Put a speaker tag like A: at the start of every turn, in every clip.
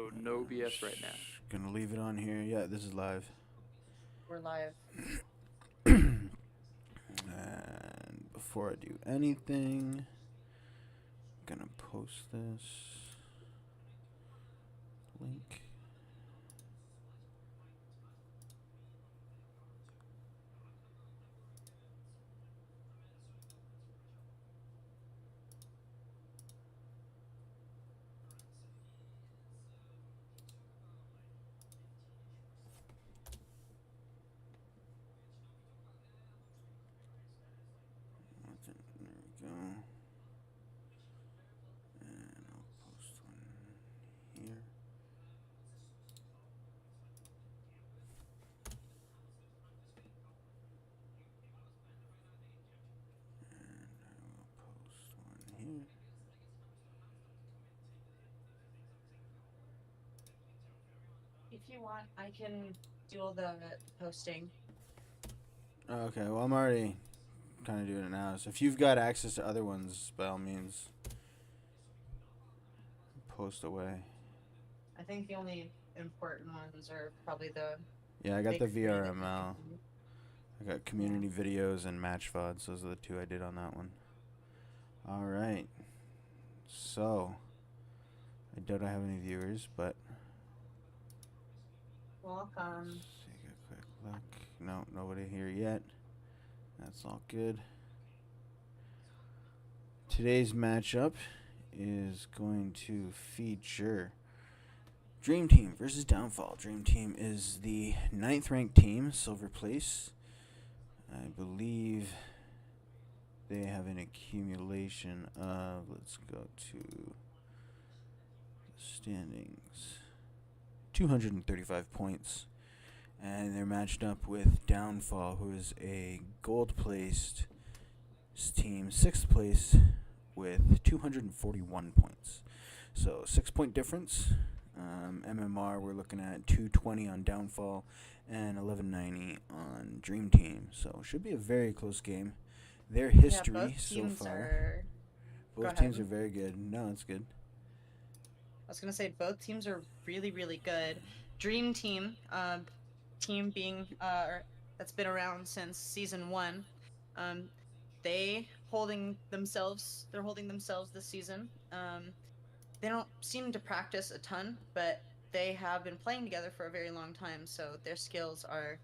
A: so no BS right now.
B: Gonna leave it on here. Yeah, this is live.
C: We're live.
B: And before I do anything, I'm gonna post this link. There we go. And I'll post one here. And I will post one here.
C: If you want, I can do all the posting.
B: Okay, well, I'm already kind of doing it now. So if you've got access to other ones, by all means, post away.
C: I think the only important ones are probably the.
B: Yeah, I got
C: big
B: the
C: three that you
B: VRML.
C: can-
B: I got community videos and match VODs. Those are the two I did on that one. All right. So, I doubt I have any viewers, but
C: Welcome.
B: let's take a quick look. No, nobody here yet. That's all good. Today's matchup is going to feature Dream Team versus Downfall. Dream Team is the 9th ranked team, silver place. I believe they have an accumulation of, let's go to the standings, 235 points. And they're matched up with Downfall, who is a gold placed team, 6th place with 241 points. So 6-point difference. MMR, we're looking at 220 on Downfall and 1190 on Dream Team. So should be a very close game. Their history so far. Both teams are very good. No, it's good.
C: I was gonna say both teams are really, really good. Dream Team, team being that's been around since season 1. They're holding themselves this season. They don't seem to practice a ton, but they have been playing together for a very long time, so their skills are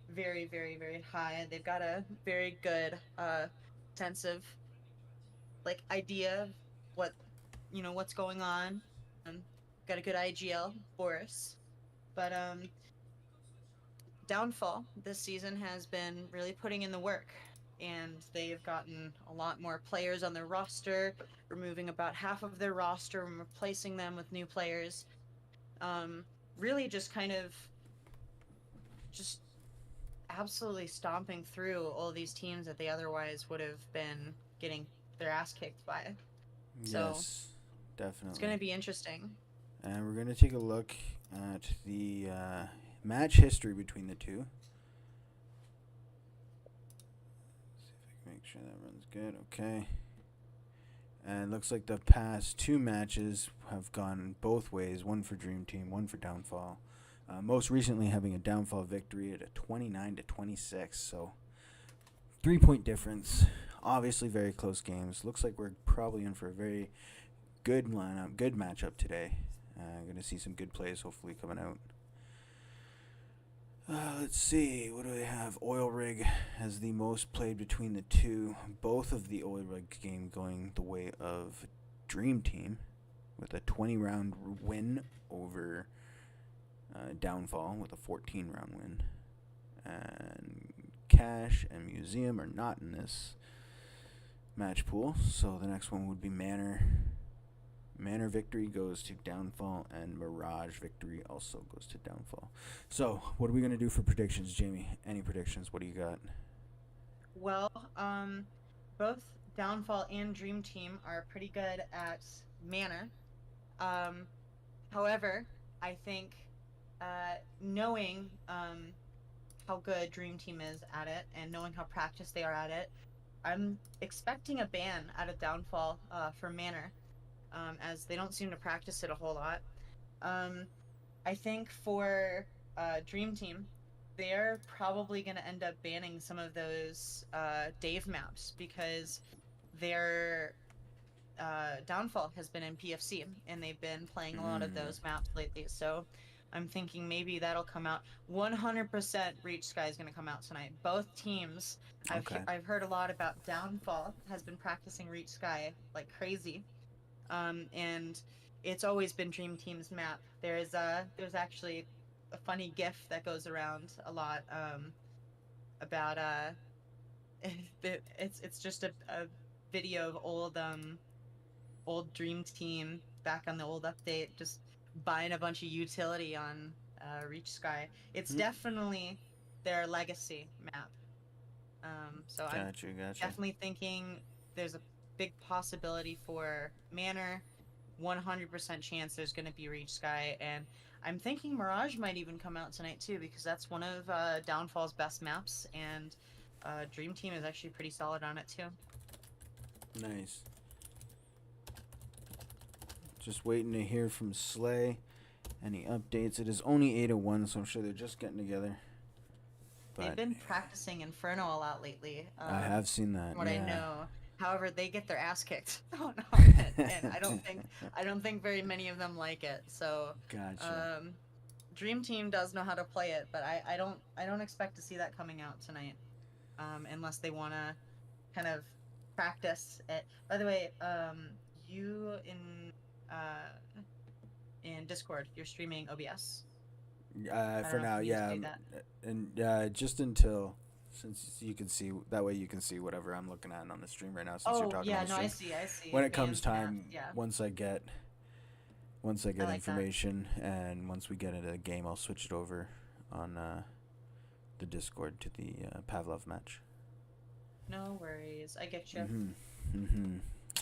C: very, very, very high. They've got a very good sense of idea of what's going on. Got a good IGL for us. But Downfall this season has been really putting in the work, and they've gotten a lot more players on their roster, removing about half of their roster and replacing them with new players. Really just kind of just absolutely stomping through all these teams that they otherwise would have been getting their ass kicked by. So
B: Yes, definitely.
C: it's going to be interesting.
B: And we're going to take a look at the match history between the two. See if I can make sure that runs good. Okay. And it looks like the past 2 matches have gone both ways, one for Dream Team, one for Downfall. Most recently having a Downfall victory at a 29-26, so 3-point difference. Obviously very close games. Looks like we're probably in for a very good lineup, good matchup today. Going to see some good plays hopefully coming out. Let's see, what do they have? Oil Rig has the most played between the two. Both of the Oil Rig game going the way of Dream Team with a 20-round win over Downfall with a 14-round win. And Cash and Museum are not in this match pool, so the next one would be Manor. Manor victory goes to Downfall, and Mirage victory also goes to Downfall. So, what are we going to do for predictions, Jamie? Any predictions? What do you got?
C: Well, both Downfall and Dream Team are pretty good at Manor. However, I think knowing how good Dream Team is at it and knowing how practiced they are at it, I'm expecting a ban out of Downfall for Manor, as they don't seem to practice it a whole lot. I think for Dream Team, they're probably going to end up banning some of those Dave maps because their downfall has been in PFC and they've been playing a lot of those maps lately. So I'm thinking maybe that'll come out. 100% Reachsky is going to come out tonight. Both teams.
B: Okay.
C: I've heard a lot about Downfall has been practicing Reachsky like crazy. And it's always been Dream Team's map. There's actually a funny GIF that goes around a lot about it's just a video of old Dream Team back on the old update, just buying a bunch of utility on Reachsky. It's definitely their legacy map. So I'm
B: Gotcha.
C: definitely thinking there's a big possibility for Manor. 100% chance there's going to be Reachsky, and I'm thinking Mirage might even come out tonight too, because that's one of Downfall's best maps, and Dream Team is actually pretty solid on it too.
B: Nice. Just waiting to hear from Slay. Any updates? It is only 8:01, so I'm sure they're just getting together.
C: They've been practicing Inferno a lot lately.
B: I have seen that.
C: From what I know. However, they get their ass kicked on it, and I don't think very many of them like it. So,
B: gotcha.
C: Dream Team does know how to play it, but I don't expect to see that coming out tonight, unless they want to kind of practice it. By the way, you in Discord, you're streaming OBS.
B: For now, yeah, and just until, since you can see that way, you can see whatever I'm looking at on the stream right now. Since you're talking on the stream.
C: I see.
B: When it comes time, once I get like information that. And once we get into the game, I'll switch it over on the Discord to the Pavlov match.
C: No worries, I get you.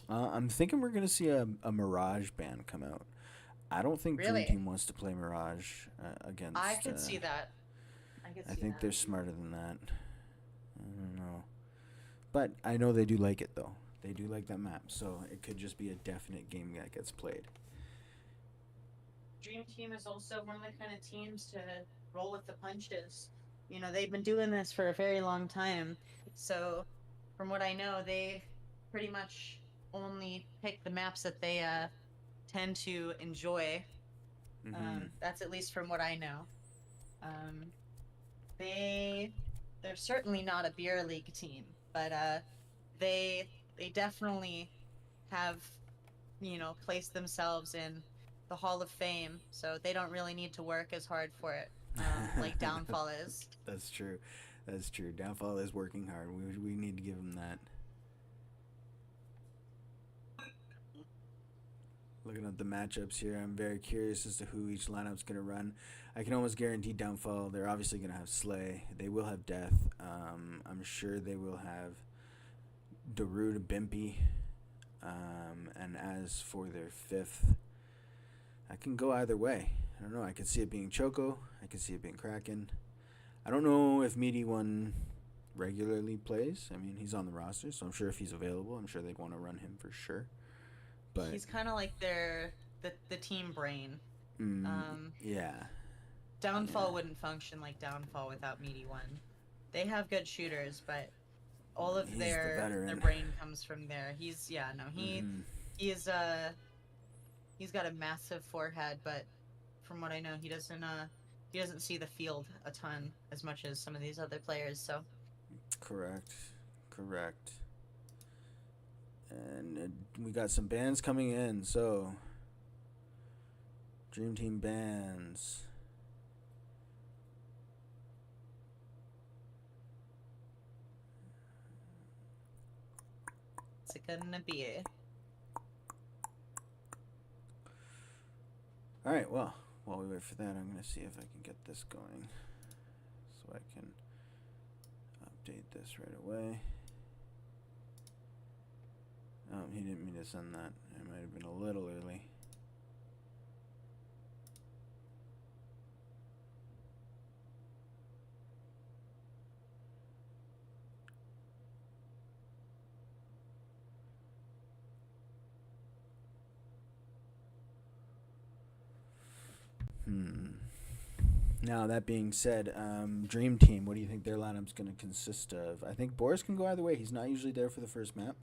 B: I'm thinking we're gonna see a Mirage ban come out. I don't think Dream Team wants to play Mirage against.
C: I could see that.
B: I think they're smarter than that. I don't know, but I know they do like it though. They do like that map, so it could just be a definite game that gets played.
C: Dream Team is also one of the kind of teams to roll with the punches. You know, they've been doing this for a very long time. So, from what I know, they pretty much only pick the maps that they tend to enjoy. That's at least from what I know. They're certainly not a beer league team, but they definitely have, you know, placed themselves in the Hall of Fame, so they don't really need to work as hard for it, like Downfall is.
B: That's true. Downfall is working hard. We need to give them that. Looking at the matchups here, I'm very curious as to who each lineup's going to run. I can almost guarantee Downfall, they're obviously going to have Slay. They will have Death. I'm sure they will have Darude Bimpy. And as for their fifth, I can go either way. I don't know. I could see it being Choco. I could see it being Kraken. I don't know if Meaty One regularly plays. I mean, he's on the roster, so I'm sure if he's available, I'm sure they'd want to run him for sure. But
C: he's kind of like the team brain.
B: Yeah.
C: Downfall wouldn't function like Downfall without Meaty One. They have good shooters, but all of their brain comes from there. He's he's got a massive forehead, but from what I know, he doesn't see the field a ton as much as some of these other players. So
B: correct. And we got some bans coming in, so Dream Team bans.
C: What's it gonna be?
B: Alright, well, while we wait for that, I'm gonna see if I can get this going so I can update this right away. Oh, he didn't mean to send that. It might have been a little early. Now, that being said, Dream Team, what do you think their lineup's going to consist of? I think Boris can go either way. He's not usually there for the first map,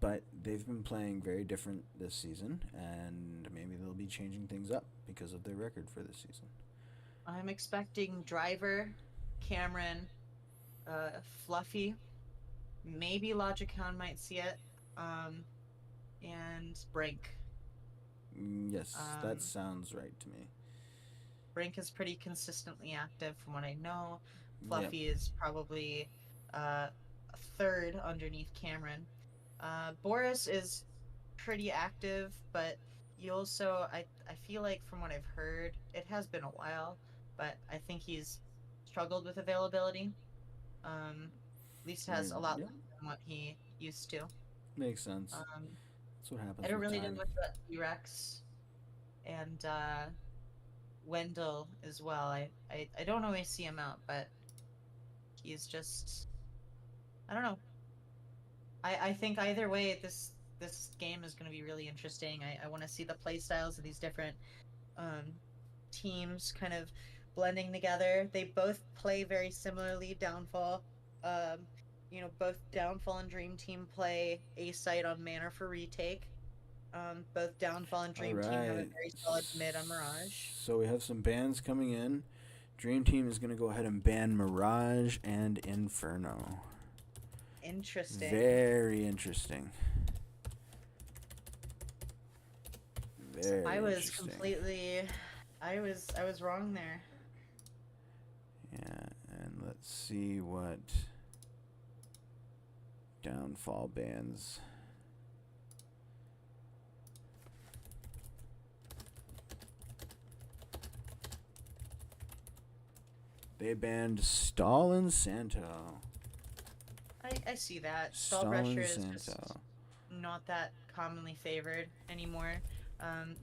B: but they've been playing very different this season, and maybe they'll be changing things up because of their record for this season.
C: I'm expecting Driver, Cameron, Fluffy, maybe Logicon might see it, and Brink.
B: Yes, that sounds right to me.
C: Brink is pretty consistently active from what I know. Fluffy is probably third underneath Cameron. Boris is pretty active, but he also, I feel like from what I've heard, it has been a while, but I think he's struggled with availability. At least has a lot less than what he used to.
B: Makes sense. That's what happens.
C: I don't really
B: time.
C: know much about T-Rex and Wendell as well. I don't always see him out, but he's just, I don't know. I think either way, this game is going to be really interesting. I want to see the play styles of these different teams kind of blending together. They both play very similarly. Downfall, both Downfall and Dream Team play A site on Manor for retake. Both Downfall and Dream Team have a very solid mid on Mirage.
B: So we have some bans coming in. Dream Team is going to go ahead and ban Mirage and Inferno.
C: Interesting.
B: Very interesting. Very
C: I was
B: interesting.
C: completely, I was wrong there.
B: Yeah, and let's see what Downfall bans. They banned Stahl and Santo.
C: I see that. Stahlbrecher is just not that commonly favored anymore.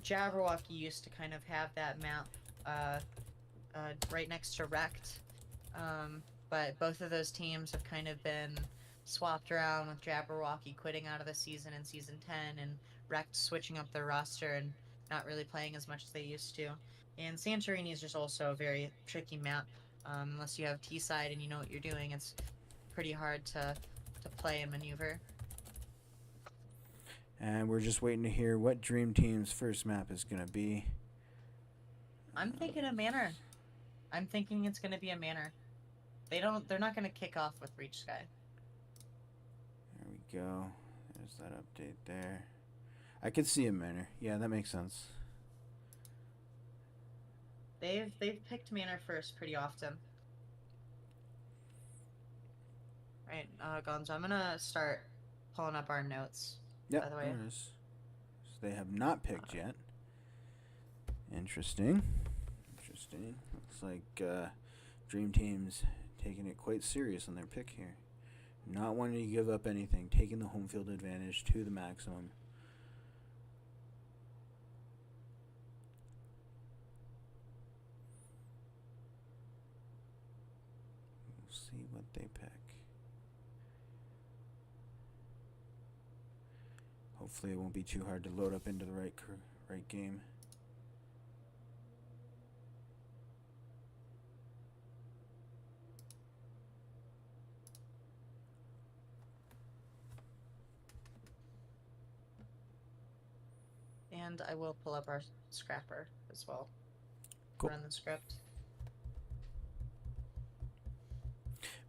C: Jabberwocky used to kind of have that map right next to Wrecked, but both of those teams have kind of been swapped around, with Jabberwocky quitting out of the season in Season 10 and Wrecked switching up their roster and not really playing as much as they used to. And Santorini is just also a very tricky map. Unless you have T-side and you know what you're doing, it's pretty hard to play and maneuver.
B: And we're just waiting to hear what Dream Team's first map is going to be.
C: I'm thinking a Manor. I'm thinking it's going to be a Manor. They're not going to kick off with Reachsky.
B: There we go. There's that update there. I could see a Manor. Yeah, that makes sense.
C: They've picked Manor first pretty often. Right, Gonzo, I'm gonna start pulling up our notes.
B: Yep,
C: by the way.
B: So they have not picked yet. Interesting. Looks like Dream Team's taking it quite serious on their pick here. Not wanting to give up anything, taking the home field advantage to the maximum. We'll see what they pick. Hopefully it won't be too hard to load up into the right game.
C: And I will pull up our scrapper as well.
B: Cool.
C: Run the script.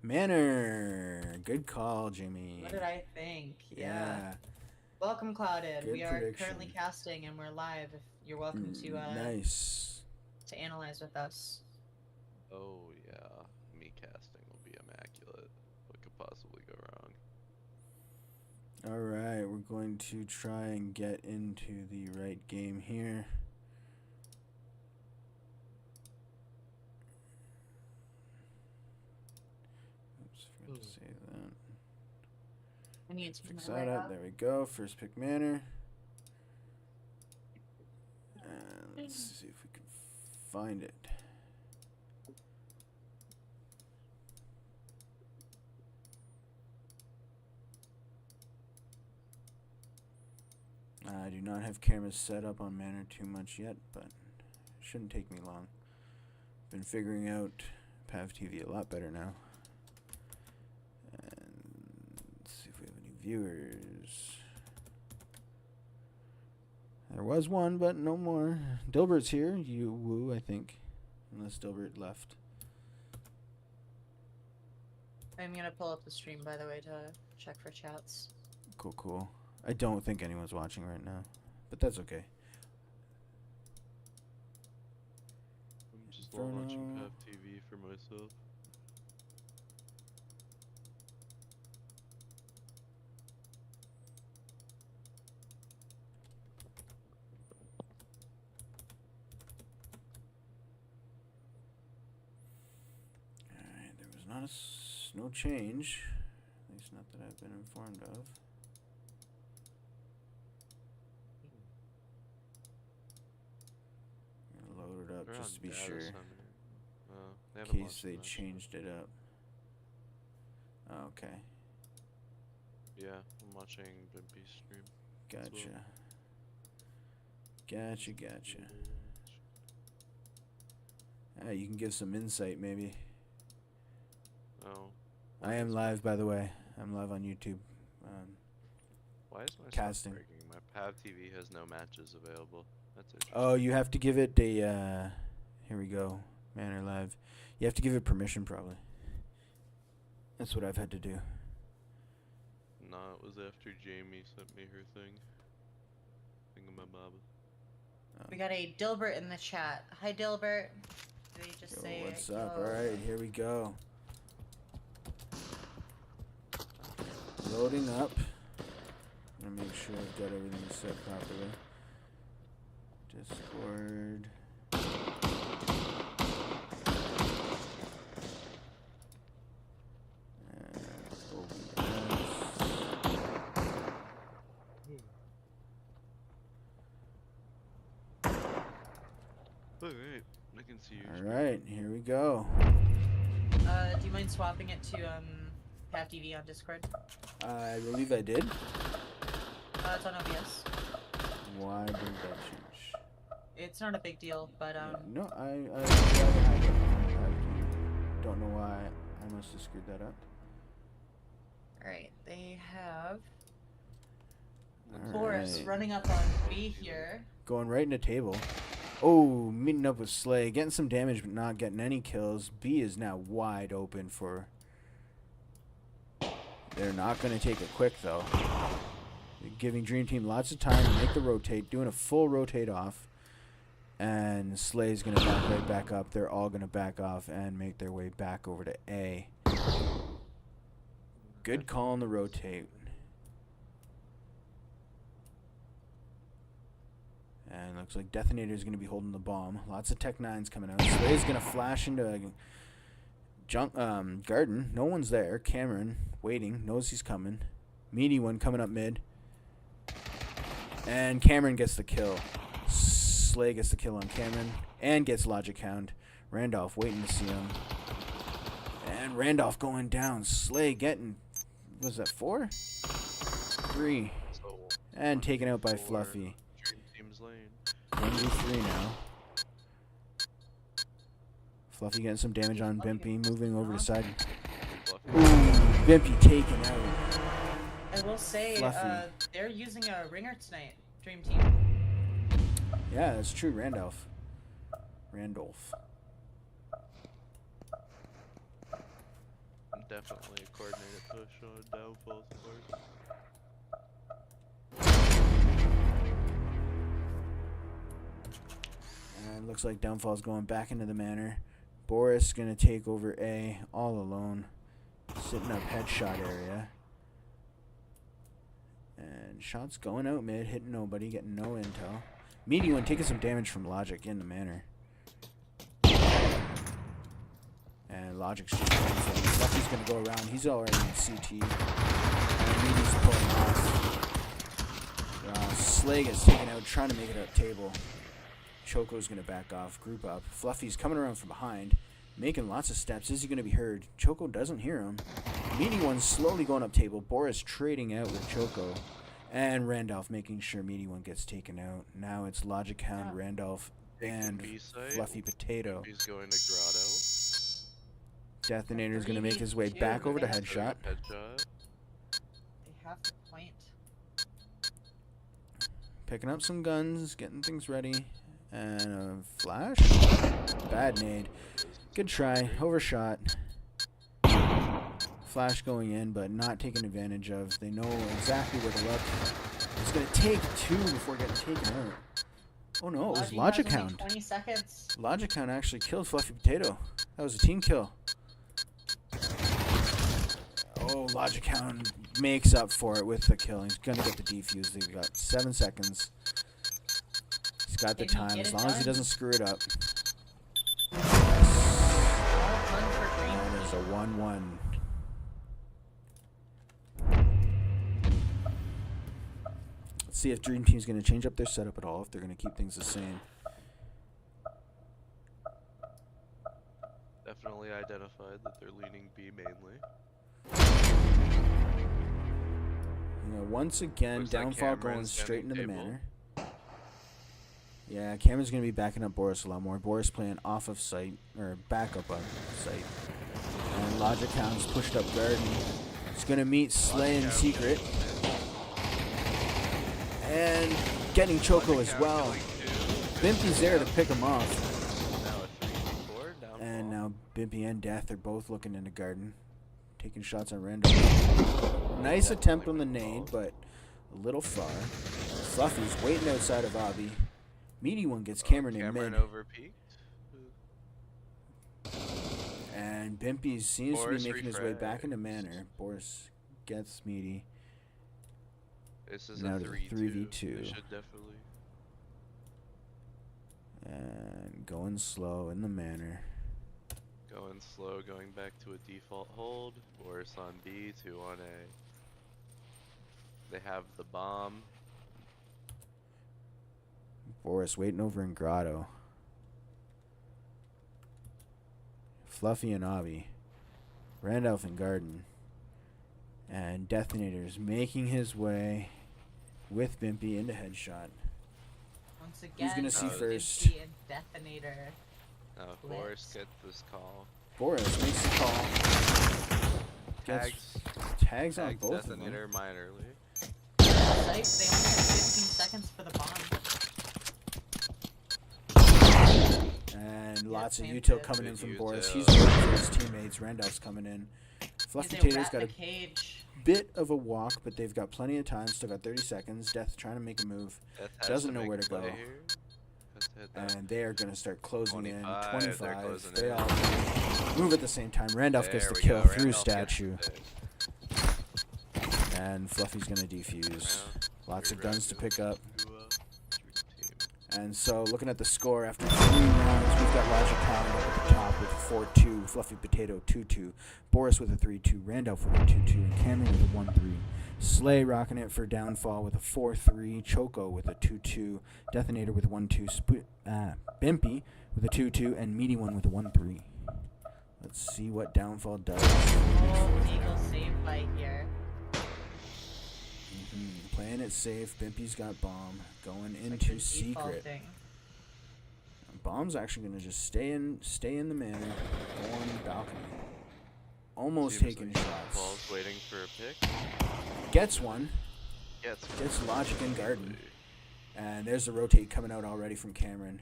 B: Manor. Good call, Jimmy.
C: What did I think?
B: Yeah.
C: Welcome, Clouded.
B: Good
C: we are
B: prediction.
C: currently casting and we're live. If you're welcome to
B: nice.
C: To analyze with us.
A: Oh yeah, me casting will be immaculate. What could possibly go wrong?
B: Alright, we're going to try and get into the right game here. Oops, forgot to say that.
C: I need to
B: Fix that up. There we go. First pick Manor. And let's see if we can find it. I do not have cameras set up on Manor too much yet, but Shouldn't take me long. Been figuring out Pav TV a lot better now. And let's see if we have any viewers. There was one, but no more. Dilbert's here. You woo, I think. Unless Dilbert left.
C: I'm gonna pull up the stream, by the way, to check for chats.
B: Cool, cool. I don't think anyone's watching right now, but that's okay.
A: I'm just
B: Inferno.
A: launching Pav TV for myself.
B: Alright, there was not no change. At least not that I've been informed of. I'm gonna load it up
A: They're
B: just
A: on
B: to be
A: data
B: sure.
A: center. They
B: In
A: haven't
B: case
A: launched
B: they
A: the match.
B: changed it up. Oh, okay.
A: Yeah, I'm watching Bimpy's stream.
B: Gotcha.
A: well.
B: Gotcha. Ah, you can give some insight, maybe.
A: Oh.
B: I am live, by the way. I'm live on YouTube.
A: Why is my
B: Casting.
A: stuff breaking? My Pav TV has no matches available. That's interesting.
B: Oh, you have to give it a, here we go. Manor live. You have to give it permission, probably. That's what I've had to do.
A: No, it was after Jamie sent me her thing. Thingamabob.
C: We got a Dilbert in the chat. Hi, Dilbert. Did he just
B: Yo,
C: say
B: what's up?
C: yo?
B: Alright, here we go. Loading up. I'm gonna make sure I've got everything set properly. Discord. And
A: Alright, I can see you.
B: Alright, here we go.
C: Do you mind swapping it to Pav TV on Discord?
B: I believe I did.
C: It's on OBS.
B: Why did that change?
C: It's not a big deal, but
B: No, I rather have it on Pav TV. Don't know why I must have screwed that up.
C: Alright, they have
B: All
C: Boris
B: right.
C: running up on B here.
B: Going right in the table. Oh, meeting up with Slay. Getting some damage, but not getting any kills. B is now wide open for... They're not going to take it quick, though. Giving Dream Team lots of time to make the rotate. Doing a full rotate off. And Slay's going to back right back up. They're all going to back off and make their way back over to A. Good call on the rotate. And looks like Detonator is going to be holding the bomb. Lots of Tech 9s coming out. Slay's going to flash into a garden. No one's there. Cameron waiting. Knows he's coming. Meaty one coming up mid. And Cameron gets the kill. Slay gets the kill on Cameron. And gets Logic Hound. Randolph waiting to see him. And Randolph going down. Slay getting... Was that 4? 3.
A: So,
B: And taken out by
A: 4,
B: Fluffy.
A: Dream Team's lane.
B: 1v3 now. Fluffy getting some damage on Bimpy, moving over to side.
A: Fluffy.
B: Ooh, Bimpy taken out.
C: I will say,
B: Fluffy.
C: they're using a ringer tonight, Dream Team.
B: Yeah, that's true, Randolph.
A: Definitely a coordinated push on Downfall's part.
B: And looks like Downfall's going back into the Manor. Boris gonna take over A all alone. Sitting up headshot area. And shots going out mid, hitting nobody, getting no intel. Meaty one taking some damage from Logic in the Manor. And Logic's just going for it. Fluffy's gonna go around. He's already in CT. And Meaty's pulling off. Slay gets taken out, trying to make it up table. Choco's gonna back off, group up. Fluffy's coming around from behind, making lots of steps. Is he gonna be heard? Choco doesn't hear him. Meaty one slowly going up table. Boris trading out with Choco. And Randolph making sure Meaty one gets taken out. Now it's Logic Hound, Randolph, and
A: B site.
B: Fluffy Potato.
A: He's going to Grotto.
B: Detonator's gonna make his way back over to Headshot.
A: Headshot.
C: They have to point.
B: Picking up some guns, getting things ready. And a flash? Bad nade. Good try. Overshot. Flash going in, but not taken advantage of. They know exactly where to look. It's going to take 2 before getting taken out. Oh no, it was Logic Hound.
C: 20 seconds.
B: Logic Hound actually killed Fluffy Potato. That was a team kill. Oh, Logic Hound makes up for it with the kill. He's going to get the defuse. They've got 7 seconds. He's got the time, as long as he doesn't screw it up. That is a 1-1. Let's see if Dream Team's going to change up their setup at all, if they're going to keep things the same.
A: Definitely identified that they're leaning B mainly.
B: You know, once again,
A: Looks like
B: Downfall
A: Cameron's
B: going straight into the
A: table.
B: Manor. Yeah, Cameron's going to be backing up Boris a lot more. Boris playing off of site, or backup of site. And Logic Hound's pushed up Garden. He's going to meet Slay in secret. And getting Choco as well. Bimpy's there to pick him off.
A: Now a 3v4 downfall.
B: And now Bimpy and Death are both looking into Garden. Taking shots on random. Nice attempt on the nade, but a little far. Fluffy's waiting outside of Obby. Meaty one gets Cameron in mid.
A: Over peaked.
B: And Bimpy seems
A: Boris
B: to be making his way back
A: refrags.
B: into Manor. Boris gets Meaty.
A: This is
B: Now
A: a
B: to
A: 3v2.
B: 3v2.
A: They should definitely.
B: And going slow in the Manor.
A: Going slow, going back to a default hold. Boris on B, 2 on A. They have the bomb.
B: Boris waiting over in Grotto. Fluffy and Obby. Randolph and Garden. And Detonator's making his way with Bimpy into Headshot.
C: Once again,
B: Who's gonna see
C: Bimpy
B: first?
C: and Detonator.
A: Now if Boris gets this call.
B: Boris makes the call.
A: Tags.
B: Tags on both of them.
A: Detonator minorly.
C: Site, they only have 15 seconds for the bomb.
B: And
C: Yeah,
B: lots of
C: same
B: util
C: bit.
B: coming in
A: Good
B: from Boris.
A: util.
B: He's waiting for his teammates. Randolph's coming in. Fluffy
C: He's
B: Potato's got
C: a
B: a
C: cage.
B: bit of a walk, but they've got plenty of time. Still got 30 seconds. Death trying to make a move.
A: Death has
B: Doesn't
A: to
B: know
A: make
B: where
A: a
B: to
A: play
B: go.
A: here. Has to hit that.
B: And they are going to start closing
A: 25,
B: in.
A: they're
B: 25.
A: closing
B: They
A: in.
B: all move at the same time. Randolph gets
A: There
B: the
A: we
B: kill
A: go.
B: through
A: Randolph gets
B: statue.
A: it.
B: And Fluffy's going to defuse.
A: Yeah.
B: Lots of
A: Very
B: guns to
A: rapid.
B: pick up.
A: Dream team.
B: And so, looking at the score after 3 rounds, we've got Logic Hound up at the top with 4-2, Fluffy Potato 2-2, Boris with a 3-2, Randolph with a 2-2, and Cameron with a 1-3. Slay rocking it for Downfall with a 4-3, Choco with a 2-2, Detonator with a 1-2, Bimpy with a 2-2, and Meaty One with a 1-3. Let's see what Downfall does.
C: Oh, Eagle saved by here.
B: Playing it safe. Bimpy's got bomb going
C: Like
B: into
C: the
B: secret.
C: defaulting.
B: Bomb's actually gonna just stay in the Manor, go on the balcony. Almost
A: Seems
B: taking
A: like
B: shots.
A: Ball's waiting for a pick.
B: Gets one.
A: Gets
B: Logic and Garden. And there's the rotate coming out already from Cameron.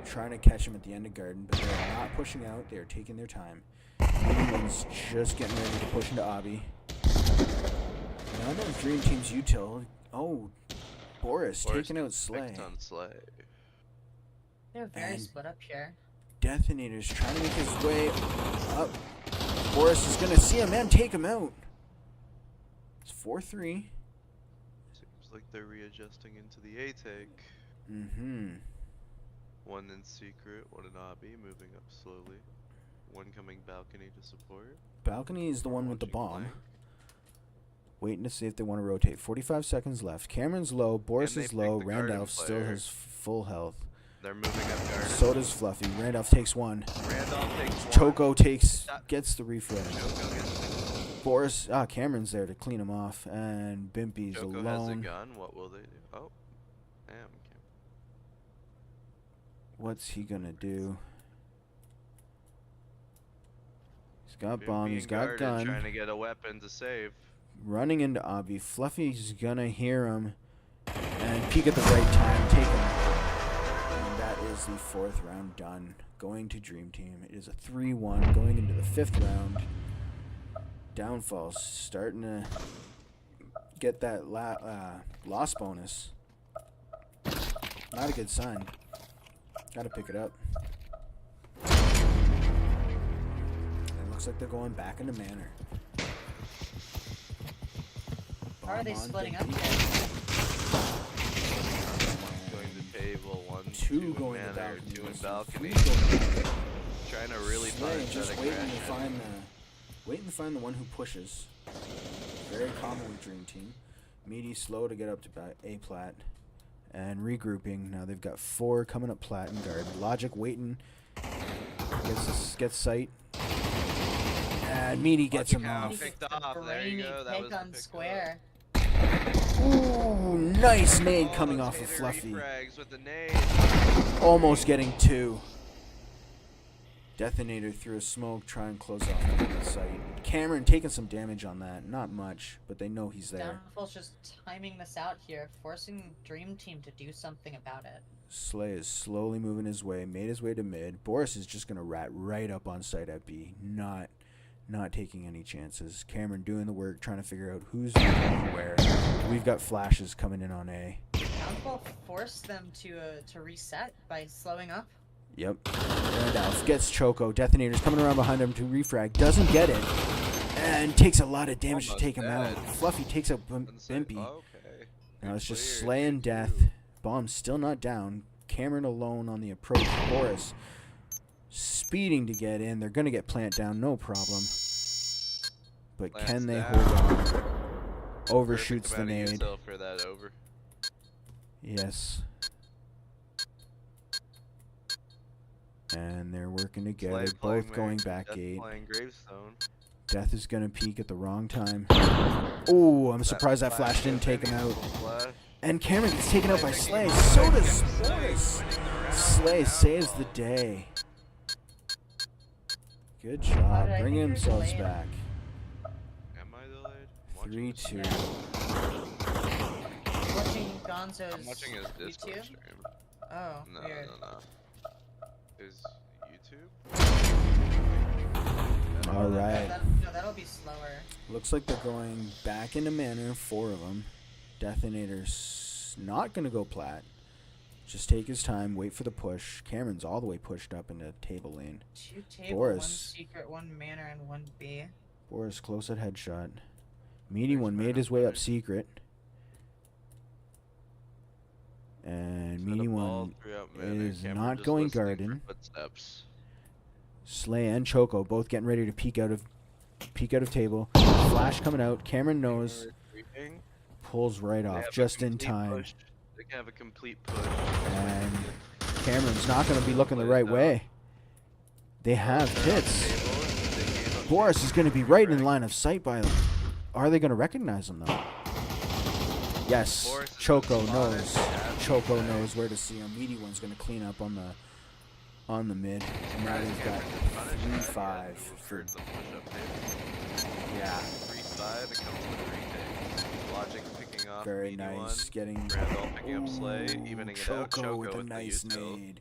B: Trying to catch him at the end of Garden, but they're not pushing out. They're taking their time. Everyone's just getting ready to push into Obby. None of Dream Team's util. Oh, Boris taking out Slay.
A: picked on Slay.
C: They're very
B: And-
C: split up here.
B: Detonator's trying to make his way up. Boris is gonna see a man take him out. It's 4-3.
A: Seems like they're readjusting into the A take. One in secret, one in obby, moving up slowly. One coming balcony to support.
B: Balcony is the one with the
A: Watching
B: bomb.
A: flank.
B: Waiting to see if they want to rotate. 45 seconds left. Cameron's low. Boris
A: they
B: is low.
A: picked the Garden
B: Randolph still
A: player.
B: has full health.
A: They're moving up Garden.
B: So does Fluffy. Randolph takes one.
A: Randolph takes one.
B: Choco gets the refresh.
A: Choco gets
B: Boris, Cameron's there to clean him off, and Bimpy's
A: Choco
B: alone.
A: has a gun. What will they do? Oh, damn.
B: What's he gonna do? He's got
A: Boom
B: bomb.
A: being
B: He's got
A: guarded,
B: gun.
A: Trying to get a weapon to save.
B: Running into Obby. Fluffy's gonna hear him and peek at the right time. Take him. And that is the 4th round done. Going to Dream Team. It is a 3-1 going into the 5th round. Downfall's starting to get that loss bonus. Not a good sign. Gotta pick it up. It looks like they're going back into Manor.
C: How are they
B: Bomb on
C: splitting up
B: Bimby.
C: here?
A: Going to table, 1,
B: 2
A: 2
B: going to
A: in Manor,
B: balcony.
A: 2 in
B: 3
A: balcony.
B: going to balcony.
A: Trying to really
B: Slay
A: punish
B: just
A: that
B: waiting to
A: aggression.
B: find the one who pushes. Very common with Dream Team. Meaty slow to get up to A plat. And regrouping. Now they've got 4 coming up plat and guard. Logic waiting. Gets sight. And Meaty gets him
A: Logic out.
B: off.
A: Picked off. There you go. That was the
C: on
A: pick
C: square.
B: Ooh, nice nade
A: Oh,
B: coming off of
A: Tater
B: Fluffy.
A: refrags with the nade.
B: Almost getting 2. Detonator through a smoke, try and close off the site. Cameron taking some damage on that. Not much, but they know he's there.
C: Downfall's just timing this out here, forcing Dream Team to do something about it.
B: Slay is slowly moving his way, made his way to mid. Boris is just going to rat right up on site at B. Not taking any chances. Cameron doing the work, trying to figure out who's where. We've got flashes coming in on A.
C: Downfall forced them to reset by slowing up.
B: Yep. Randolph gets Choco. Detonator's coming around behind him to refrag. Doesn't get it. And takes a lot of damage
A: Almost
B: to take him
A: dead.
B: out. Fluffy takes out Bimpy.
A: Okay.
B: Now it's just
A: Clear,
B: Slay and
A: 2-2.
B: Death. Bomb's still not down. Cameron alone on the approach. Boris speeding to get in. They're going to get plant down, no problem. But
A: Plant's
B: can they
A: down.
B: hold on?
A: Perfect
B: Overshoots the
A: amount of
B: nade.
A: yourself for that over.
B: Yes. And they're working together,
A: Slay playing
B: both going
A: Mary,
B: back
A: Death
B: gate.
A: playing Gravestone.
B: Death is going to peek at the wrong time. Oh, I'm surprised that flash didn't take him out.
A: Flash.
B: And Cameron gets taken out by Slay. So does Boris. Slay saves the day. Good job.
C: did I
B: Bringing
C: think you're
B: themselves
C: delayed?
B: back.
A: Am I delayed? Watching
B: 3-2.
C: Watching Gonzo's
A: I'm watching his Discord
C: YouTube?
A: stream.
C: Oh,
A: No,
C: weird.
A: no. Is YouTube?
B: All right.
C: No, that'll be slower.
B: Looks like they're going back into Manor, 4 of them. Detonator's not going to go plat. Just take his time, wait for the push. Cameron's all the way pushed up into table lane.
C: 2 table,
B: Boris.
C: 1 secret, 1 manor, and 1 B.
B: Boris close at headshot. Meaty
A: There's
B: one made
A: Manor
B: his way up
A: coming.
B: secret. And
A: Send a
B: Meaty
A: ball
B: one
A: throughout Manor.
B: is
A: Cameron
B: not
A: just
B: going
A: listening for
B: garden.
A: Footsteps.
B: Slay and Choco both getting ready to peek out of table. Flash coming out. Cameron knows.
A: Creeping.
B: Pulls right
A: They
B: off
A: have a
B: just in
A: complete
B: time.
A: push. They can have a complete push.
B: And Cameron's not going to be looking the right way. They have hits. Boris is going to be right in line of sight by them. Are they going to recognize him though? Yes.
A: Boris is
B: Choco
A: spotted.
B: knows.
A: Yeah,
B: Choco
A: okay.
B: knows where to see him. Meaty one's going to clean up on the mid. And now they've got 3-5 for yeah.
A: 3-5. It comes to the retake. Logic picking off.
B: Very
A: Meaty
B: nice.
A: one.
B: Getting
A: Randolph picking up Slay, evening it out.
B: Choco with a
A: the
B: nice
A: util.
B: nade.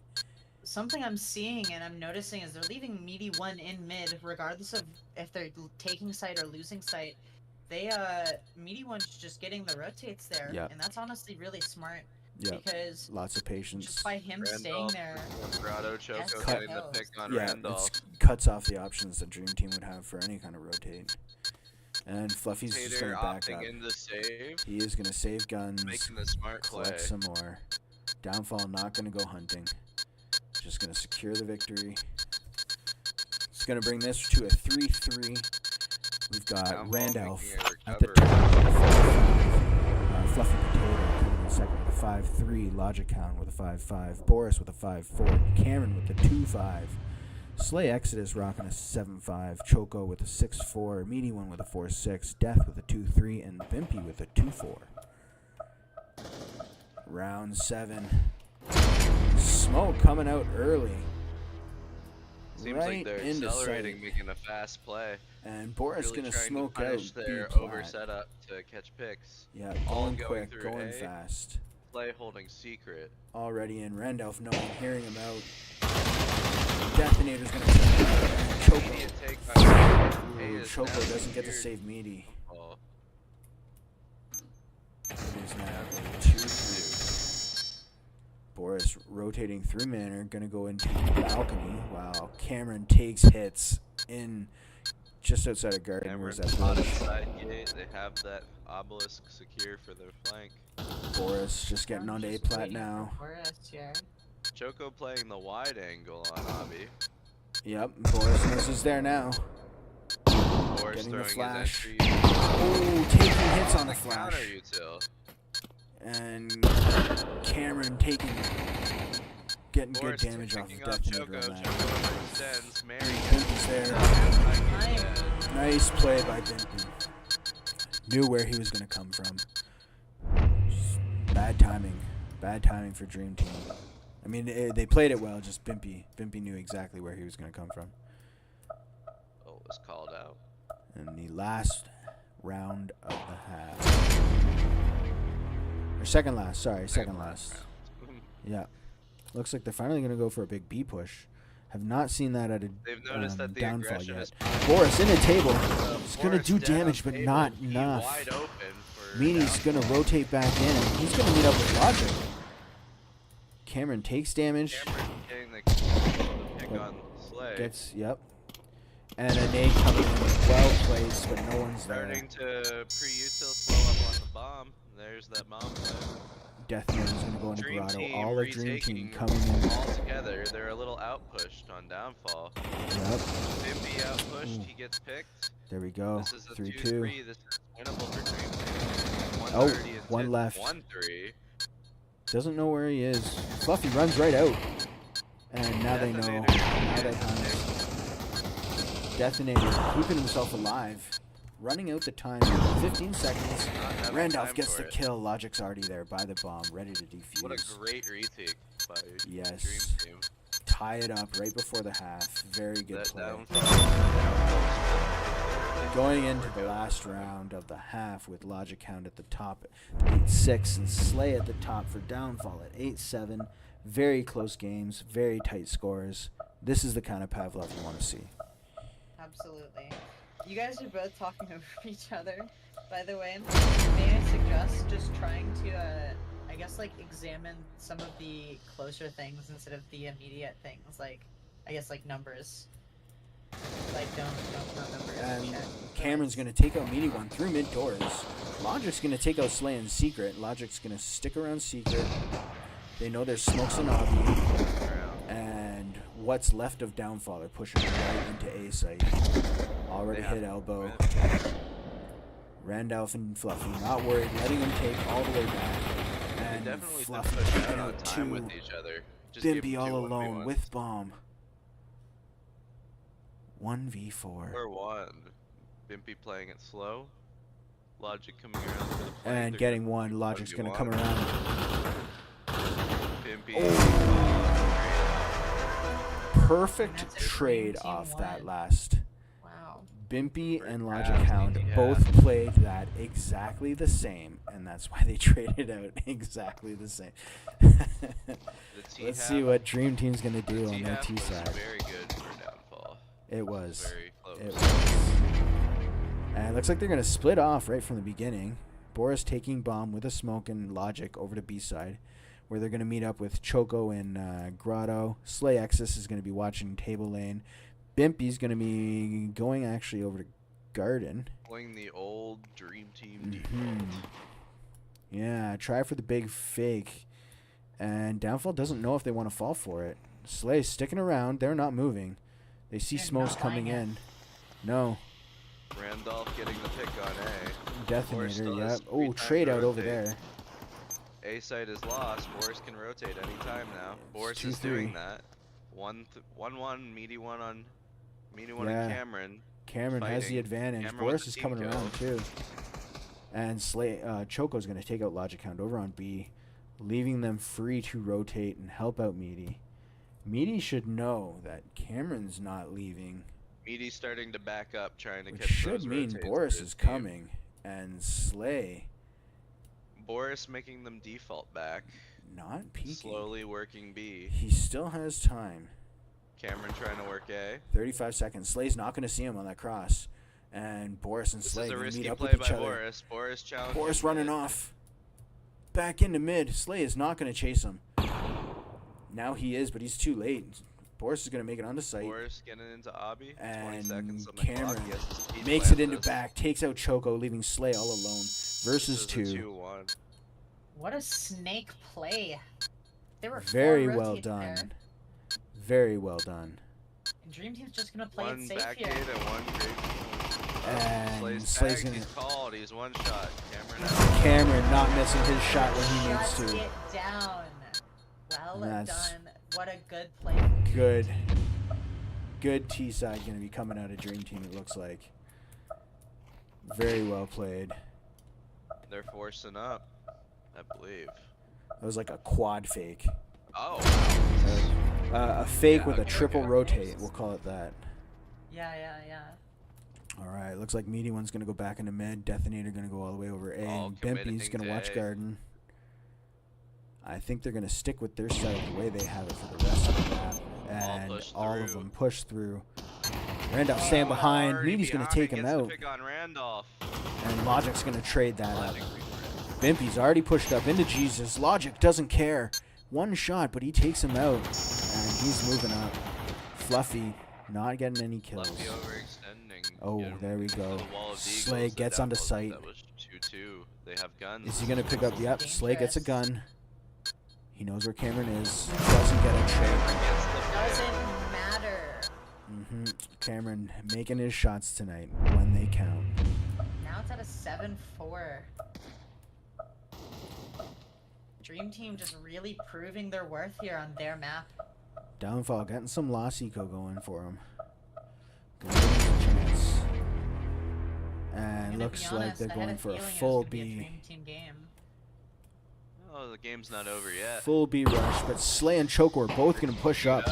C: Something I'm seeing and I'm noticing is they're leaving Meaty 1 in mid, regardless of if they're taking site or losing site. They, Meaty 1's just getting the rotates there.
B: Yeah.
C: And that's honestly really smart.
B: Yeah.
C: Because
B: Lots of patience.
C: just by him staying
A: Randolph,
C: there,
A: Grotto, Choco
C: Yes,
A: getting the
C: kills.
A: pick on
B: Yeah,
A: Randolph.
B: it cuts off the options the Dream Team would have for any kind of rotate. And Fluffy's just
A: Tater
B: going to back up.
A: opting in to save,
B: He is going to save guns,
A: making the smart play.
B: collect some more. Downfall not going to go hunting. Just going to secure the victory. It's going to bring this to a 3-3. We've got
A: Downfall
B: Randolph
A: making a
B: at the
A: recovery.
B: top. Fluffy Potato coming in second with a 5-3. Logic Hound with a 5-5. Boris with a 5-4. Cameron with a 2-5. Slay Exodus rocking a 7-5. Choco with a 6-4. Meaty one with a 4-6. Death with a 2-3. And Bimpy with a 2-4. Round 7. smoke coming out early.
A: Seems
B: right
A: like they're
B: into
A: accelerating,
B: sight.
A: making a fast play.
B: And Boris
A: Really
B: gonna
A: trying to
B: smoke out
A: punish
B: B
A: their
B: plat.
A: over setup to catch picks.
B: Yeah,
A: All
B: going
A: going
B: quick,
A: through
B: going
A: A.
B: fast.
A: Play holding secret.
B: Already in. Randolph knowing, hearing him out. Detonator's gonna turn around. Choco.
A: Immediate take on A
B: Ooh,
A: is
B: Choco
A: now
B: doesn't get to
A: secured.
B: save meaty.
A: Oh,
B: It is now 2-3. Boris rotating through Manor, gonna go into the balcony. Wow, Cameron takes hits in just outside of garden.
A: Cameron's
B: Where's that
A: on the
B: bush?
A: side gate. They have that obelisk secure for their flank.
B: Boris just getting onto A
C: Just
B: plat
C: waiting for
B: now.
C: Boris here.
A: Choco playing the wide angle on Obby.
B: Yep, Boris knows he's there now.
A: Boris
B: Getting the
A: throwing
B: flash.
A: his entry.
B: Oh, taking hits on the
A: Counter
B: flash.
A: util.
B: And Cameron getting good
A: Boris
B: damage off of
A: picking off
B: Detonator
A: Choco.
B: on that.
A: Choco overextends. Mary
B: Bimpy's there. Nice play by Bimpy. Knew where he was going to come from. Just bad timing. Bad timing for Dream Team. I mean, they played it well, just Bimpy knew exactly where he was going to come from.
A: Oh, was called out.
B: And the last round of the half. Or second last, sorry, second last. Yeah. Looks like they're finally going to go for a big B push. Have not seen that at a
A: They've noticed that the
B: downfall
A: aggression
B: yet.
A: is
B: Boris in a table. He's going to
A: Boris
B: do
A: down
B: damage, but
A: table,
B: not
A: B
B: enough.
A: Wide open for
B: Meanie's
A: down.
B: going to rotate back in. He's going to meet up with Logic. Cameron takes damage.
A: Cameron getting the pick
B: But
A: on Slay.
B: Yep. And a nade coming in well placed, but no one's there.
A: Starting to pre-util slow up on the bomb. There's that bomb play.
B: Deathnader's going to go into
A: Dream
B: Grotto.
A: Team
B: All of Dream Team
A: retaking
B: coming in.
A: all together. They're a little outpushed on downfall.
B: Yep.
A: Bimpy outpushed.
B: Ooh.
A: He gets picked.
B: There we go.
A: This is a
B: 3-2.
A: 2-3. This is winnable for Dream Team.
B: Oh,
A: 130 and
B: one
A: 10,
B: left.
A: 1-3.
B: Doesn't know where he is. Fluffy runs right out. And now they know.
A: Detonator.
B: Now they hunt. Detonator keeping himself alive. Running out the time. 15 seconds.
A: Not having
B: Randolph
A: time
B: gets
A: for
B: the
A: it.
B: kill. Logic's already there by the bomb, ready to defuse.
A: What a great retake by
B: Yes.
A: Dream Team.
B: Tie it up right before the half. Very good
A: That
B: play.
A: downfall.
B: Going into the last round of the half with Logic Hound at the top at 8-6 and Slay at the top for Downfall at 8-7. Very close games, very tight scores. This is the kind of Pavlov you want to see.
C: Absolutely. You guys are both talking over each other, by the way. May I suggest just trying to, I guess, like, examine some of the closer things instead of the immediate things, like, I guess, like, numbers. Like, don't numbers.
B: And
C: check.
B: Cameron's going to take out Meaty One through mid doors. Logic's going to take out Slay in secret. Logic's going to stick around secret. They know there's smokes in Obby. And what's left of Downfall, they're pushing right into A site. Already hit elbow. Randolph and Fluffy not worried, letting him take all the way back.
A: They
B: And
A: definitely did
B: Fluffy
A: push
B: taking
A: out on
B: out
A: time
B: two.
A: with each other. Just give
B: Bimpy
A: them
B: all
A: two
B: alone
A: 1v1s.
B: with bomb. 1v4.
A: Or one. Bimpy playing it slow. Logic coming around for the play.
B: And
A: They're
B: getting one. Logic's going to come
A: 1v1.
B: around.
A: Bimpy.
B: Perfect
C: And that's a
B: trade
C: Dream Team
B: off that
C: win.
B: last.
C: Wow.
B: Bimpy
A: For
B: and Logic
A: drafting,
B: Hound
A: yeah.
B: both played that exactly the same, and that's why they traded out exactly the same. Let's see what Dream Team's going to do on their T side.
A: Very good for Downfall.
B: It was.
A: Very close.
B: It was. And it looks like they're going to split off right from the beginning. Boris taking bomb with a smoke and Logic over to B side, where they're going to meet up with Choco and Grotto. Slay Exis is going to be watching table lane. Bimpy's going to be going actually over to Garden.
A: Playing the old Dream Team
B: Mhm.
A: default.
B: Yeah, try for the big fake. And Downfall doesn't know if they want to fall for it. Slay's sticking around. They're not moving. They see
C: They're
B: smokes
C: not
B: coming
C: buying it.
B: in. No.
A: Randolph getting the pick on A.
B: Detonator,
A: still
B: yep.
A: has
B: Oh,
A: free time
B: trade
A: to
B: out over
A: rotate.
B: there.
A: A site is lost. Boris can rotate anytime now. Boris is
B: 2-3.
A: doing that. 1-1, meaty one on meaty one
B: Yeah.
A: on Cameron.
B: Cameron has the
A: Fighting.
B: advantage.
A: Cameron
B: Boris
A: with
B: is
A: the
B: coming
A: team
B: around too. And Choco's going to take out Logic Hound over on B. leaving them free to rotate and help out Meaty. Meaty should know that Cameron's not leaving,
A: Meaty's starting to back up, trying to
B: which
A: catch
B: should
A: those
B: mean
A: rotates
B: Boris
A: for his
B: is
A: team.
B: coming, and Slay
A: Boris making them default back.
B: not peeking.
A: Slowly working B.
B: He still has time.
A: Cameron trying to work A.
B: 35 seconds. Slay's not going to see him on that cross. And Boris and
A: This
B: Slay
A: is a
B: going to
A: risky
B: meet up
A: play
B: with each
A: by
B: other.
A: Boris. Boris challenging.
B: Boris running off. Back into mid. Slay is not going to chase him. Now he is, but he's too late. Boris is going to make it onto site.
A: Boris getting into obby. 20
B: And
A: seconds on the clock.
B: Cameron
A: He has to speed
B: makes
A: blast
B: it into
A: this.
B: back. Takes out Choco, leaving Slay all alone. Versus
A: This is a
B: 2.
A: 2-1.
C: What a snake play. There were
B: Very
C: 4
B: well
C: rotates
B: done.
C: there.
B: Very well done.
C: And Dream Team's just gonna play
A: One
C: it safe
A: back
C: here.
A: gate and one great.
B: And
A: Slay's
B: Slay's
A: tagged,
B: gonna-
A: He's called. He's one shot. Cameron out.
B: Cameron not missing his shot when he needs
C: Shuts
B: to.
C: it down. Well
B: That's-
C: done. What a good play.
B: Good. Good T side going to be coming out of Dream Team, it looks like. Very well played.
A: They're forcing up, I believe.
B: That was like a quad fake.
A: Oh.
B: A fake
A: Yeah,
B: with a
A: okay,
B: triple
A: okay.
B: rotate, we'll call it that.
C: Yeah.
B: Alright, looks like Meaty One's going to go back into mid. Detonator going to go all the way over A.
A: All
B: And
A: committing
B: Bempy's going to
A: to
B: watch
A: A.
B: Garden. I think they're going to stick with their side the way they have it for the rest of the map. And
A: push
B: all of
A: through.
B: them push through. Randolph staying behind.
A: Already
B: Meaty's going to
A: behind,
B: take him
A: gets to
B: out.
A: pick on Randolph.
B: And Logic's going to trade that up.
A: Logic refresh.
B: Bimpy's already pushed up into Jesus. Logic doesn't care. One shot, but he takes him out. And he's moving up. Fluffy not getting any kills.
A: Lefty overextending.
B: Oh,
A: Get him
B: there we
A: to
B: go.
A: the wall of
B: Slay
A: eagles,
B: gets
A: that
B: onto
A: was-
B: site.
A: That was 2-2. They have guns.
B: Is he going to pick up? Yep, Slay gets a
C: Dangerous.
B: gun. He knows where Cameron is. Doesn't get a trade.
A: Gets the
C: Doesn't matter.
B: Cameron making his shots tonight when they count.
C: Now it's at a 7-4. Dream Team just really proving their worth here on their map.
B: Downfall getting some Lost Eco going for him. Gonna give him a chance. And
C: Gonna
B: looks
C: be
B: like
C: honest,
B: they're
C: I had
B: going
C: a
B: for a
C: feeling it was
B: full
C: gonna be a
B: B.
C: Dream Team game.
A: Oh, the game's not over yet.
B: Full B rush, but Slay and Choco are both going to push up.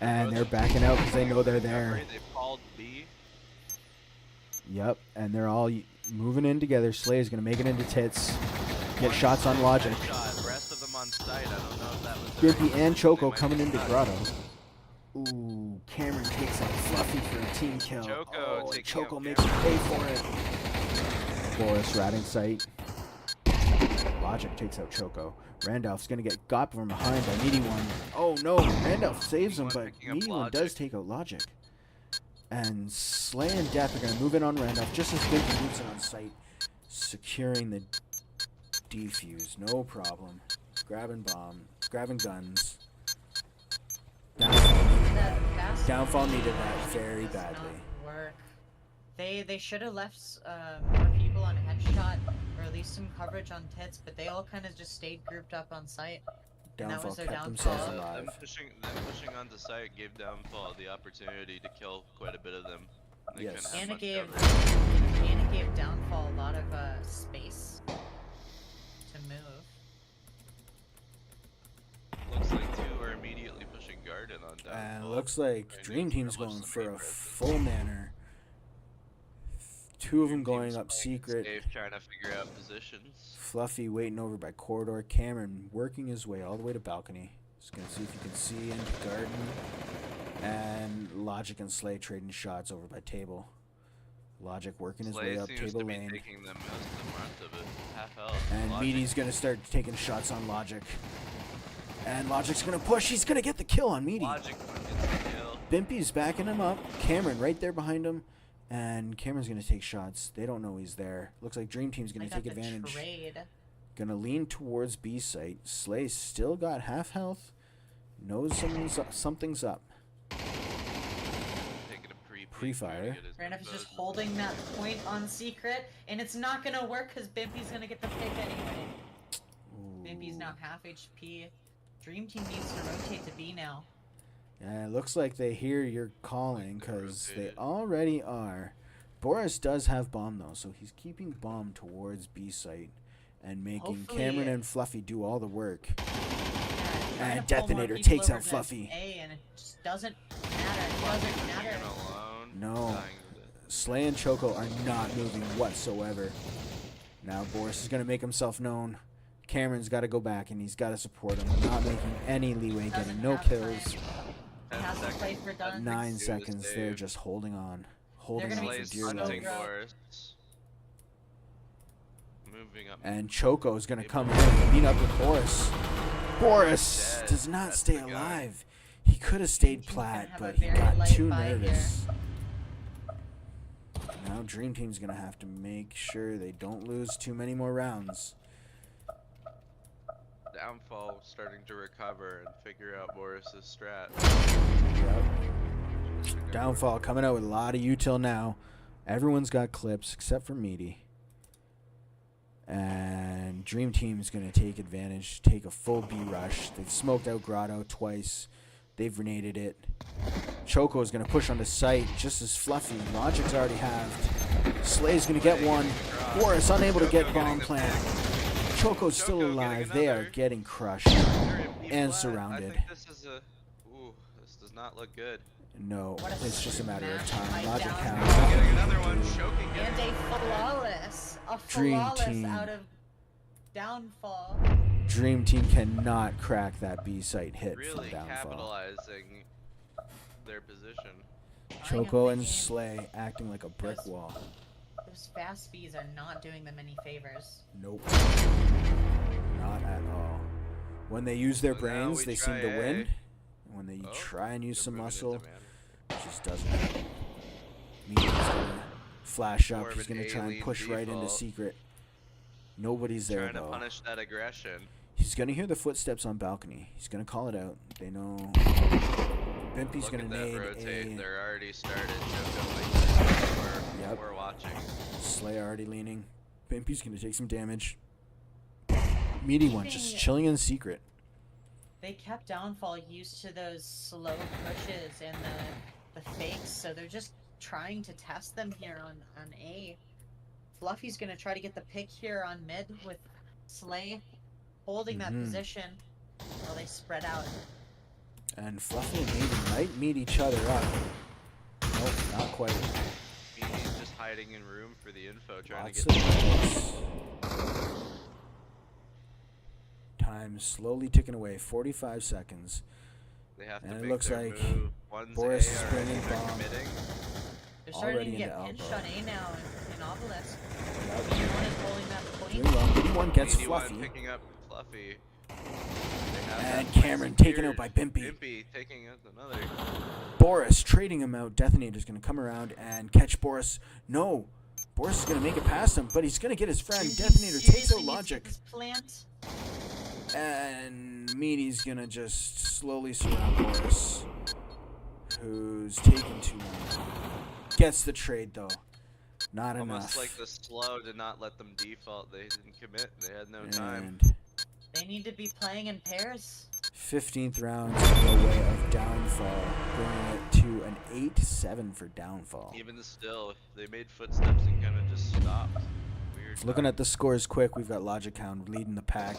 B: And they're backing out because they know they're there.
A: They've called B.
B: Yep, and they're all moving in together. Slay is going to make it into tits. Get shots on Logic.
A: Shot. Rest of them on site. I don't know if that was the
B: Bimpy
A: right
B: and
A: decision.
B: Choco
A: They might
B: coming
A: be
B: into
A: stuck.
B: Grotto. Ooh, Cameron takes out Fluffy for a team kill.
A: Choco
B: Oh,
A: taking
B: Choco
A: out
B: makes him pay
A: Cameron.
B: for it. Boris ratting sight. Logic takes out Choco. Randolph's going to get got from behind by Meaty One. Oh no, Randolph saves him,
A: Meaty One
B: but
A: picking up
B: Meaty One does
A: Logic.
B: take out Logic. And Slay and Death are going to move in on Randolph just as Bimpy moves in on sight. Securing the defuse, no problem. Grabbing guns. Downfall needed that very
C: Does not
B: badly.
C: work. They should have left more people on headshot, or at least some coverage on tits, but they all kind of just stayed grouped up on site. And that
B: Downfall
C: was their
B: kept
C: downfall.
B: themselves
A: Them
B: alive.
A: pushing onto site gave Downfall the opportunity to kill quite a bit of them. They
B: Yes.
A: couldn't have
C: And it
A: much
C: gave
A: coverage.
C: and it gave Downfall a lot of space to move.
A: Looks like 2 are immediately pushing Garden on Downfall.
B: And looks like
A: Trying to
B: Dream Team's
A: establish
B: going
A: some
B: for a
A: progress.
B: full manner. 2 of them going
A: Team's
B: up
A: playing
B: secret.
A: safe, trying to figure out positions.
B: Fluffy waiting over by corridor. Cameron working his way all the way to balcony. Just gonna see if you can see into garden. And Logic and Slay trading shots over by table. Logic working his way
A: Slay
B: up
A: seems
B: table
A: to be
B: lane.
A: taking them most of the brunt of it. Half health.
B: And
A: Logic.
B: Meaty's gonna start taking shots on Logic. And Logic's gonna push. He's gonna get the kill on Meaty.
A: Logic gets the kill.
B: Bimpy's backing him up. Cameron right there behind him. And Cameron's gonna take shots. They don't know he's there. Looks like Dream Team's gonna
C: I got
B: take
C: the
B: advantage.
C: trade.
B: Gonna lean towards B site. Slay still got half health. Knows something's up.
A: Taking a
B: Pre-fire.
C: Randolph is just holding that point on secret, and it's not gonna work because Bimpy's gonna get the pick anyway. Bimpy's now half HP. Dream Team needs to rotate to B now.
B: Yeah, it looks like they hear you're calling because they
A: rotated.
B: already are. Boris does have bomb though, so he's keeping bomb towards B site. and making
C: Hopefully
B: Cameron and Fluffy do all the work.
C: trying
B: And
C: to pull more
B: Detonator
C: people
B: takes
C: over
B: out
C: to
B: Fluffy.
C: A, and it just doesn't matter. It doesn't matter.
A: Alone,
B: No.
A: dying to this.
B: Slay and Choco are not moving whatsoever. Now Boris is going to make himself known. Cameron's got to go back, and he's got to support him. Not making any leeway, getting no kills.
C: He has to play for done.
B: 9 seconds. They're just holding on. Holding
C: gonna
B: on
C: be
B: for
A: Slay's
B: dear
A: hunting
B: life.
A: Boris. Moving up.
B: And Choco is going to come in and meet up with Boris. Boris
A: Dead.
B: does not
A: That's
B: stay
A: the guy.
B: alive. He could have stayed
C: Team's gonna
B: plat,
C: have
B: but
C: a
B: he
C: very
B: got
C: light
B: too
C: buy
B: nervous. Now Dream Team's going to have to make sure they don't lose too many more rounds.
A: Downfall starting to recover and figure out Boris's strat.
B: Yep. Downfall coming out with a lot of util now. Everyone's got clips except for Meaty. And Dream Team's going to take advantage, take a full B rush. They've smoked out Grotto twice. They've grenaded it. Choco is going to push onto site just as Fluffy. Logic's already halved. Slay's going to get one. Boris unable to get bomb plant. Choco's still
A: Choco
B: alive.
A: getting
B: They are
A: another.
B: getting crushed and surrounded.
A: I think this is a. Ooh, this does not look good.
B: No,
C: What a
B: it's just a matter of
C: match
B: time.
C: by
B: Logic
C: Downfall.
B: count.
A: Getting another one, choking it.
C: And a flawless. A
B: Dream
C: flawless
B: Team.
C: out of Downfall.
B: Dream Team cannot crack that B site hit
A: Really
B: from Downfall.
A: capitalizing their position.
B: Choco
C: I am
B: and
C: thinking
B: Slay acting like a brick
C: Those-
B: wall.
C: Those fast Bs are not doing them any favors.
B: Nope. Not at all. When they use their
A: So now
B: brains,
A: we
B: they
A: try
B: seem to
A: A.
B: win. And when they
A: Oh,
B: try and use
A: they're
B: some
A: moving
B: muscle,
A: into man.
B: it just doesn't happen. Meaty's gonna flash
A: More
B: up.
A: of
B: He's
A: an
B: gonna try and
A: alien
B: push right into
A: default.
B: secret. Nobody's there
A: Trying to
B: though.
A: punish that aggression.
B: He's gonna hear the footsteps on balcony. He's gonna call it out. They know. Bimpy's
A: Look
B: gonna
A: at that
B: nade
A: rotate.
B: a.
A: They're already started. Choco like this.
B: Yep.
A: We're watching.
B: Slay already leaning. Bimpy's gonna take some damage. Meaty one just
C: Keeping-
B: chilling in secret.
C: They kept Downfall used to those slow pushes and the fakes, so they're just trying to test them here on A. Fluffy's gonna try to get the pick here on mid with Slay holding that
B: Mhm.
C: position while they spread out.
B: And Fluffy and Meaty might meet each other up. Nope, not quite.
A: He's just hiding in room for the info, trying
B: Lots
A: to
B: of
A: get.
B: noise. Time slowly ticking away. 45 seconds.
A: They have to
B: And it
A: make
B: looks
A: their
B: like
A: move. One's
B: Boris
A: A
B: is
A: already,
B: bringing
A: they're
B: bomb.
A: committing.
C: They're starting
B: Already
C: to get
B: into
C: pinched
B: elbow.
C: on A now in Obelisk.
B: Yep.
C: One is holding that point.
B: Doing well. Meaty one gets
A: 81
B: Fluffy.
A: picking up Fluffy. They have
B: And
A: that
B: Cameron taken out
A: secured.
B: by Bimpy.
A: Bimpy taking out another.
B: Boris trading him out. Detonator's going to come around and catch Boris. No. Boris is going to make it past him, but he's going to get his friend.
C: Seriously
B: Detonator takes out
C: needs to
B: Logic.
C: this plant.
B: And Meaty's going to just slowly surround Boris, who's taken too long. Gets the trade, though. Not
A: Almost
B: enough.
A: like the slow did not let them default. They didn't commit. They had no time.
B: And
C: They need to be playing in pairs.
B: 15th round away of Downfall, bringing it to an 8-7 for Downfall.
A: Even still, they made footsteps and kind of just stopped. Weird.
B: Looking at the scores quick, we've got Logic Hound leading the pack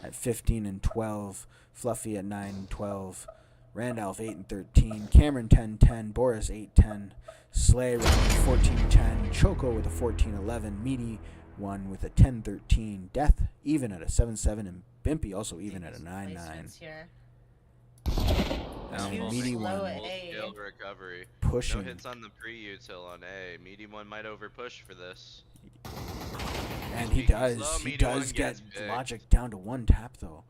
B: at 15 and 12, Fluffy at 9 and 12, Randolph 8 and 13, Cameron 10-10, Boris 8-10, Slay running 14-10, Choco with a 14-11, Meaty one with a 10-13, Death even at a 7-7, and Bimpy also even at a 9-9.
C: Placements here.
B: And
C: Too
B: Meaty
C: slow
B: one
C: at
A: Full
C: A.
A: scale recovery.
B: pushing.
A: No hits on the pre-util on A. Meaty one might overpush for this.
B: And he
A: Speaking
B: does.
A: slow,
B: He
A: Meaty
B: does
A: one
B: get
A: gets picked.
B: Logic down to one tap, though.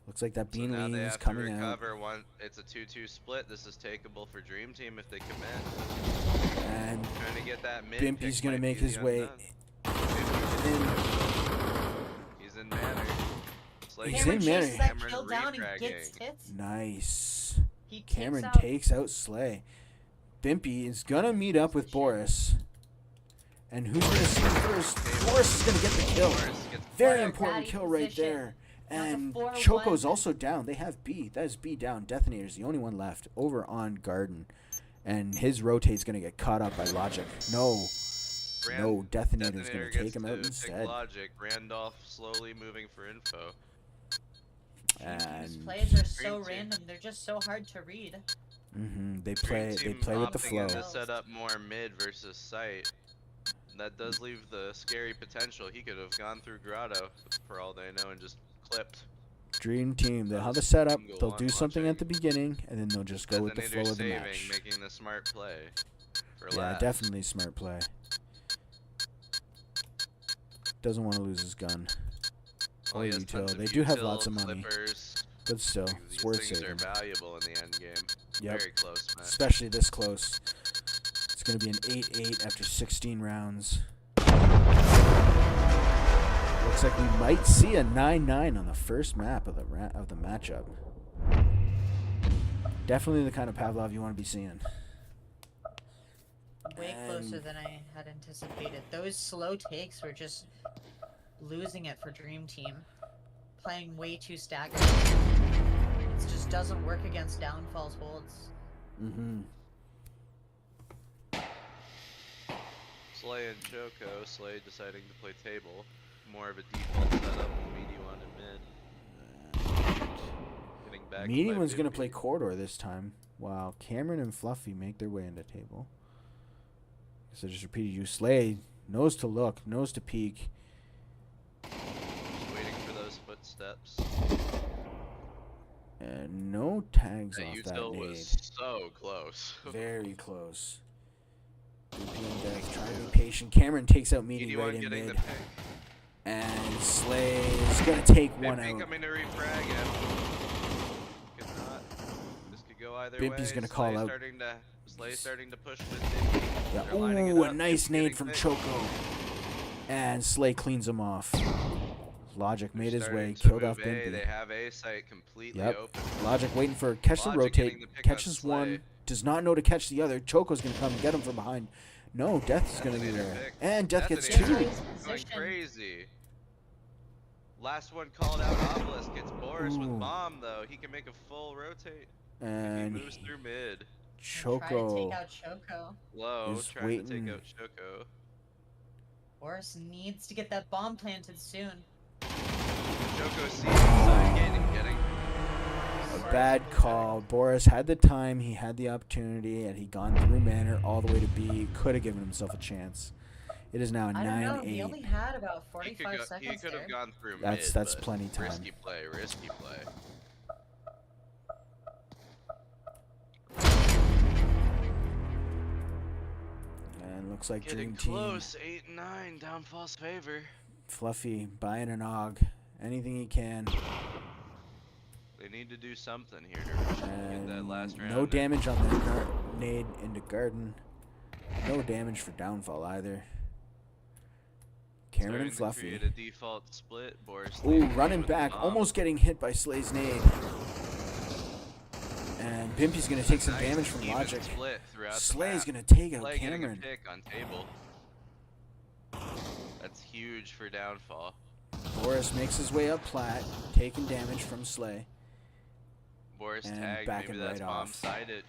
B: Looks like that
A: So
B: Bean
A: now
B: Lean
A: they
B: is
A: have
B: coming
A: to
B: out.
A: recover one. It's a 2-2 split. This is takeable for Dream Team if they commit.
B: And
A: Trying to get that mid.
B: Bimpy's
A: pick
B: going to
A: might
B: make
A: be
B: his
A: the
B: way
A: undone.
B: in.
A: He's in Manor. Slay
B: He's
C: Cameron
B: in
C: chases
B: Manor.
C: that
A: Cameron
C: kill down and
A: refragging.
C: gets hits.
B: Nice.
C: He
B: Cameron
C: takes out
B: takes out Slay. Bimpy is going to meet up with Boris. And who's going to see first? Boris is going to get the kill.
A: Boris gets
B: Very
C: What a
B: important
C: ratty
B: kill right
C: position.
B: there.
C: Now it's a
B: And
C: 4-1.
B: Choco's also down. They have B. That is B down. Detonator's the only one left over on Garden. And his rotate's going to get caught up by Logic. No. No, Detonator's going to take
A: gets
B: him out
A: to
B: instead.
A: pick Logic. Randolph slowly moving for info.
C: These
B: And
C: plays are so
A: Dream Team.
C: random. They're just so hard to read.
B: they
A: Dream
B: play
A: Team
B: with the
A: opting
B: flow.
A: in to set up more mid versus sight. That does leave the scary potential. He could have gone through Grotto for all they know and just clipped.
B: Dream Team, they'll have a
A: Those
B: setup,
A: single
B: they'll
A: one
B: do something
A: watching.
B: at the beginning, and then they'll just go with the flow
A: Detonator
B: of the
A: saving,
B: match.
A: making the smart play. For
B: Yeah,
A: last.
B: definitely smart play. Doesn't want to lose his gun.
A: Well,
B: Or
A: he has
B: util.
A: tons of
B: They do have
A: util,
B: lots of money,
A: Clippers.
B: but still,
A: These
B: it's worth
A: things
B: saving.
A: are valuable in the end game.
B: Yep.
A: Very close match.
B: Especially this close. It's going to be an 8-8 after 16 rounds. Looks like we might see a 9-9 on the first map of the matchup. Definitely the kind of Pavlov you want to be seeing.
C: Way closer than I had anticipated. Those slow takes were just losing it for Dream Team. Playing way too staggered. It just doesn't work against Downfall's holds.
A: Slay and Choco. Slay deciding to play table. More of a default setup. Meaty one and mid. Getting back.
B: Meaty one's going to play corridor this time, while Cameron and Fluffy make their way into table. So just repeated you. Slay knows to look, knows to peek.
A: Just waiting for those footsteps.
B: And no tags
A: That
B: off that
A: util
B: nade.
A: was so close.
B: Very close. Death, trying to be patient. Cameron takes out Meaty right in
A: getting
B: mid.
A: the pick.
B: And Slay is going to take one
A: Bimpy
B: out.
A: coming to refrag him. Could not. This could go either way.
B: Bimpy's going to call out.
A: Slay starting to push with Bimpy.
B: Yeah.
A: They're lining it
B: Ooh, a
A: up.
B: nice
A: Bimpy
B: nade
A: getting
B: from
A: picked.
B: Choco. And Slay cleans him off. Logic
A: They're
B: made his way,
A: starting to
B: killed
A: move
B: off
A: A.
B: Bimpy.
A: They have A site completely
B: Yep.
A: open.
B: Logic waiting for catch the
A: Logic
B: rotate.
A: getting the pick on
B: Catches
A: Slay.
B: one. Does not know to catch the other. Choco's going to come and get him from behind. No, Death is going to be
A: Detonator
B: there.
A: pick.
B: And Death gets
A: Detonator
B: two.
A: Going crazy. Last one called out Obelisk. Gets Boris
B: Ooh.
A: with bomb though. He can make a full rotate.
B: And
A: He moves through mid.
C: Try to
B: Choco
C: take out Choco.
A: Low,
B: is
A: trying to
B: waiting.
A: take out Choco.
C: Boris needs to get that bomb planted soon.
A: Choco sees the side gate and getting
B: a bad call. Boris had the time, he had the opportunity, and he'd gone through Manor all the way to B. Could have given himself a chance. It is now a
C: I don't know. He
B: 9-8.
C: only had about
A: He
C: 45 seconds
A: could
C: there.
A: have gone through
B: That's
A: mid, but
B: plenty time.
A: Risky play, risky play.
B: And looks like
A: Getting
B: Dream Team.
A: close, 8-9, Downfall's favor.
B: Fluffy buying an AUG. Anything he can.
A: They need to do something here to get that
B: And
A: last round.
B: no damage on the nade into Garden. No damage for Downfall either. Cameron and
A: Starting to
B: Fluffy.
A: create a default split. Boris
B: Ooh,
A: leading
B: running
A: with the
B: back.
A: bomb.
B: Almost getting hit by Slay's nade. And Bimpy's going to take some
A: Nice
B: damage from
A: even
B: Logic.
A: split throughout the
B: Slay's
A: map.
B: going to take out
A: Slay getting a
B: Cameron.
A: pick on table. That's huge for Downfall.
B: Boris makes his way up plat, taking damage from Slay.
A: Boris
B: And
A: tagged,
B: backing
A: maybe that's
B: right
A: bomb
B: off.
A: sided.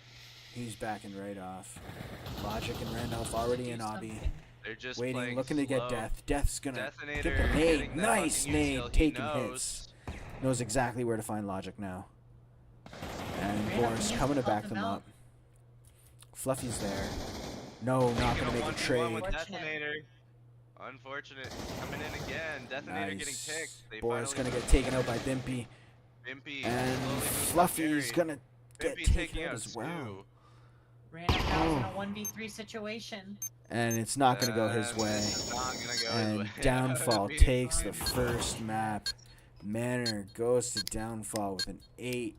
B: He's backing right off. Logic and Randolph already in
C: Do
B: obby.
C: something.
A: They're just
B: Waiting,
A: playing
B: looking to get
A: slow.
B: Death. Death's going to
A: Detonator
B: get the
A: getting
B: nade.
A: that
B: Nice
A: fucking
B: nade,
A: util, he
B: taking
A: knows.
B: hits. Knows exactly where to find Logic now. And
C: Randolph
B: Boris
C: needs
B: coming to
C: to
B: back
C: help
B: them
C: him out.
B: up. Fluffy's there. No, not
A: Taking
B: going to
A: a
B: make a
A: 1v1
B: trade.
A: with
C: Unfortunate.
A: Detonator. Unfortunate. Coming in again. Detonator getting
B: Nice.
A: picked. They
B: Boris
A: finally
B: going to get taken out by Bimpy.
A: Bimpy
B: And
A: slowly moving
B: Fluffy's
A: carry.
B: going to get
A: Bimpy
B: taken
A: taking
B: out
A: out
B: as well.
A: two.
C: Randolph now is in
B: Oh.
C: a 1v3 situation.
B: And it's not going to go his way.
A: It's not gonna go
B: And
A: his way.
B: Downfall
A: Beating
B: takes the
A: fine.
B: first map. Manor goes to Downfall with an 8-10.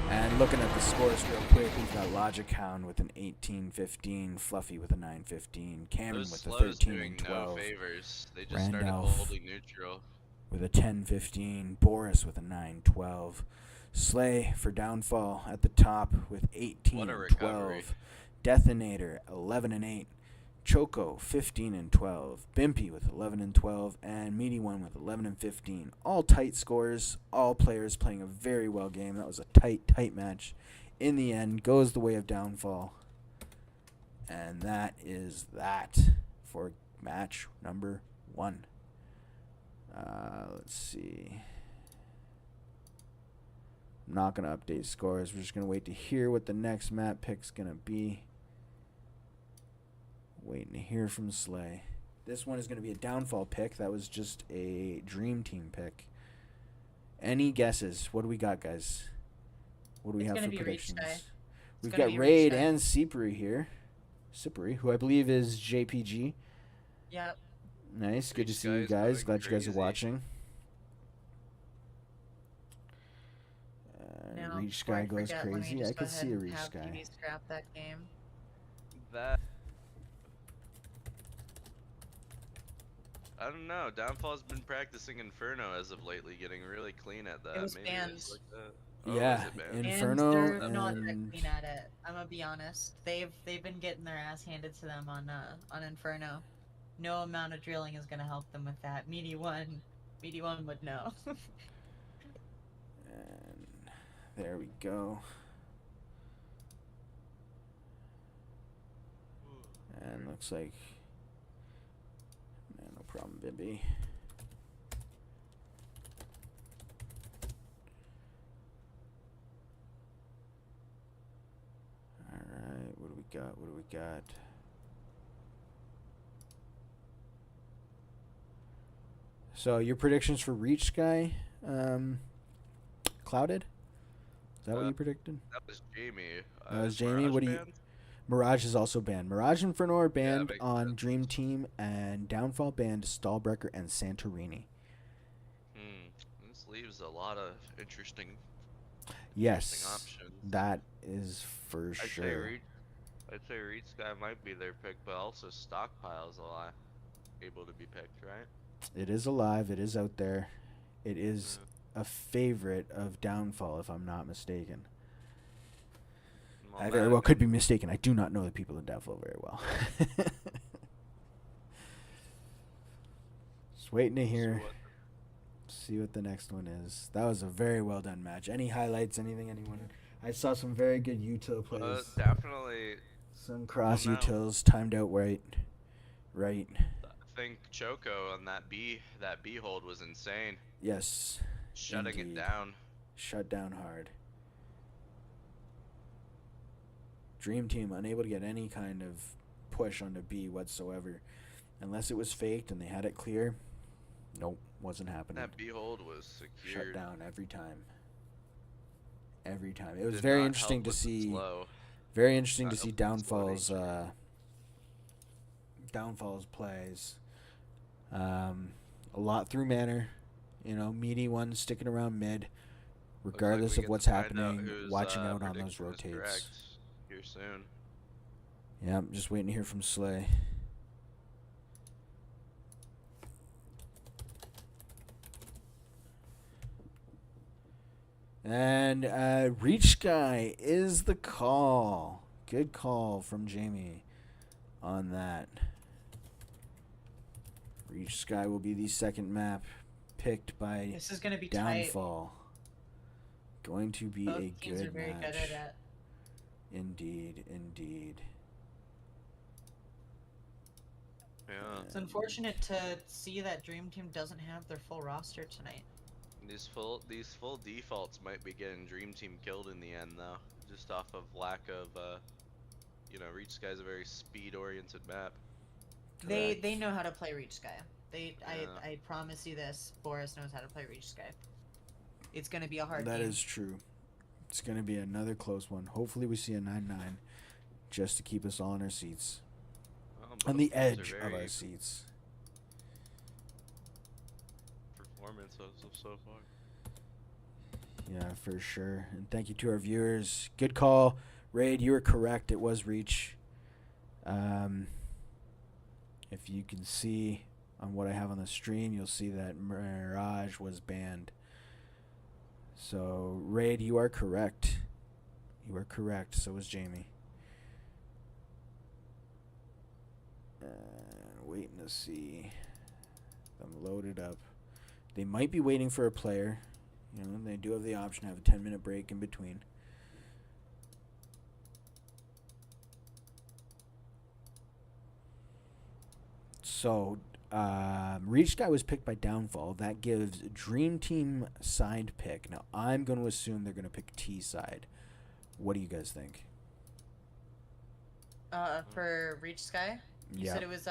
B: And looking at the scores real quick, we've got Logic Hound with an 18-15, Fluffy with a 9-15, Cameron
A: Those
B: with a
A: slows
B: 13
A: doing
B: and
A: no
B: 12
A: favors. They just started
B: Randolph.
A: holding neutral.
B: with a 10-15, Boris with a 9-12. Slay for Downfall at the top with 18
A: What a
B: and
A: recovery.
B: 12. Detonator 11 and 8. Choco 15 and 12. Bimpy with 11 and 12, and Meaty One with 11 and 15. All tight scores. All players playing a very well game. That was a tight match. In the end, goes the way of Downfall. And that is that for match number 1. Let's see. I'm not going to update scores. We're just going to wait to hear what the next map pick's going to be. Waiting to hear from Slay. This one is going to be a downfall pick. That was just a dream team pick. Any guesses? What do we got, guys? What do we have for predictions? We've got Raid and Sipri here. Sipri, who I believe is JPG.
C: Yep.
B: Nice. Good to see you guys. Glad you guys are watching. Reachsky goes crazy. I could see a Reachsky.
C: Scrap that game.
A: That. I don't know. Downfall's been practicing Inferno as of lately, getting really clean at that.
C: It was
A: Maybe
C: banned.
A: it's like that.
B: Yeah, Inferno.
C: They're not that clean at it. I'm gonna be honest. They've been getting their ass handed to them on Inferno. No amount of drilling is gonna help them with that. Meaty one would know.
B: And there we go. And looks like, no problem, Bibby. Alright, what do we got? What do we got? So your predictions for Reachsky, clouded? Is that what you predicted?
A: That was Jamie.
B: That was Jamie. What do you? Mirage is also banned. Mirage and Inferno are banned on
A: sense.
B: Dream Team, and Downfall banned Stahlbrecher and Santorini.
A: This leaves a lot of interesting.
B: Yes,
A: options.
B: that is for sure.
A: I'd say Reachsky might be their pick, but also Stockpile is able to be picked, right?
B: It is alive. It is out there. It is a favorite of Downfall, if I'm not mistaken. I very well could be mistaken. I do not know the people in Downfall very well. Just waiting to hear. See what the next one is. That was a very well done match. Any highlights? Anything? Anyone? I saw some very good util plays.
A: Definitely.
B: Some cross utils timed out right. I
A: think Choco on that B hold was insane.
B: Yes.
A: Shutting it down.
B: Shut down hard. Dream Team unable to get any kind of push onto B whatsoever. Unless it was faked and they had it clear. Nope, wasn't happening.
A: That B hold was secured.
B: Shut down every time. Every time. It was very interesting to see. Very interesting to see Downfall's plays. A lot through Manor. You know, meaty one sticking around mid. Regardless of what's happening, watching out on those rotates.
A: Here soon.
B: Yeah, I'm just waiting to hear from Slay. And Reachsky is the call. Good call from Jamie on that. Reachsky will be the second map picked by
C: this is going to be
B: Downfall.
C: Tight.
B: Going to be
C: Both
B: a
C: teams
B: good
C: are very
B: match.
C: good at it.
B: Indeed, indeed.
A: Yeah.
C: It's unfortunate to see that Dream Team doesn't have their full roster tonight.
A: These full defaults might be getting Dream Team killed in the end, though, just off of lack of, Reachsky's a very speed-oriented map.
C: They know how to play Reachsky. I promise you this, Boris knows how to play Reachsky. It's gonna be a hard game.
B: That is true. It's gonna be another close one. Hopefully we see a 9-9, just to keep us all in our seats, on the edge of our seats.
A: Performance so far.
B: Yeah, for sure. And thank you to our viewers. Good call, Raid. You were correct. It was Reach. If you can see on what I have on the stream, you'll see that Mirage was banned. So, Raid, you are correct. You are correct. So was Jamie. Waiting to see them loaded up. They might be waiting for a player. You know, they do have the option to have a 10-minute break in between. So, Reachsky was picked by Downfall. That gives Dream Team side pick. Now, I'm going to assume they're going to pick T side. What do you guys think?
C: For Reachsky, you
B: Yeah.
C: said it was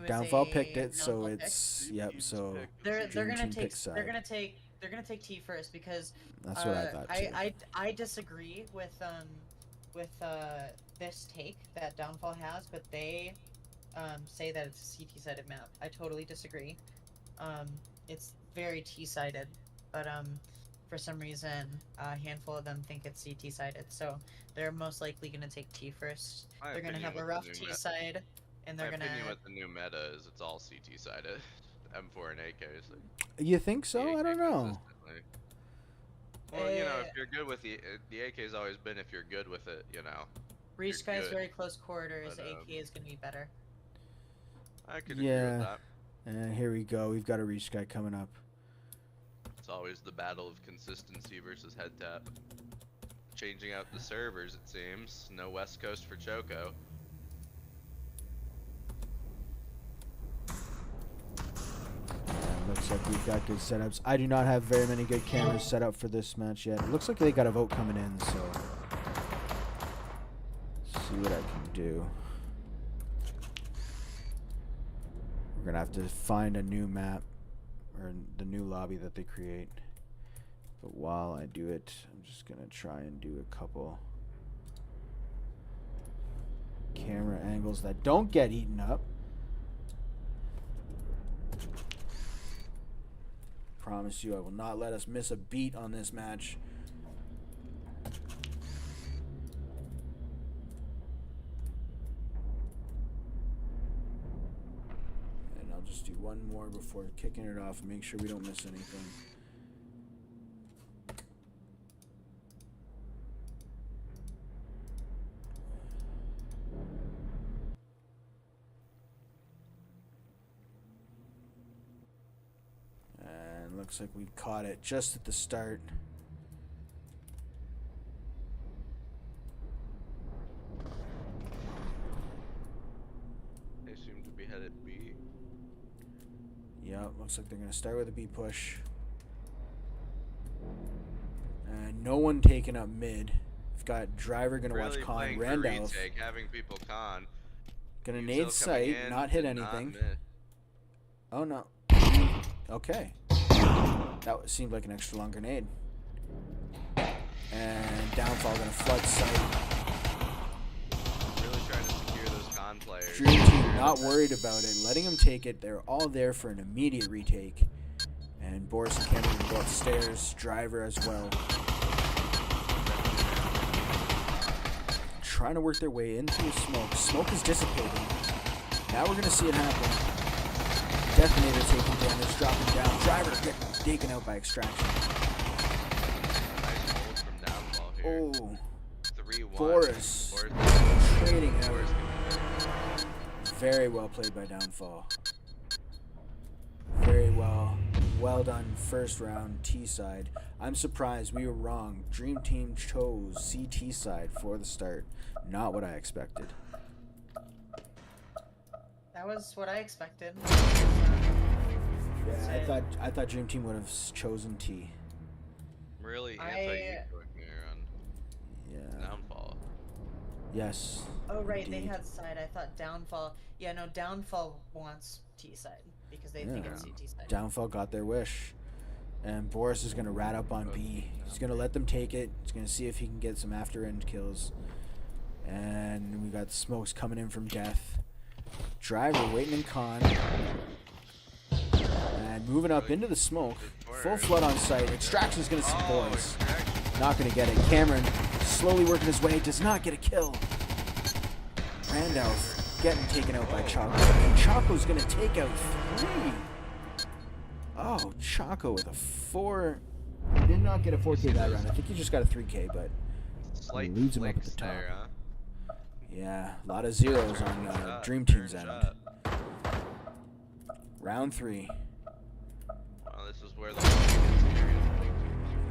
B: Downfall
C: a
B: picked it, so
C: Downfall
B: it's
C: pick?
B: yep. So
C: They're
B: Dream
C: gonna
B: Team
C: take
B: picks
C: they're
B: side.
C: gonna take T first because
B: That's what I thought too.
C: I disagree with this take that Downfall has, but they say that it's a CT sided map. I totally disagree. It's very T sided, but for some reason a handful of them think it's CT sided, so they're most likely gonna take T first. They're gonna have a rough T side, and they're gonna.
A: My opinion with the new meta is it's all CT sided. M4 and AK. So
B: You think so? I don't know.
A: Well, you know, if you're good with the AK's always been if you're good with it, you know.
C: Reachsky's very close quarters.
A: But,
C: AK is gonna be better.
A: I could agree with that.
B: And here we go. We've got a Reachsky coming up.
A: It's always the battle of consistency versus head tap. Changing out the servers, it seems. No West Coast for Choco.
B: Looks like we've got good setups. I do not have very many good cameras set up for this match yet. It looks like they got a vote coming in, so let's see what I can do. We're gonna have to find a new map or the new lobby that they create. But while I do it, I'm just gonna try and do a couple camera angles that don't get eaten up. Promise you I will not let us miss a beat on this match. And I'll just do one more before kicking it off and make sure we don't miss anything. Looks like we caught it just at the start.
A: They seem to be headed B.
B: Yeah, looks like they're going to start with a B push. And no one taking up mid. We've got Driver going to watch Con. Randolph.
A: Having people Con.
B: Going to nade sight, not hit anything. Oh no. Okay. That seemed like an extra long grenade. And Downfall gonna flood sight.
A: Really trying to secure those Con players.
B: Dream Team not worried about it, letting them take it. They're all there for an immediate retake. And Boris and Cameron gonna go upstairs. Driver as well. Trying to work their way into the smoke. Smoke is dissipating. Now we're gonna see it happen. Detonator taking damage, dropping down. Driver getting taken out by extraction.
A: Nice hold from Downfall here.
B: Oh.
A: 3-1.
B: Boris trading out. Very well played by Downfall. Very well. Well done first round T side. I'm surprised we were wrong. Dream Team chose CT side for the start. Not what I expected.
C: That was what I expected.
B: Yeah, I thought Dream Team would have chosen T.
A: Really on Downfall.
B: Yes.
C: Oh right,
B: indeed.
C: they had side. I thought Downfall. Yeah, no, Downfall wants T side because they think it's CT side.
B: Downfall got their wish. And Boris is going to rat up on B. He's going to let them take it. He's going to see if he can get some after-end kills. And we got smokes coming in from Death. Driver waiting in Con. And moving up into the smoke. Full flood on sight. Extraction's going to see Boris. Not going to get it. Cameron slowly working his way. Does not get a kill. Randolph getting taken out by Choco. And Choco's going to take out 3. Oh, Choco with a 4. He did not get a 4K that round. I think he just got a 3K, but
A: Slight
B: leads him up at the top.
A: there, huh?
B: Yeah, a lot of zeros on Dream Team's end. Round 3.
A: Well, this is where the gets serious.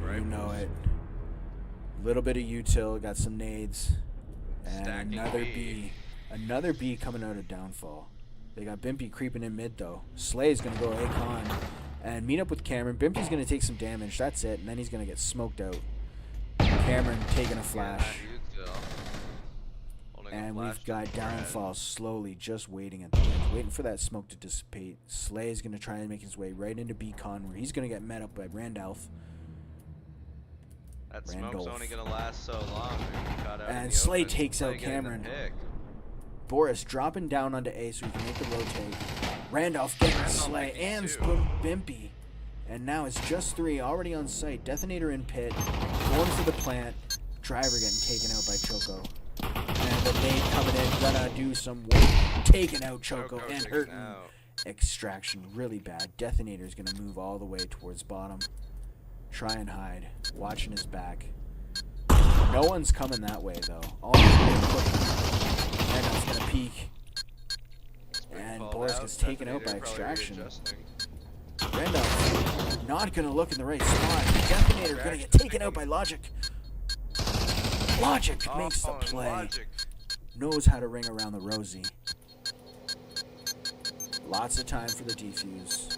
A: Right?
B: You know it. Little bit of util, got some nades. And
A: Stacking
B: another
A: B.
B: B. Another B coming out of Downfall. They got Bimpy creeping in mid, though. Slay's going to go A-Con and meet up with Cameron. Bimpy's going to take some damage. That's it. And then he's going to get smoked out. Cameron taking a flash. And we've got Downfall slowly just waiting at the edge, waiting for that smoke to dissipate. Slay's going to try and make his way right into B-Con, where he's going to get met up by Randolph.
A: That smoke's only going to last so long.
B: And Slay takes out Cameron. Boris dropping down onto A so he can make the rotate. Randolph getting Slay and Bimpy. And now it's just 3 already on site. Detonator in pit. Going for the plant. Driver getting taken out by Choco. And the nade coming in. Gonna do some work. Taking out Choco and hurting. Extraction really bad. Detonator's gonna move all the way towards bottom. Try and hide. Watching his back. No one's coming that way though. All Randolph's gonna peek. And Boris gets taken out by Extraction. Randolph not gonna look in the right spot. Detonator gonna get taken out by Logic. Logic makes the play. Knows how to ring around the rosy. Lots of time for the defuse.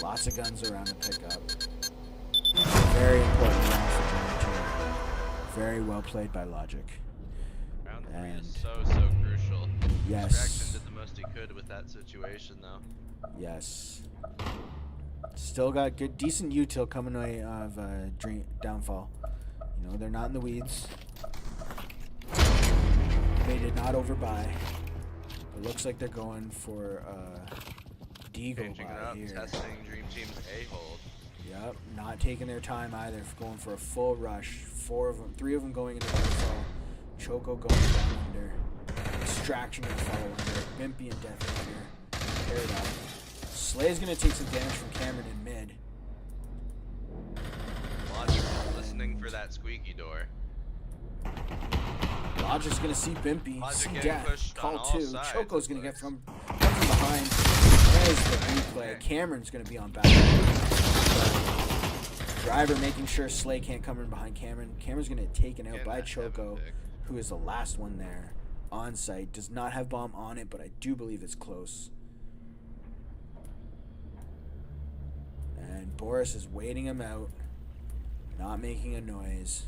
B: Lots of guns around to pick up. Very important round for Dream Team. Very well played by Logic.
A: Round 3 is so crucial.
B: Yes.
A: Extraction did the most he could with that situation, though.
B: Yes. Still got good, decent util coming away of Downfall. You know, they're not in the weeds. They did not overbuy. It looks like they're going for Deagle buy here.
A: Testing Dream Team's A-hold.
B: Yep, not taking their time either. Going for a full rush. 3 of them going into Downfall. Choco going down under. Extraction and follow under. Bimpy and Detonator. Paired up. Slay's gonna take some damage from Cameron in mid.
A: Logic is listening for that squeaky door.
B: Logic's gonna see Bimpy, see death, call 2. Choco's gonna get from behind. There's the replay. Cameron's gonna be on back. Driver making sure Slay can't come in behind Cameron. Cameron's gonna get taken out by Choco, who is the last one there. On site, does not have bomb on it, but I do believe it's close. And Boris is waiting him out, not making a noise.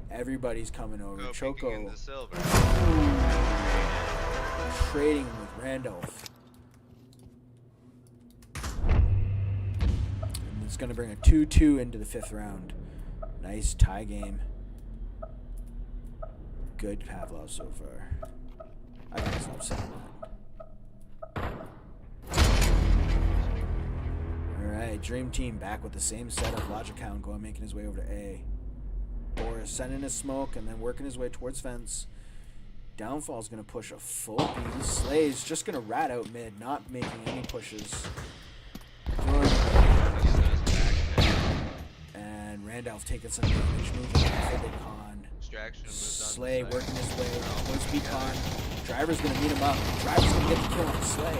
B: Everybody's coming over. Choco trading with Randolph. And it's going to bring a 2-2 into the 5th round. Nice tie game. Good Pavlov so far. I gotta stop saying that. Alright, Dream Team back with the same set of Logic Hound going, making his way over to A. Boris sending his smoke and then working his way towards fence. Downfall's going to push a full B. Slay's just going to rat out mid, not making any pushes. And Randolph taking some damage, moving for the con. Slay working his way towards B-Con. Driver's going to meet him up. Driver's going to get the kill on Slay,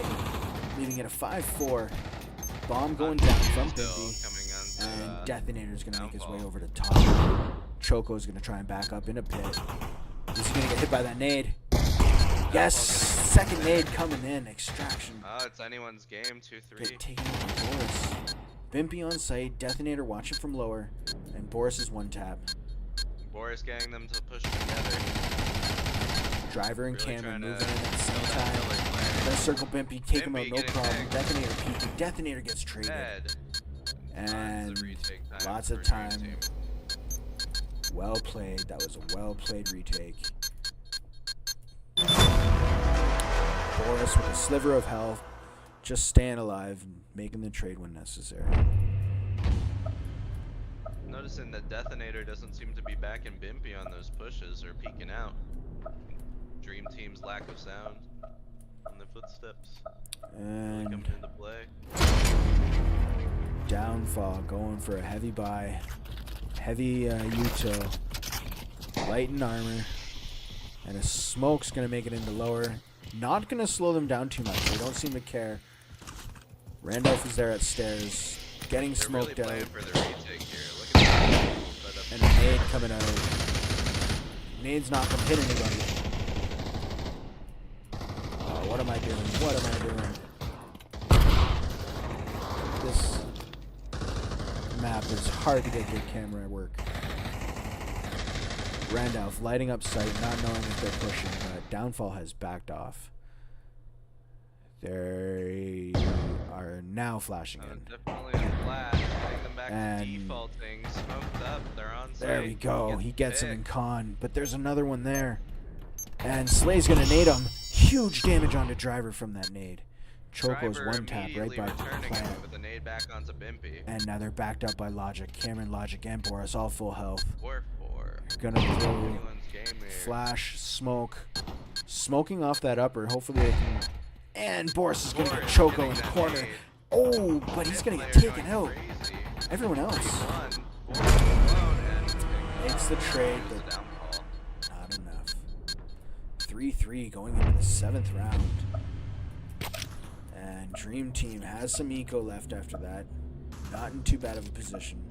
B: leaving it a 5-4. Bomb going down from Bimpy. And Detonator's going to make his way over to top. Choco's going to try and back up in a pit. Is he going to get hit by that nade? Yes! Second nade coming in. Extraction.
A: Oh, it's anyone's game. 2-3.
B: Get taken out by Boris. Bimpy on site. Detonator watching from lower. And Boris is one tap.
A: Boris getting them to push together.
B: Driver and really Cameron moving in at the same time. Gonna circle Bimpy. Take him out. No problem. Detonator peeking. Detonator gets traded. And lots of time. Well played. That was a well played retake. Boris with a sliver of health, just staying alive and making the trade when necessary.
A: Noticing that Detonator doesn't seem to be backing Bimpy on those pushes or peeking out. Dream Team's lack of sound on the footsteps.
B: And
A: really coming into play.
B: Downfall going for a heavy buy. Heavy util. Light in armor. And a smoke's going to make it into lower. Not going to slow them down too much. They don't seem to care. Randolph is there at stairs. Getting smoked
A: really
B: out.
A: For the retake here. Look at that.
B: And a nade coming out. Nade's not going to hit anybody. Oh, what a am I doing? What am I doing? This map is hard to get good camera work. Randolph lighting up sight, not knowing if they're pushing, but Downfall has backed off. They are now flashing in.
A: Definitely a flash. Getting them back to defaulting. Smoked up. They're on site.
B: There we go. He gets him in con, but there's another one there. And Slay's going to nade him. Huge damage onto Driver from that nade. Choco's one tap right by Plant.
A: With the nade back onto Bimpy.
B: And now they're backed up by Logic. Cameron, Logic, and Boris all full health.
A: 4-4.
B: Gonna throw flash, smoke. Smoking off that upper. Hopefully they can... And Boris is going to get Choco in the corner. Oh, but he's going to get taken out. Everyone else makes the trade, but not enough. 3-3 going into the 7th round. And Dream Team has some eco left after that. Not in too bad of a position.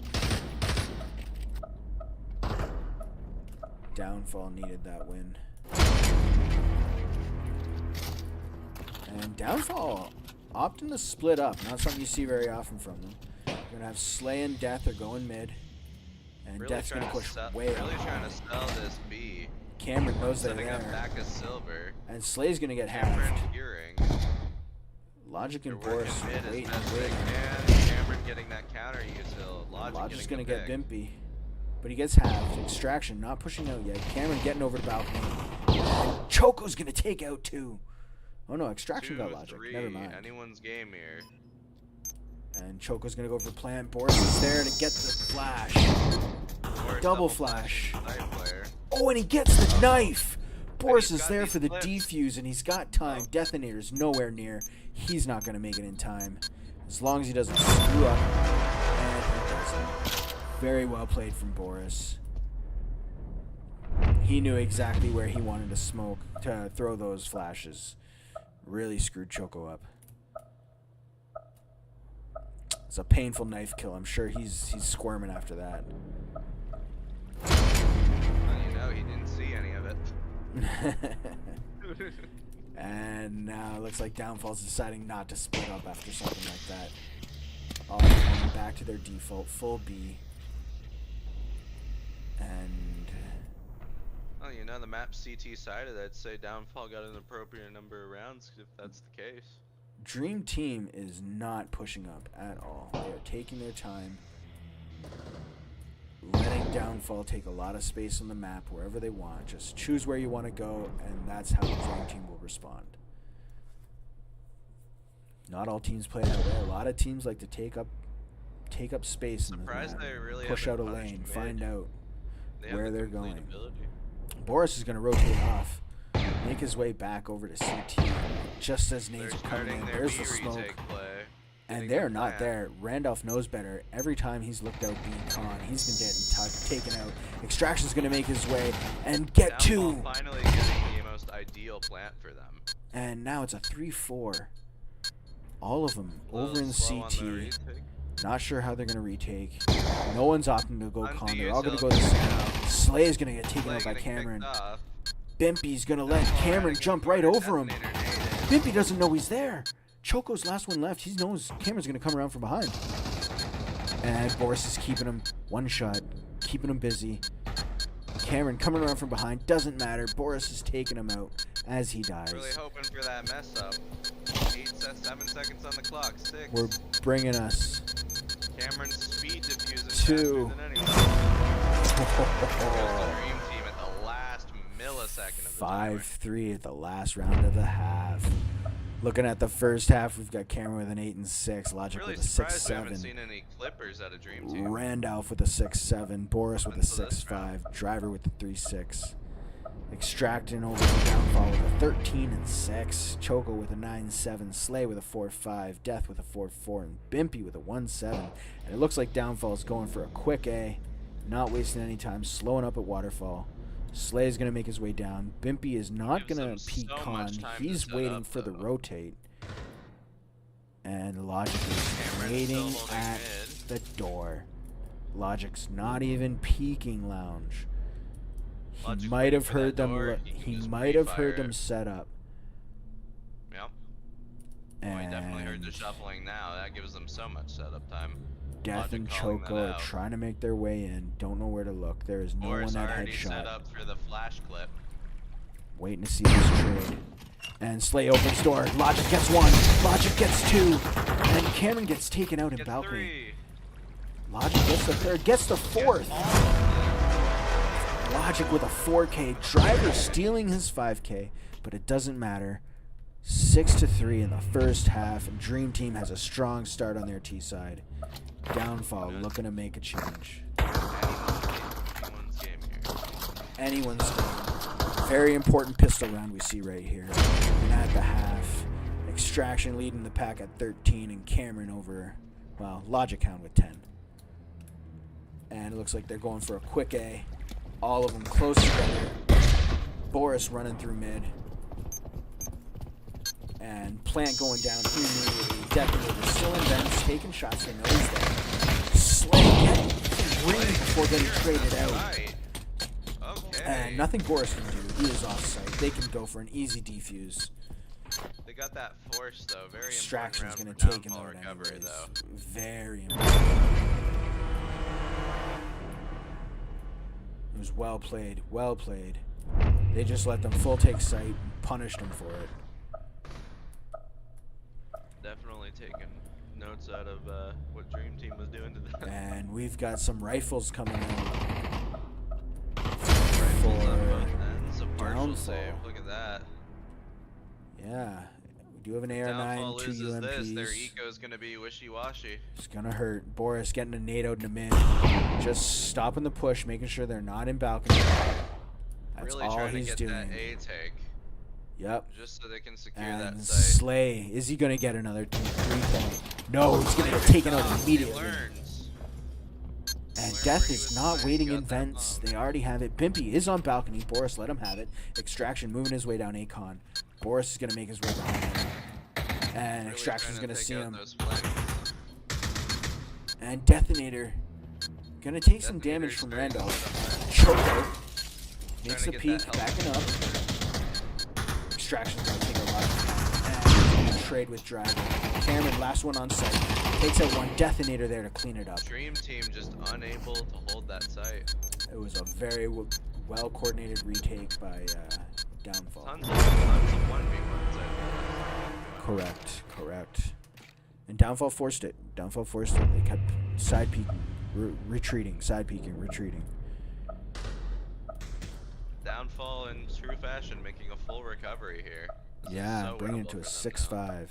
B: Downfall needed that win. And Downfall opting to split up. Not something you see very often from them. You're going to have Slay and Death are going mid. And
A: really
B: Death's going to push way up.
A: Really trying to sell this B.
B: Cameron knows they're
A: Setting up
B: there.
A: back as silver.
B: And Slay's going to get
A: Cameron
B: halved.
A: gearing.
B: Logic and
A: They're
B: Boris
A: working mid
B: waiting.
A: as best they can. Cameron getting that counter util.
B: Logic's going to
A: getting
B: get Bimpy. But he gets halved. Extraction not pushing out yet. Cameron getting over the balcony. And Choco's going to take out two. Oh no, Extraction got Logic. Never mind.
A: Anyone's game here.
B: And Choco's going to go for Plant. Boris is there to get the flash. Double flash. Oh, and he gets the knife. Boris is there for the defuse, and he's got time. Detonator's nowhere near. He's not going to make it in time. As long as he doesn't screw up. And he doesn't. Very well played from Boris. He knew exactly where he wanted to smoke, to throw those flashes. Really screwed Choco up. It's a painful knife kill. I'm sure he's squirming after that.
A: Well, you know, he didn't see any of it.
B: And now it looks like Downfall's deciding not to split up after something like that. All going back to their default, full B. And...
A: Well, you know, the map CT sided, I'd say Downfall got an appropriate number of rounds if that's the case.
B: Dream Team is not pushing up at all. They are taking their time. Letting Downfall take a lot of space on the map wherever they want. Just choose where you want to go, and that's how the Dream Team will respond. Not all teams play that way. A lot of teams like to take up space in the map,
A: really
B: push out a lane, find out where they're going.
A: Ability.
B: Boris is going to rotate off, make his way back over to CT. Just as nades are coming in, there's the smoke. And they're not there. Randolph knows better. Every time he's looked out being con, he's been getting taken out. Extraction's going to make his way and get two.
A: Finally getting the most ideal plant for them.
B: And now it's a 3-4. All of them over in CT. Not sure how they're going to retake. No one's opting to go con. They're all going to go the same. Slay is going to get taken out by Cameron. Bimpy's going to let Cameron jump right over him. Bimpy doesn't know he's there. Choco's last one left. He knows Cameron's going to come around from behind. And Boris is keeping him one shot, keeping him busy. Cameron coming around from behind. Doesn't matter. Boris is taking him out as he dies.
A: Really hoping for that mess up. 7 seconds on the clock. 6.
B: We're bringing us
A: Cameron's speed diffusing
B: 2.
A: faster than anyone. Dream Team at the last millisecond of the
B: 5-3 at the last round of the half. Looking at the first half, we've got Cameron with an 8 and 6, Logic
A: really
B: with a 6-7.
A: We haven't seen any clippers out of Dream Team.
B: Randolph with a 6-7, Boris with a 6-5, Driver with the 3-6. Extracting over the Downfall with a 13 and 6, Choco with a 9-7, Slay with a 4-5, Death with a 4-4, and Bimpy with a 1-7. And it looks like Downfall is going for a quick A, not wasting any time, slowing up at Waterfall. Slay is going to make his way down. Bimpy is not going to peek con. He's waiting for the rotate. And Logic is waiting at the door. Logic's not even peeking lounge. He might have heard them. He might have heard them set up.
A: Yep. Oh, I definitely heard the
B: And
A: shuffling now. That gives them so much setup time.
B: Death
A: Logic
B: and
A: calling that
B: Choco are
A: out.
B: trying to make their way in. Don't know where to look. There is no
A: Boris
B: one at
A: already set
B: headshot.
A: up for the flash clip.
B: Waiting to see this trade. And Slay opens door. Logic gets one. Logic gets two. And Cameron gets taken out in
A: Get
B: balcony.
A: 3.
B: Logic gets the third. Gets the fourth. Logic with a 4K. Driver stealing his 5K. But it doesn't matter. 6-3 in the first half. And Dream Team has a strong start on their T side. Downfall looking to make a change.
A: Anyone's game here.
B: Anyone's game. Very important pistol round we see right here. And at the half, Extraction leading the pack at 13 and Cameron over, well, Logic Hound with 10. And it looks like they're going for a quick A. All of them close together. Boris running through mid. And Plant going down immediately. Detonator still in vents, taking shots. They know he's there. Slay getting green before getting traded out.
A: Right. Okay.
B: And nothing Boris can do. He is offsite. They can go for an easy defuse.
A: They got that force though. Very
B: Extraction's
A: important
B: going
A: round
B: to
A: for
B: take him
A: downfall
B: out
A: recovery
B: anyways.
A: though.
B: Very important. It was well played. Well played. They just let them full take sight and punished them for it.
A: Definitely taking notes out of what Dream Team was doing to them.
B: And we've got some rifles coming out.
A: Rifles on
B: For
A: both ends. A partial
B: downfall.
A: save. Look at that.
B: Yeah. We do have an
A: Downfall
B: AR-9, 2
A: loses this. Their
B: UMPs.
A: eco's gonna be wishy-washy.
B: It's gonna hurt. Boris getting a nade out in the mid. Just stopping the push, making sure they're not in balcony. That's
A: Really
B: all
A: trying
B: he's
A: to get
B: doing.
A: that A take.
B: Yep.
A: Just so they can secure
B: And
A: that site.
B: Slay, is he gonna get another 3-point? No, he's gonna get taken out immediately.
A: He learns.
B: And
A: Learn
B: Death
A: where he
B: is
A: was
B: not
A: at.
B: waiting
A: He
B: in
A: got that
B: vents.
A: bomb.
B: They already have it. Bimpy is on balcony. Boris let him have it. Extraction moving his way down Acon. Boris is gonna make his way behind him. And
A: Really
B: Extraction's
A: trying to
B: gonna
A: take
B: see
A: out
B: him.
A: those flanks.
B: And Detonator gonna take some damage from
A: Detonator's
B: Randolph.
A: very
B: Choco makes
A: to
B: the
A: get
B: peek,
A: that
B: backing
A: help.
B: up. Extraction's gonna take a lot of time. And trade with Driver. Cameron, last one on site. Takes out one. Detonator there to clean it up.
A: Dream Team just unable to hold that site.
B: It was a very well coordinated retake by Downfall.
A: Tons of 1v1s.
B: Correct. And Downfall forced it. They kept side peeking, retreating, retreating.
A: Downfall in true fashion, making a full recovery here. This is
B: Yeah,
A: so
B: bringing it
A: winnable
B: to a
A: for them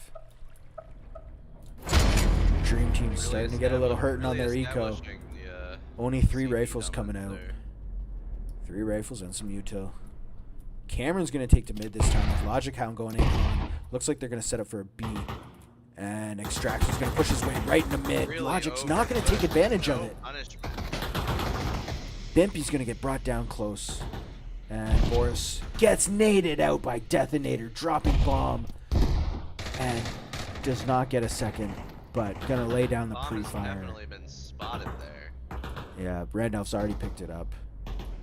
B: 6-5. Dream Team's
A: now.
B: starting to get a little hurting on their eco.
A: establishing the,
B: Only 3
A: CP
B: rifles
A: numbers
B: coming out.
A: there.
B: 3 rifles and some util. Cameron's going to take to mid this time with Logic Hound going in. Looks like they're going to set up for a B. And Extraction's going to push his way right in the mid.
A: Really
B: Logic's not going to take advantage of
A: no
B: it.
A: punishment.
B: Bimpy's going to get brought down close. And Boris gets naded out by Detonator, dropping bomb. And does not get a second, but going to lay down the
A: Bomb has
B: pre-fire.
A: definitely been spotted there.
B: Yeah, Randolph's already picked it up.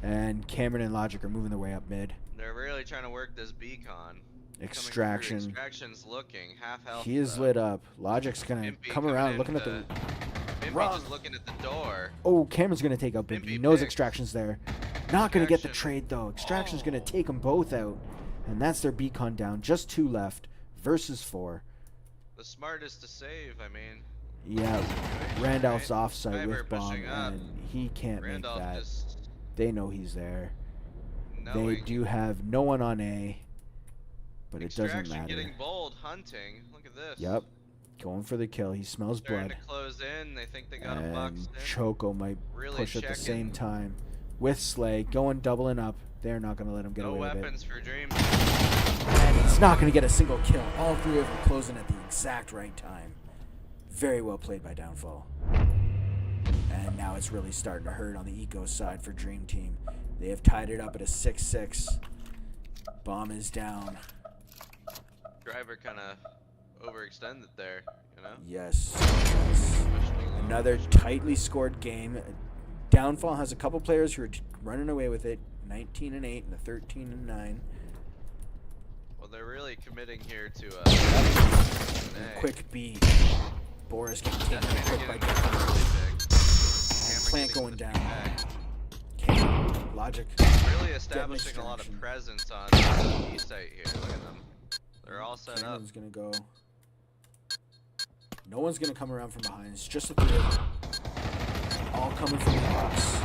B: And Cameron and Logic are moving their way up mid.
A: They're really trying to work this beacon.
B: Extraction.
A: Extraction's looking half health.
B: He is
A: though.
B: lit up. Logic's going to
A: Bimpy
B: come
A: coming
B: around
A: in
B: looking at
A: to-
B: the...
A: Bimpy
B: Run.
A: just looking at the door.
B: Oh, Cameron's going to take out Bimpy. He
A: Bimpy
B: knows
A: picks.
B: Extraction's there. Not going to get the
A: Extraction.
B: trade, though. Extraction's going
A: Oh.
B: to take them both out. And that's their beacon down. Just 2 left versus 4.
A: The smartest to save, I mean.
B: Yeah, Randolph's
A: Right?
B: offside
A: Driver
B: with bomb,
A: pushing up.
B: and he can't
A: Randolph
B: make that.
A: just
B: They know he's there.
A: knowing.
B: They do have no one on A, but it doesn't
A: Extraction
B: matter.
A: getting bold, hunting. Look at this.
B: Yep, going for the kill. He smells
A: Starting
B: blood.
A: to close in. They think they got him
B: And
A: boxed in.
B: Choco might
A: Really
B: push at the same
A: checking.
B: time. With Slay, going doubling up. They're not going to let him get
A: No
B: away with it.
A: weapons for Dream.
B: And he's not going to get a single kill. All 3 of them closing at the exact right time. Very well played by Downfall. And now it's really starting to hurt on the eco side for Dream Team. They have tied it up at a 6-6. Bomb is down.
A: Driver kind of overextended there, you know?
B: Yes.
A: Pushed a little,
B: Another
A: pushed.
B: tightly scored game. Downfall has a couple players who are running away with it. 19-8 and a 13-9.
A: Well, they're really committing here to
B: A quick B. Boris getting taken out quick by Plant going down. Logic.
A: Really establishing a lot of presence on the B site here. Look at them. They're all set
B: Cameron's
A: up.
B: gonna go. No one's gonna come around from behind. It's just the three of them. All coming from the box.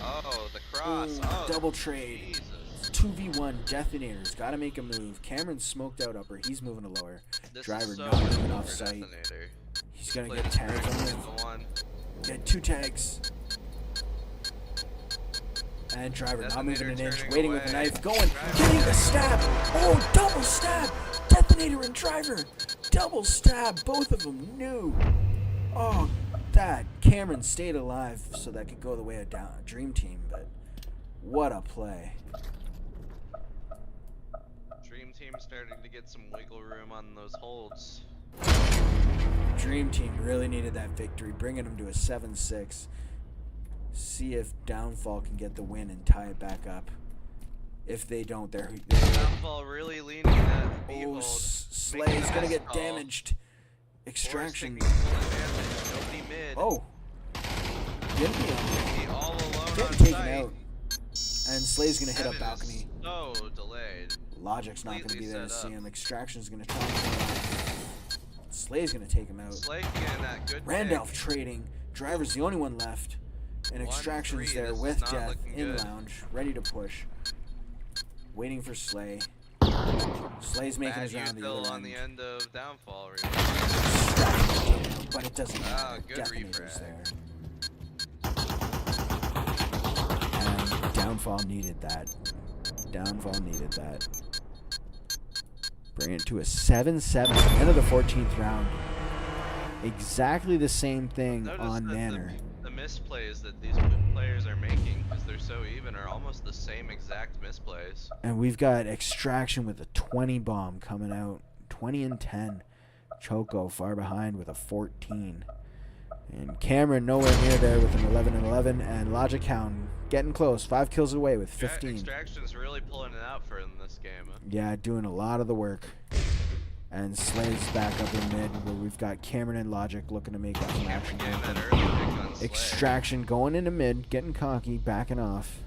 A: Oh, the cross.
B: Ooh,
A: Oh,
B: double trade.
A: Jesus.
B: 2v1 detonators. Gotta make a move. Cameron's smoked out upper. He's moving to lower.
A: This
B: Driver
A: is so
B: not moving
A: good
B: off
A: for
B: site.
A: Detonator.
B: He's gonna
A: Plays
B: get tags on
A: every
B: him.
A: single one.
B: Get 2 tags. And driver not moving an inch.
A: turning
B: Waiting with
A: away.
B: the knife. Going.
A: Driver
B: Getting the stab. Oh, double stab. Detonator and driver. Double stab. Both of them knew. Oh, that. Cameron stayed alive so that could go the way of Dream Team. But what a play.
A: Dream Team starting to get some wiggle room on those holds.
B: Dream Team really needed that victory, bringing them to a 7-6. See if Downfall can get the win and tie it back up. If they don't, they're
A: Downfall really leaning that B
B: oh,
A: hold.
B: Slay's gonna get damaged. Extraction.
A: Nobody mid.
B: Oh.
A: Gimpy all alone
B: Getting
A: on
B: taken
A: site.
B: out. And Slay's gonna hit up
A: Heaven
B: balcony.
A: is so delayed.
B: Logic's not gonna be
A: Completely
B: there to
A: set
B: see
A: up.
B: him. Extraction's gonna try and Slay's gonna take him out.
A: Slay getting that good
B: Randolph
A: pick.
B: trading. Driver's the only one left. And Extraction's
A: 1-3,
B: there
A: this is
B: with
A: not
B: Death
A: looking
B: in
A: good.
B: lounge, ready to push. Waiting for Slay. Slay's making his
A: Bad
B: round the
A: util
B: other
A: on the
B: end.
A: end of Downfall. Really.
B: But it doesn't
A: Ah,
B: matter.
A: good
B: Detonator's
A: refrag.
B: there. And Downfall needed that. Downfall needed that. Bring it to a 7-7 at the end of the 14th round. Exactly the same thing
A: Notice
B: on
A: that
B: Manor.
A: The misplays that these players are making, because they're so even, are almost the same exact misplays.
B: And we've got Extraction with a 20 bomb coming out. 20 and 10. Choco far behind with a 14. And Cameron nowhere near there with an 11 and 11. And Logic Hound getting close. 5 kills away with 15.
A: Extraction's really pulling it out for in this game.
B: Yeah, doing a lot of the work. And Slay's back up in mid where we've got Cameron and Logic looking to make up some action.
A: Getting that early pick on Slay.
B: Extraction going into mid, getting cocky, backing off.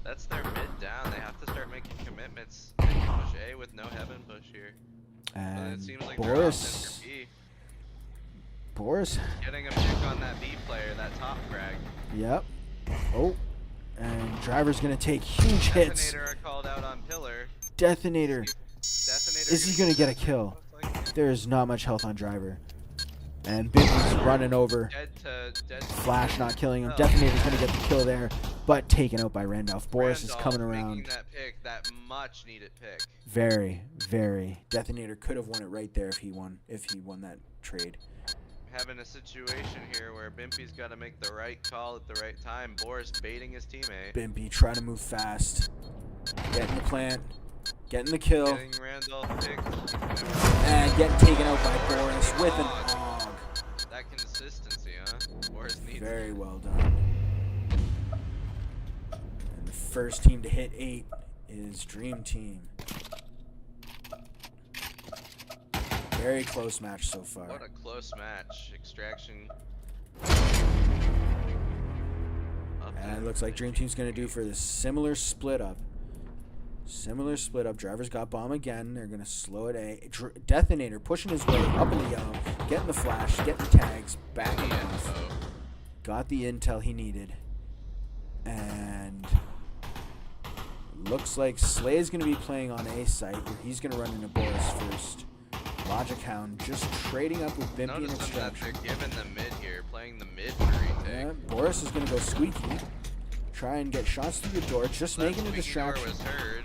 A: That's their mid down. They have to start making commitments and push A with no heaven push here. But it
B: And
A: seems like they're opting
B: Boris.
A: for B.
B: Boris.
A: Getting a pick on that B player, that top frag.
B: Yep. Oh. And Driver's going to take huge hits.
A: Detonator are called out on pillar.
B: Detonator.
A: Detonator
B: Is he going to get a kill? There is not much health on Driver. And Bigby's running over.
A: Dead to
B: Flash not killing him. Detonator's going to get the kill there, but taken out by Randolph. Boris is coming around.
A: Making that pick, that much needed pick.
B: Very, very. Detonator could have won it right there if he won that trade.
A: Having a situation here where Bimpy's got to make the right call at the right time. Boris baiting his teammate.
B: Bimpy trying to move fast. Getting the plant. Getting the kill.
A: Getting Randolph picked.
B: And getting taken out by Boris with an AUG.
A: That consistency, huh? Boris needs
B: Very
A: it.
B: well done. And the first team to hit 8 is Dream Team. Very close match so far.
A: What a close match. Extraction.
B: And it looks like Dream Team's going to do for the similar split up. Similar split up. Driver's got bomb again. They're going to slow it. Detonator pushing his way up in the yellow. Getting the flash. Getting the tags. Backing off. Got the intel he needed. And looks like Slay's going to be playing on A site. Where he's going to run into Boris first. Logic Hound just trading up with Bimpy and
A: Notice that
B: Extraction.
A: they're giving the mid here, playing the mid for retake.
B: Yeah, Boris is going to go squeaky. Try and get shots through the door. Just making a distraction.
A: Was heard.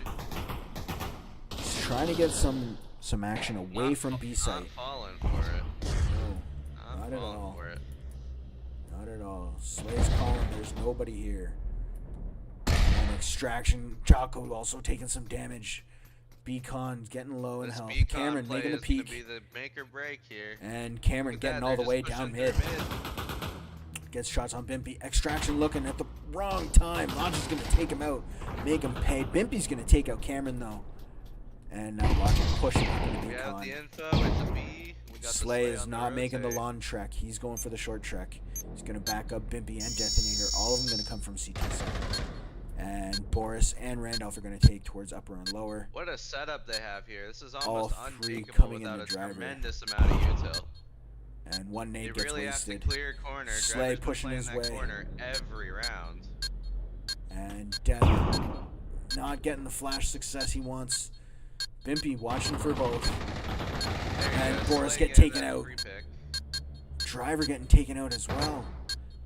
B: He's trying to get some action away from B site.
A: Not falling for it.
B: No, not at
A: falling
B: all.
A: For it.
B: Not at all. Slay's calling. There's nobody here. And Extraction. Jocko also taking some damage. Beacon getting low in
A: This
B: health.
A: Beacon
B: Cameron
A: play
B: making a
A: is gonna
B: peek.
A: be the make or break here.
B: And Cameron
A: Look at
B: getting
A: that,
B: all the
A: they're
B: way
A: just
B: down
A: pushing
B: mid.
A: through
B: Gets shots on Bimpy. Extraction looking at the wrong time. Lodge is going to take him out. Make him pay. Bimpy's going to take out Cameron, though. And now Logic pushing up into
A: We
B: the
A: have
B: con.
A: the info. It's a B. We got the
B: Slay is
A: on
B: not making the
A: rotate.
B: long trek. He's going for the short trek. He's going to back up Bimpy and Detonator. All of them going to come from CT side. And Boris and Randolph are going to take towards upper and lower.
A: What a setup they have here. This is
B: All
A: almost
B: three
A: untakeable
B: coming in
A: without
B: the
A: a
B: driver.
A: tremendous amount of util.
B: And one
A: They
B: nade gets
A: really have
B: wasted.
A: to clear corner.
B: Slay
A: Driver's been
B: pushing
A: playing
B: his
A: that
B: way.
A: corner every round.
B: And Death not getting the flash success he wants. Bimpy watching for both.
A: There you
B: And
A: go,
B: Boris
A: Slay
B: get
A: getting
B: taken
A: that
B: out.
A: free pick.
B: Driver getting taken out as well.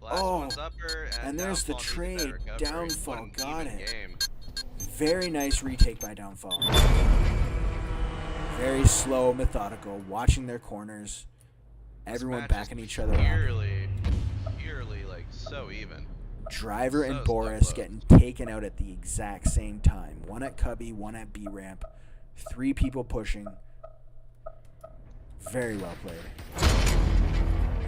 A: Last one's upper,
B: and there's the
A: Downfall needed
B: trade.
A: that recovery.
B: Downfall
A: What an
B: got
A: even
B: it.
A: Game.
B: Very nice retake by Downfall. Very slow, methodical, watching their corners. Everyone
A: This match
B: backing
A: is
B: each other up.
A: purely like so even.
B: Driver and
A: So
B: Boris
A: close.
B: getting taken out at the exact same time. One at Cubby, one at B ramp. 3 people pushing. Very well played.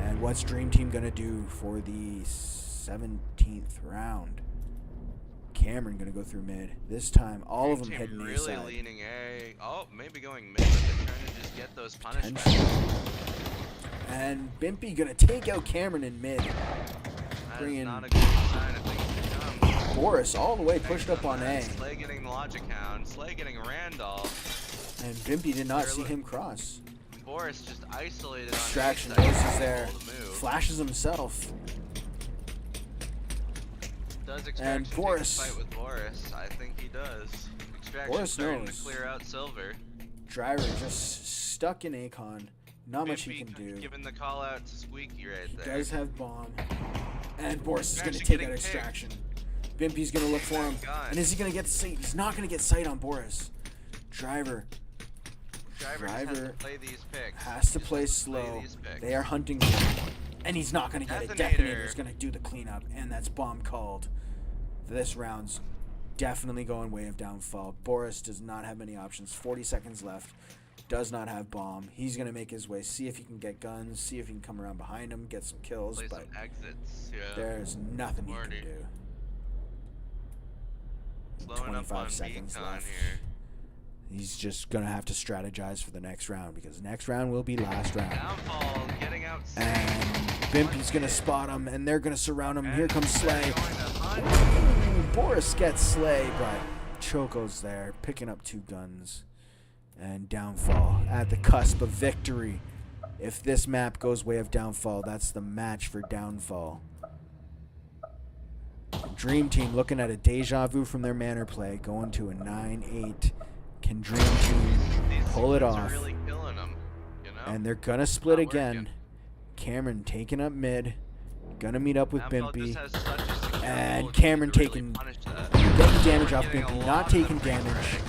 B: And what's Dream Team going to do for the 17th round? Cameron going to go through mid. This time, all of them
A: Team
B: heading A
A: really
B: side.
A: leaning A. Oh, maybe going mid, but they're trying to just get those punishments.
B: And Bimpy going to take out Cameron in mid.
A: That
B: Bring
A: is
B: in
A: not a good sign of things to come.
B: Boris all the way pushed up on A.
A: Slay getting the logic hound. Slay getting Randolph.
B: And Bimpy did not see him cross.
A: Boris just isolated on
B: Extraction.
A: A side.
B: Boris is there.
A: Able to move.
B: Flashes himself.
A: Does Extraction
B: And
A: take
B: Boris.
A: the fight with Boris? I think he does. Extraction
B: Boris
A: starting
B: knows.
A: to clear out Silver.
B: Driver just stuck in Acon. Not much he can do.
A: Giving the call out to Squeaky right
B: He
A: there.
B: does have bomb. And Boris is going to
A: Extraction
B: take out
A: getting
B: Extraction. Bimpy's going to look for him.
A: Gun.
B: And is he going to get sight? He's not going to get sight on Boris. Driver
A: Driver just has to play these picks.
B: has to
A: Just
B: play
A: has to
B: slow.
A: these picks.
B: They are hunting him. And he's not going to get it.
A: Detonator.
B: Detonator's going to do the cleanup. And that's bomb called. This round's definitely going way of Downfall. Boris does not have many options. 40 seconds left. Does not have bomb. He's going to make his way. See if he can get guns. See if he can come around behind him. Get some kills.
A: Play
B: But
A: some exits. Yeah.
B: there's nothing he can
A: Already.
B: do.
A: Slowing up
B: 25
A: on
B: seconds
A: Beacon
B: left.
A: here.
B: He's just going to have to strategize for the next round because next round will be last round.
A: Downfall getting out.
B: And Bimpy's going to spot him, and they're going to surround him. Here comes Slay.
A: Going to hunt.
B: Ooh, Boris gets Slay, but Choco's there, picking up 2 guns. And Downfall at the cusp of victory. If this map goes way of Downfall, that's the match for Downfall. Dream Team looking at a deja vu from their Manor play, going to a 9-8. Can Dream Team
A: These
B: pull it
A: splits
B: off?
A: Are really killing them, you know?
B: And they're gonna split
A: Not
B: again.
A: working.
B: Cameron taking up mid, gonna meet up with
A: Downfall
B: Bimpy,
A: just has such a secure
B: and
A: hold
B: Cameron
A: to really
B: taking
A: punish that.
B: getting damage
A: We're
B: off
A: getting a
B: Bimpy,
A: lot
B: not
A: of
B: taking
A: free
B: damage.
A: strike.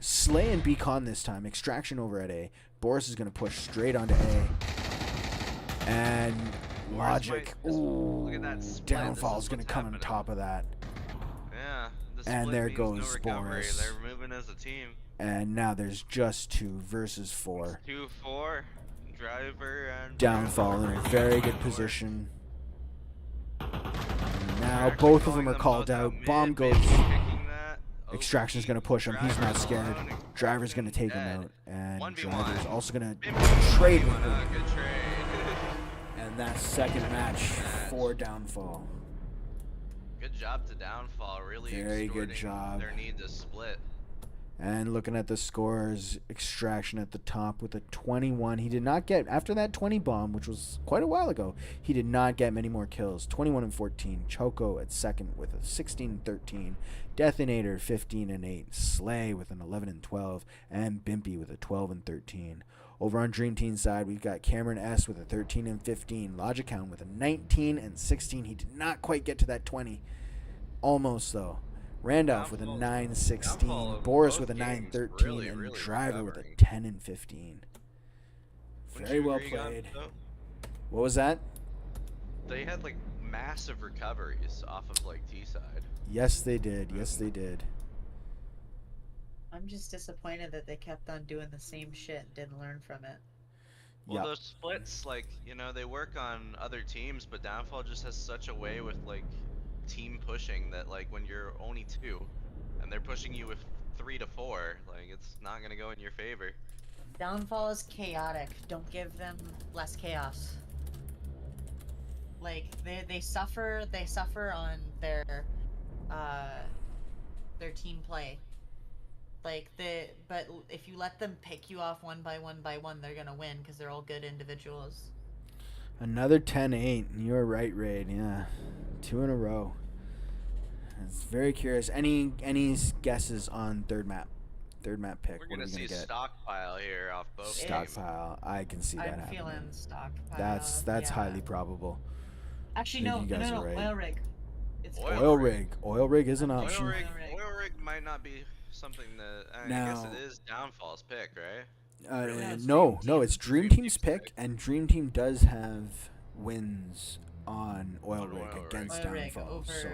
B: Slay and Beacon this time. Extraction over at A. Boris is gonna push straight onto A. And Logic.
A: might-
B: Ooh,
A: look at that split.
B: Downfall's
A: This is
B: gonna
A: what's
B: come on
A: happening.
B: top of that.
A: Yeah. The
B: And
A: split
B: there
A: means
B: goes
A: no recovery.
B: Boris.
A: They're moving as a team.
B: And now there's just 2 versus 4.
A: 2-4. Driver and
B: Downfall in a very good position. Now
A: They're
B: both of
A: calling
B: them are called
A: both
B: out.
A: mid,
B: Bomb goes.
A: Bimpy picking that.
B: Extraction's gonna push him. He's not scared. Driver's gonna take him
A: Dead.
B: out. And
A: 1v1.
B: Driver's also gonna
A: Bimpy
B: trade with
A: 1v1,
B: him.
A: Good trade.
B: And that's second match for Downfall.
A: Good job to Downfall. Really
B: Very good
A: extorting
B: job.
A: their need to split.
B: And looking at the scores, Extraction at the top with a 21. He did not get, after that 20 bomb, which was quite a while ago, he did not get many more kills. 21 and 14. Choco at second with a 16 and 13. Detonator 15 and 8. Slay with an 11 and 12. And Bimpy with a 12 and 13. Over on Dream Team side, we've got Cameron S with a 13 and 15. Logic Hound with a 19 and 16. He did not quite get to that 20. Almost, though. Randolph with a 9-16,
A: Downfall
B: Boris
A: both
B: with a
A: games
B: 9-13,
A: really,
B: and
A: really
B: Driver with a
A: recovering.
B: 10 and 15.
A: Wouldn't
B: Very
A: you
B: well
A: agree, Gunn,
B: played.
A: though?
B: What was that?
A: They had like massive recoveries off of like T side.
B: Yes, they did. Yes, they did.
C: I'm just disappointed that they kept on doing the same shit and didn't learn from it.
A: Well,
B: Yep.
A: those splits, like, you know, they work on other teams, but Downfall just has such a way with like team pushing that like when you're only 2 and they're pushing you with 3-4. Like, it's not gonna go in your favor.
C: Downfall is chaotic. Don't give them less chaos. Like they suffer on their team play. Like but if you let them pick you off one by one, they're gonna win because they're all good individuals.
B: Another 10-8. You are right, Raid. Yeah, 2 in a row. It's very curious. Any guesses on third map? Third map pick.
A: We're
B: What are
A: gonna
B: we
A: see
B: gonna get?
A: Stockpile here off both teams.
B: Stockpile. I can see that
C: I'm
B: happening.
C: feeling Stockpile.
B: That's
C: yeah.
B: highly probable.
C: Actually,
B: I
C: no,
B: think you guys
C: no,
B: are right.
C: Oil rig. It's
A: Oil
B: rig. Oil rig is an option.
A: Oil rig might not be something that I guess it is Downfall's pick, right?
B: No, it's Dream Team's pick, and Dream Team does have wins on Oil Rig against Downfall, so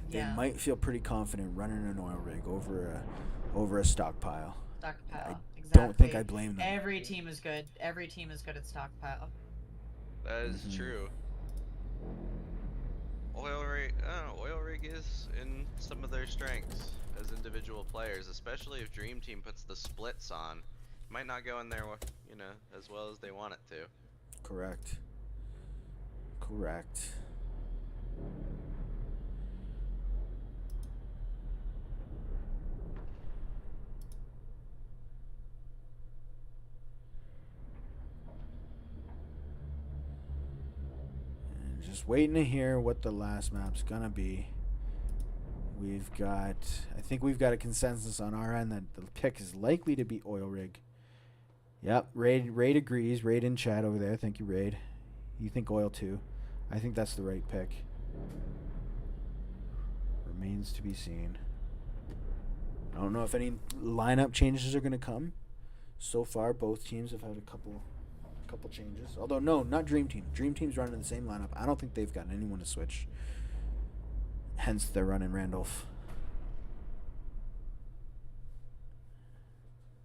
B: they might feel pretty confident running an Oil Rig over a Stockpile.
C: Stockpile. Exactly.
B: Don't think I blame them.
C: Every team is good. Every team is good at Stockpile.
A: That is true. Oil Rig is in some of their strengths as individual players, especially if Dream Team puts the splits on. Might not go in there, as well as they want it to.
B: Correct. And just waiting to hear what the last map's gonna be. I think we've got a consensus on our end that the pick is likely to be Oil Rig. Yep, Raid agrees. Raid in chat over there. Thank you, Raid. You think Oil too? I think that's the right pick. Remains to be seen. I don't know if any lineup changes are going to come. So far, both teams have had a couple changes. Although, no, not Dream Team. Dream Team's running the same lineup. I don't think they've got anyone to switch. Hence, they're running Randolph.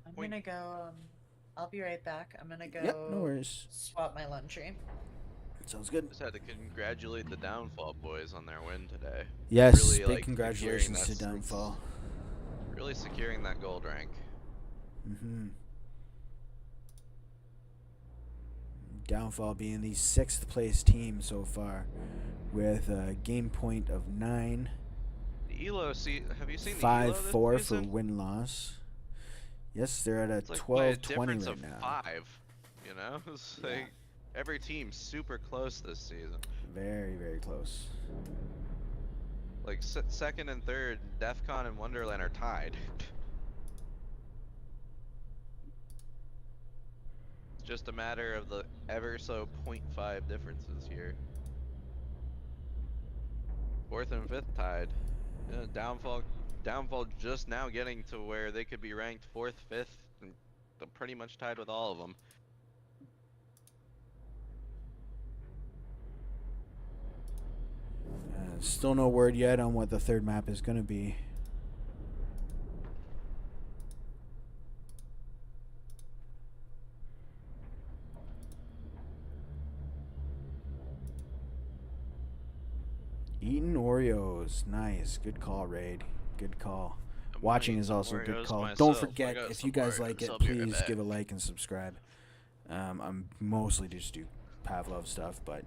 C: I'm going to go... I'll be right back. I'm gonna go
B: no worries.
C: Swap my lunchie.
B: Sounds good.
A: Just had to congratulate the Downfall boys on their win today.
B: Yes, really, big congratulations to Downfall.
A: Really securing that gold rank.
B: Downfall being the 6th place team so far with a game point of 9.
A: The Elo, have you seen the
B: 5-4
A: for
B: win-loss. Yes, they're at a 12-20 right now.
A: 5, It's like every team's super close this season.
B: Very, very close.
A: Like second and third, DEFCON and Wonderland are tied. It's just a matter of the ever so 0.5 differences here. 4th and 5th tied. Downfall just now getting to where they could be ranked 4th, 5th, and pretty much tied with all of them.
B: Still no word yet on what the third map is going to be. Eating Oreos. Nice. Good call, Raid. Good call. Watching is also a good call. Don't forget, if you guys like it, please give a like and subscribe. I'm mostly just do Pavlov stuff, but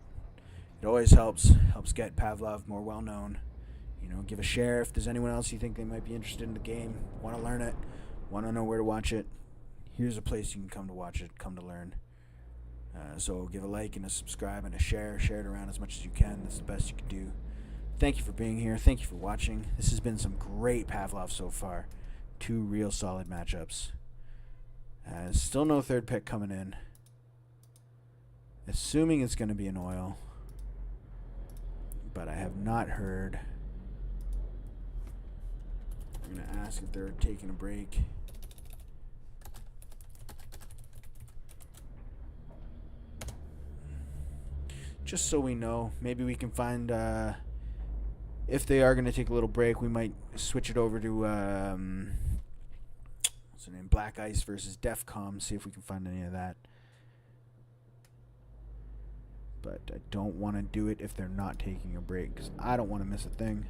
B: it always helps get Pavlov more well known. Give a share if there's anyone else you think they might be interested in the game, want to learn it, want to know where to watch it. Here's a place you can come to watch it, come to learn. So give a like and a subscribe and a share. Share it around as much as you can. That's the best you can do. Thank you for being here. Thank you for watching. This has been some great Pavlov so far. 2 real solid matchups. Still no third pick coming in. Assuming it's going to be an Oil. But I have not heard. I'm going to ask if they're taking a break. Just so we know. Maybe we can find... if they are going to take a little break, we might switch it over to what's the name? Black Ice versus Defcom. See if we can find any of that. But I don't want to do it if they're not taking a break, because I don't want to miss a thing.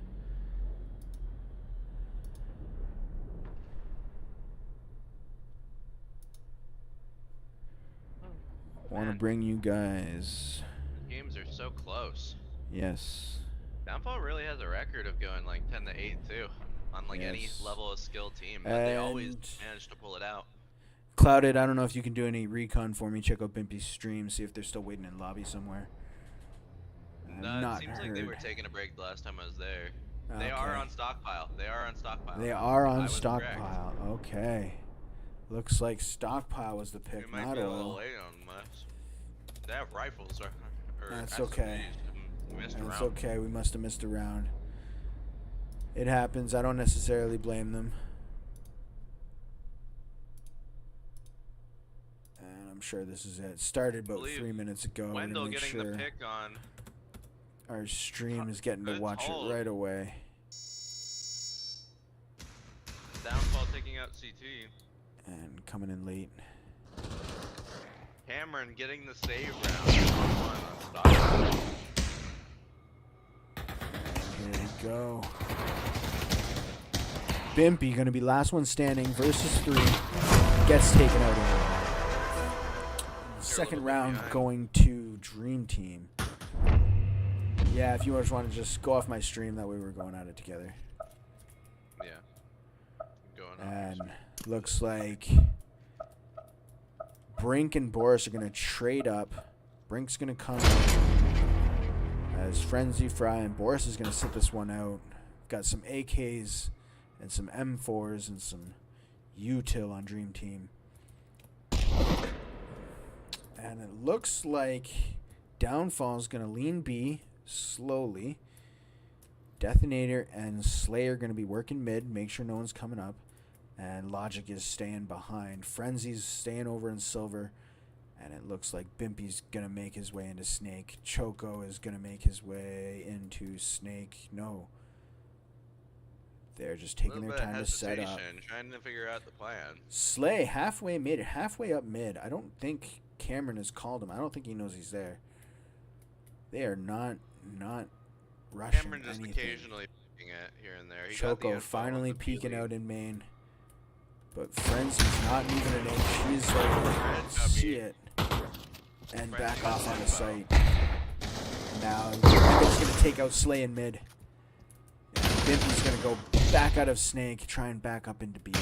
B: Want to
A: Man.
B: bring you guys.
A: Games are so close.
B: Yes.
A: Downfall really has a record of going like 10 to 8 too, on like any
B: Yes.
A: level of skill team, but they always
B: And
A: manage to pull it out.
B: Clouded, I don't know if you can do any recon for me. Check out Bimpy's stream, see if they're still waiting in lobby somewhere.
A: No,
B: Not
A: it seems
B: heard.
A: like they were taking a break the last time I was there. They
B: Okay.
A: are on Stockpile. They are on Stockpile.
B: They are
A: I
B: on
A: was
B: Stockpile. Okay. Looks like Stockpile was the
A: correct.
B: pick,
A: We might
B: not
A: be a little
B: Oil.
A: late on this. They have rifles or
B: That's okay.
A: SMGs. We missed a
B: It's
A: round.
B: okay. We must have missed a round. It happens. I don't necessarily blame them. And I'm sure this is it. Started about
A: Believe
B: 3 minutes ago. We're
A: Wendell
B: gonna make
A: getting
B: sure
A: the pick on.
B: our stream is getting to
A: Good
B: watch
A: hold.
B: it right away.
A: Downfall taking out CT.
B: And coming in late.
A: Cameron getting the save round. On Stockpile.
B: Here we go. Bimpy gonna be last one standing versus 3. Gets taken out in the second round
A: behind.
B: going to Dream Team. Yeah, if you just want to just go off my stream, that way we're going at it together.
A: Yeah. Going on.
B: And looks like Brink and Boris are gonna trade up. Brink's gonna come in as Frenzy Fry, and Boris is gonna sit this one out. Got some AKs and some M4s and some util on Dream Team. And it looks like Downfall's gonna lean B slowly. Detonator and Slayer are gonna be working mid, make sure no one's coming up. And Logic is staying behind. Frenzy's staying over in Silver. And it looks like Bimpy's gonna make his way into Snake. Choco is gonna make his way into Snake. No. They're just taking their time to set up.
A: Trying to figure out the plan.
B: Slay halfway mid, halfway up mid. I don't think Cameron has called him. I don't think he knows he's there. They are not rushing
A: Cameron just
B: anything.
A: occasionally peeking it here and there. He got the
B: Choco
A: info on
B: finally
A: the
B: peeking
A: B-lead.
B: out in main. But Frenzy's not moving an inch. She's
A: Red
B: like, see
A: W.
B: it. And
A: Frenzy
B: back
A: got
B: off on the
A: info.
B: site. Now, Bimpy's going to take out Slay in mid. And Bimpy's going to go back out of Snake, try and back up into B.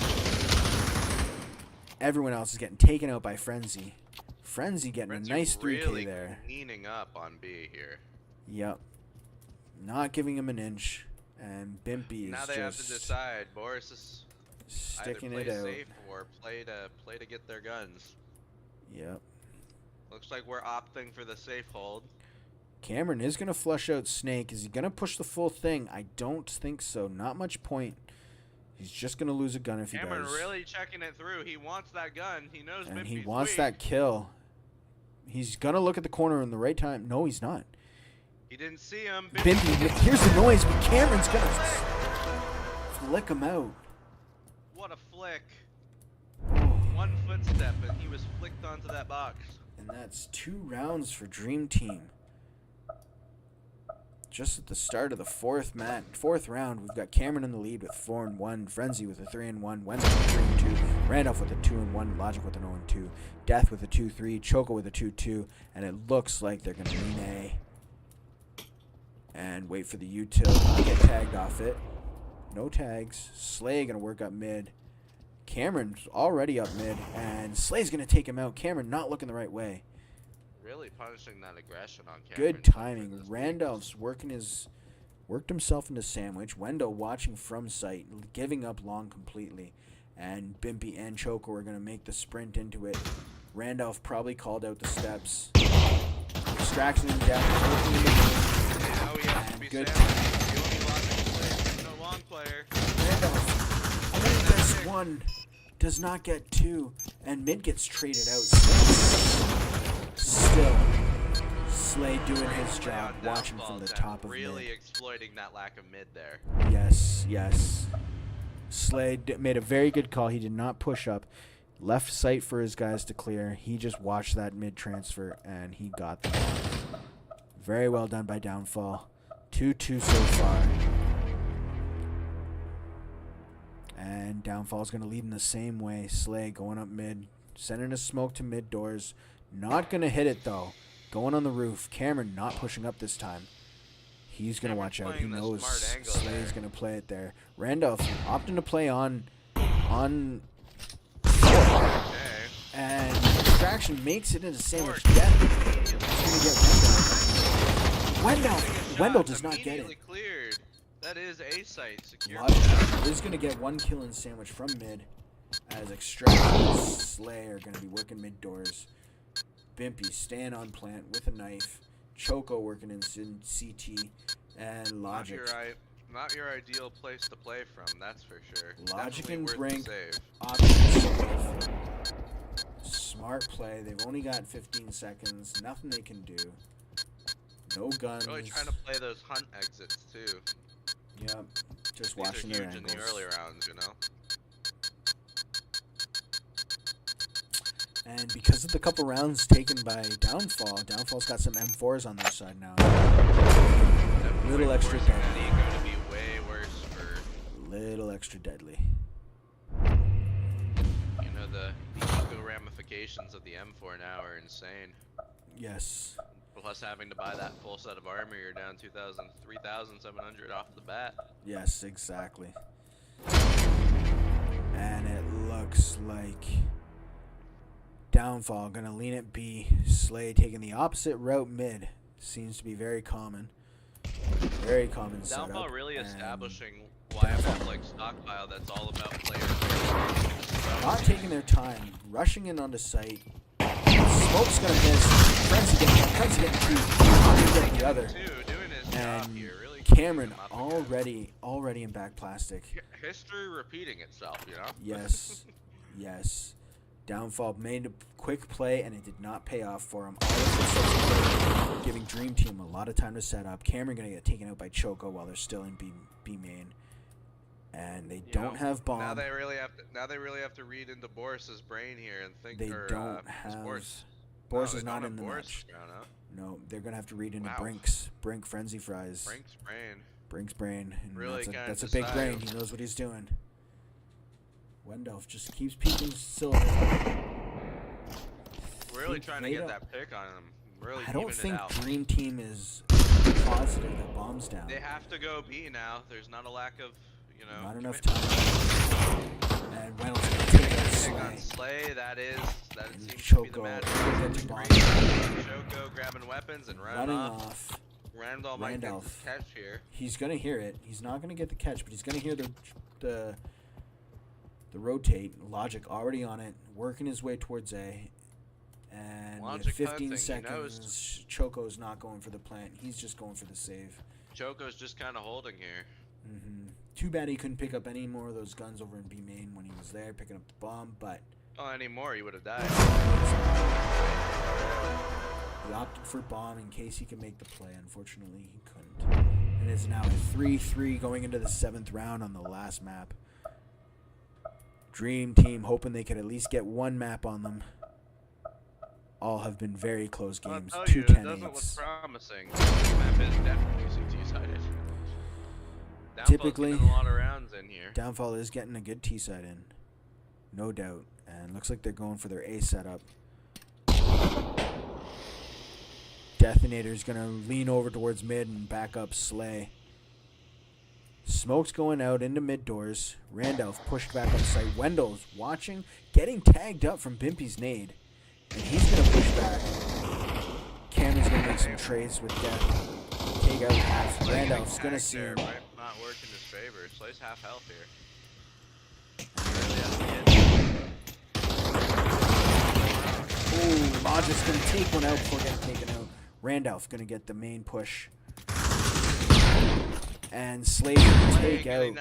B: Everyone else is getting taken out by Frenzy. Frenzy getting
A: Frenzy
B: a nice 3K
A: really
B: there.
A: cleaning up on B here.
B: Yep. Not giving him an inch. And Bimpy is
A: Now they have to decide. Boris is
B: sticking
A: either
B: it
A: play
B: out.
A: safe or play to get their guns.
B: Yep.
A: Looks like we're opting for the safe hold.
B: Cameron is going to flush out Snake. Is he going to push the full thing? I don't think so. Not much point. He's just going to lose a gun if he
A: Cameron
B: does.
A: really checking it through. He wants that gun. He knows
B: And
A: Bimpy's
B: he wants
A: weak.
B: that kill. He's going to look at the corner in the right time. No, he's not.
A: He didn't see him.
B: Bimpy, here's the noise, but Cameron's going to flick him out.
A: What a flick.
B: Oh.
A: One footstep and he was flicked onto that box.
B: And that's 2 rounds for Dream Team. Just at the start of the fourth round, we've got Cameron in the lead with 4-1, Frenzy with a 3-1, Wendell with a 3-2, Randolph with a 2-1, Logic with an 0-2, Death with a 2-3, Choco with a 2-2, and it looks like they're going to lean A. And wait for the util to get tagged off it. No tags. Slay going to work up mid. Cameron's already up mid, and Slay's going to take him out. Cameron not looking the right way.
A: Really punishing that aggression on Cameron.
B: Good timing. Randolph's worked himself into sandwich. Wendell watching from sight, giving up long completely. And Bimpy and Choco are going to make the sprint into it. Randolph probably called out the steps. Distraction in depth.
A: Now he has to be
B: Good
A: sandwiched. The only logical player, no long player.
B: Randolph gets 1, does not get 2, and mid gets traded out. Still, Slay doing his job, watching from the top of
A: really
B: mid.
A: exploiting that lack of mid there.
B: Yes, yes. Slay made a very good call. He did not push up. Left sight for his guys to clear. He just watched that mid transfer, and he got them. Very well done by Downfall. 2-2 so far. And Downfall's going to lead in the same way. Slay going up mid, sending a smoke to mid doors. Not going to hit it, though. Going on the roof. Cameron not pushing up this time. He's going to watch out. He knows Slay's going to play it there. Randolph opting to play on and Distraction makes it into sandwich. Death. He's going to get Wendell. Wendell does not get it.
A: Cleared. That is A site secure.
B: Logic is going to get 1 kill in sandwich from mid, as Extraction and Slay are going to be working mid doors. Bimpy staying on plant with a knife. Choco working in CT, and Logic.
A: Not your ideal place to play from, that's for sure.
B: Logic
A: Definitely
B: and
A: worth
B: Brink.
A: the save.
B: Smart play. They've only got 15 seconds. Nothing they can do. No guns.
A: Really trying to play those hunt exits too.
B: Yep. Just
A: These
B: watching
A: are
B: their
A: huge
B: angles.
A: in the early rounds, you know.
B: And because of the couple rounds taken by Downfall, Downfall's got some M4s on their side now. Little extra deadly.
A: Going to be way worse for.
B: Little extra deadly.
A: You know the eco ramifications of the M4 now are insane.
B: Yes.
A: Plus having to buy that full set of armor, you're down 3,700 off the bat.
B: Yes, exactly. And it looks like Downfall gonna lean at B. Slay taking the opposite route mid. Seems to be very common. Very common setup.
A: Downfall really establishing why I have like Stockpile that's all about players.
B: Not taking their time, rushing in onto site. Smoke's gonna miss. Frenzy getting two. Getting the other. And Cameron already in back plastic.
A: History repeating itself, you know?
B: Yes. Yes. Downfall made a quick play and it did not pay off for him. All of this giving Dream Team a lot of time to set up. Cameron gonna get taken out by Choco while they're still in B main. And they don't have bomb.
A: Now they really have to read into Boris's brain here and think.
B: They don't have. Boris is not in the match. No, they're gonna have to read into Brink Frenzy Fries. Brink's brain. And
A: really
B: that's a big brain. He knows what he's doing. Wendolf just keeps peeking Silver.
A: Really trying to get that pick on him. Really
B: I don't think
A: it out.
B: Dream Team is positive that bomb's down.
A: They have to go B now. There's not a lack of, you know.
B: Not enough time. And Wendolf's gonna take that
A: Slay. On Slay, that seems
B: Choco.
A: to be the match. Choco grabbing weapons and running off. Randolph might get the catch here.
B: He's gonna hear it. He's not gonna get the catch, but he's gonna hear the rotate. Logic already on it, working his way towards A. And with 15 seconds, Choco's not going for the plant. He's just going for the save.
A: Choco's just kind of holding here.
B: Too bad he couldn't pick up any more of those guns over in B main when he was there picking up the bomb, but...
A: Oh, anymore, he would have died.
B: He opted for bomb in case he could make the play. Unfortunately, he couldn't. And it's now a 3-3 going into the 7th round on the last map. Dream Team hoping they could at least get one map on them. All have been very close games. 2 10-8s.
A: It doesn't look promising. This map is definitely CT-sided.
B: Typically,
A: a lot of rounds in here.
B: Downfall is getting a good T-side in. No doubt. And looks like they're going for their A setup. Deathinator's going to lean over towards mid and back up Slay. Smoke's going out into mid doors. Randolph pushed back on site. Wendell's watching, getting tagged up from Bimpy's nade. And he's going to push back. Cameron's going to make some trades with Death. Take out half. Randolph's going to see him.
A: Not work in his favor. Slay's half health here.
B: Ooh, Logic's going to take one out before getting taken out. Randolph going to get the main push. And Slay going to take out.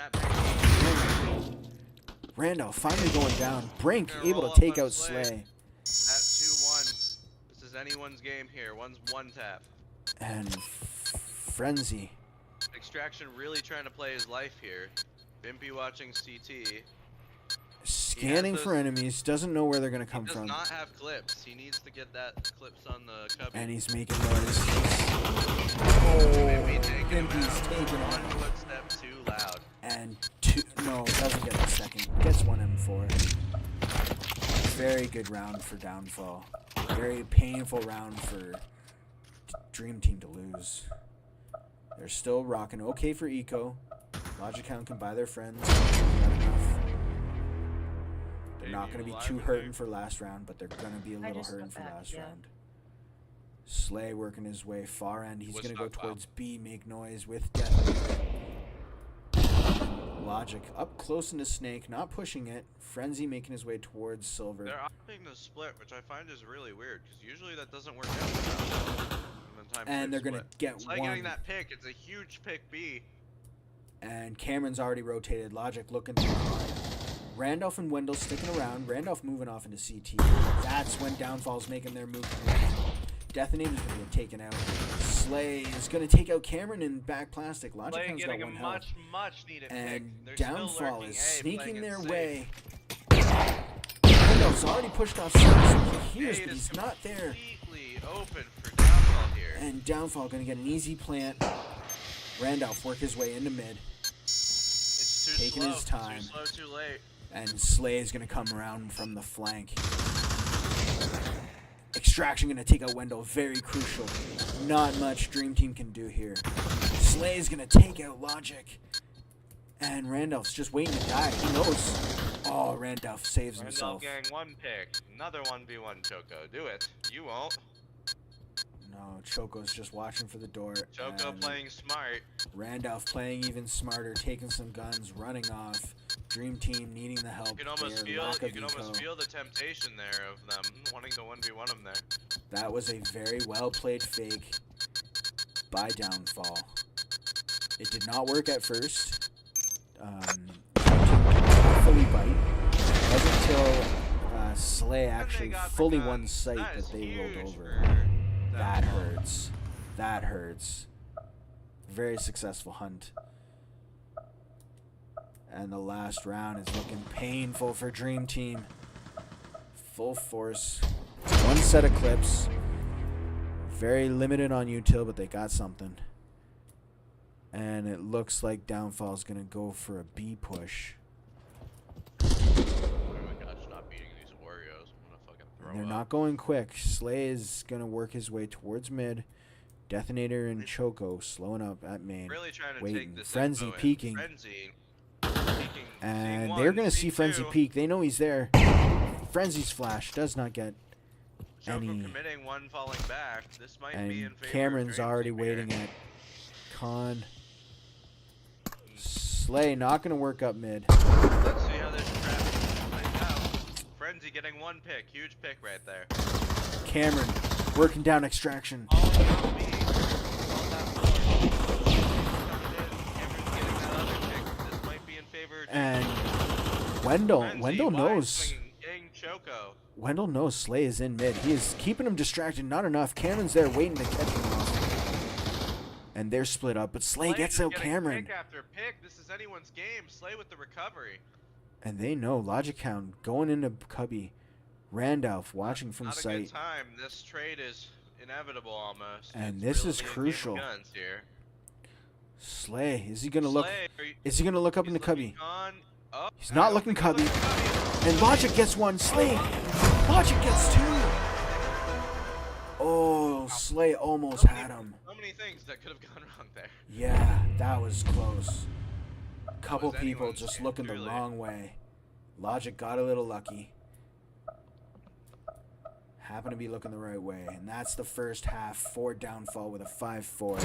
B: Randolph finally going down. Brink able to take out Slay.
A: At 2-1. This is anyone's game here. One's one tap.
B: And Frenzy.
A: Extraction really trying to play his life here. Bimpy watching CT.
B: Scanning for enemies. Doesn't know where they're going to come from.
A: He does not have clips. He needs to get that clips on the cubby.
B: And he's making noise.
A: Bimpy's taking on. One footstep too loud.
B: And doesn't get the second. Gets one M4. Very good round for Downfall. Very painful round for Dream Team to lose. They're still rocking. Okay for Eco. Logic Hound can buy their friends. Not enough. They're not going to be too hurting for last round, but they're going to be a little hurting for last round. Slay working his way far end. He's going to go towards B, make noise with Death. Logic up close into Snake, not pushing it. Frenzy making his way towards Silver.
A: They're opting the split, which I find is really weird, because usually that doesn't work out.
B: And they're going to get
A: it's
B: one.
A: like getting that pick. It's a huge pick B.
B: And Cameron's already rotated. Logic looking through. Randolph and Wendell sticking around. Randolph moving off into CT. That's when Downfall's making their move. Detonator's going to get taken out. Slay is going to take out Cameron in back plastic. Logic has got one health.
A: Much needed
B: and
A: pick.
B: Downfall is sneaking their way.
A: Safe.
B: Randolph's already pushed off Silver. He hears, but he's not there.
A: Completely open for Downfall here.
B: And Downfall going to get an easy plant. Randolph work his way into mid.
A: It's too
B: taking
A: slow.
B: his time.
A: Too slow, too late.
B: And Slay is going to come around from the flank. Extraction going to take out Wendell. Very crucial. Not much Dream Team can do here. Slay is going to take out Logic. And Randolph's just waiting to die. He knows. Oh, Randolph saves himself.
A: Randolph getting one pick. Another 1v1 Choco. Do it. You won't.
B: No, Choco's just watching for the door.
A: Choco playing smart.
B: Randolph playing even smarter, taking some guns, running off. Dream Team needing the help.
A: You can almost feel the temptation there of them wanting to 1v1 him there.
B: That was a very well played fake by Downfall. It did not work at first. Fully bite. It wasn't until Slay actually fully won sight that they rolled over. That hurts. That hurts. Very successful hunt. And the last round is looking painful for Dream Team. Full force. One set of clips. Very limited on util, but they got something. And it looks like Downfall's going to go for a B push.
A: Oh my gosh, not beating these Oreos. I'm going to fucking throw up.
B: They're not going quick. Slay is going to work his way towards mid. Detonator and Choco slowing up at main.
A: Really trying to
B: waiting.
A: take this
B: Frenzy peeking.
A: Frenzy.
B: And they're going to see Frenzy peek. They know he's there. Frenzy's flash does not get
A: Choco
B: any.
A: committing one falling back. This might
B: And
A: be in favor
B: Cameron's
A: of
B: already
A: Frenzy
B: waiting
A: here.
B: at Con. Slay not going to work up mid.
A: Let's see how this plays out. Frenzy getting one pick. Huge pick right there.
B: Cameron working down Extraction.
A: All about me. All that force. Cameron's getting that other pick. This might be in favor of
B: And Wendell
A: Frenzy,
B: knows.
A: swinging, getting Choco.
B: Wendell knows Slay is in mid. He is keeping him distracted. Not enough. Cameron's there waiting to catch him off. And they're split up, but Slay gets out Cameron.
A: Pick after pick. This is anyone's game. Slay with the recovery.
B: And they know Logic Hound going into Cubby. Randolph watching from
A: Not a
B: sight.
A: good time. This trade is inevitable almost.
B: And
A: It's
B: this
A: really
B: is
A: a game of
B: crucial.
A: guns here.
B: Slay, is he gonna look?
A: Slay,
B: Is he gonna look up
A: he's
B: into
A: looking
B: Cubby?
A: on. Oh,
B: He's
A: I
B: not
A: don't
B: looking
A: think he's
B: Cubby.
A: looking
B: And Logic gets one. Slay. Logic gets two. Oh, Slay almost had him.
A: So many things that could have gone wrong there.
B: Yeah, that was close. Couple
A: was
B: people
A: anyone's
B: just
A: game,
B: looking the
A: truly.
B: wrong way. Logic got a little lucky. Happened to be looking the right way. And that's the first half for Downfall with a 5-4.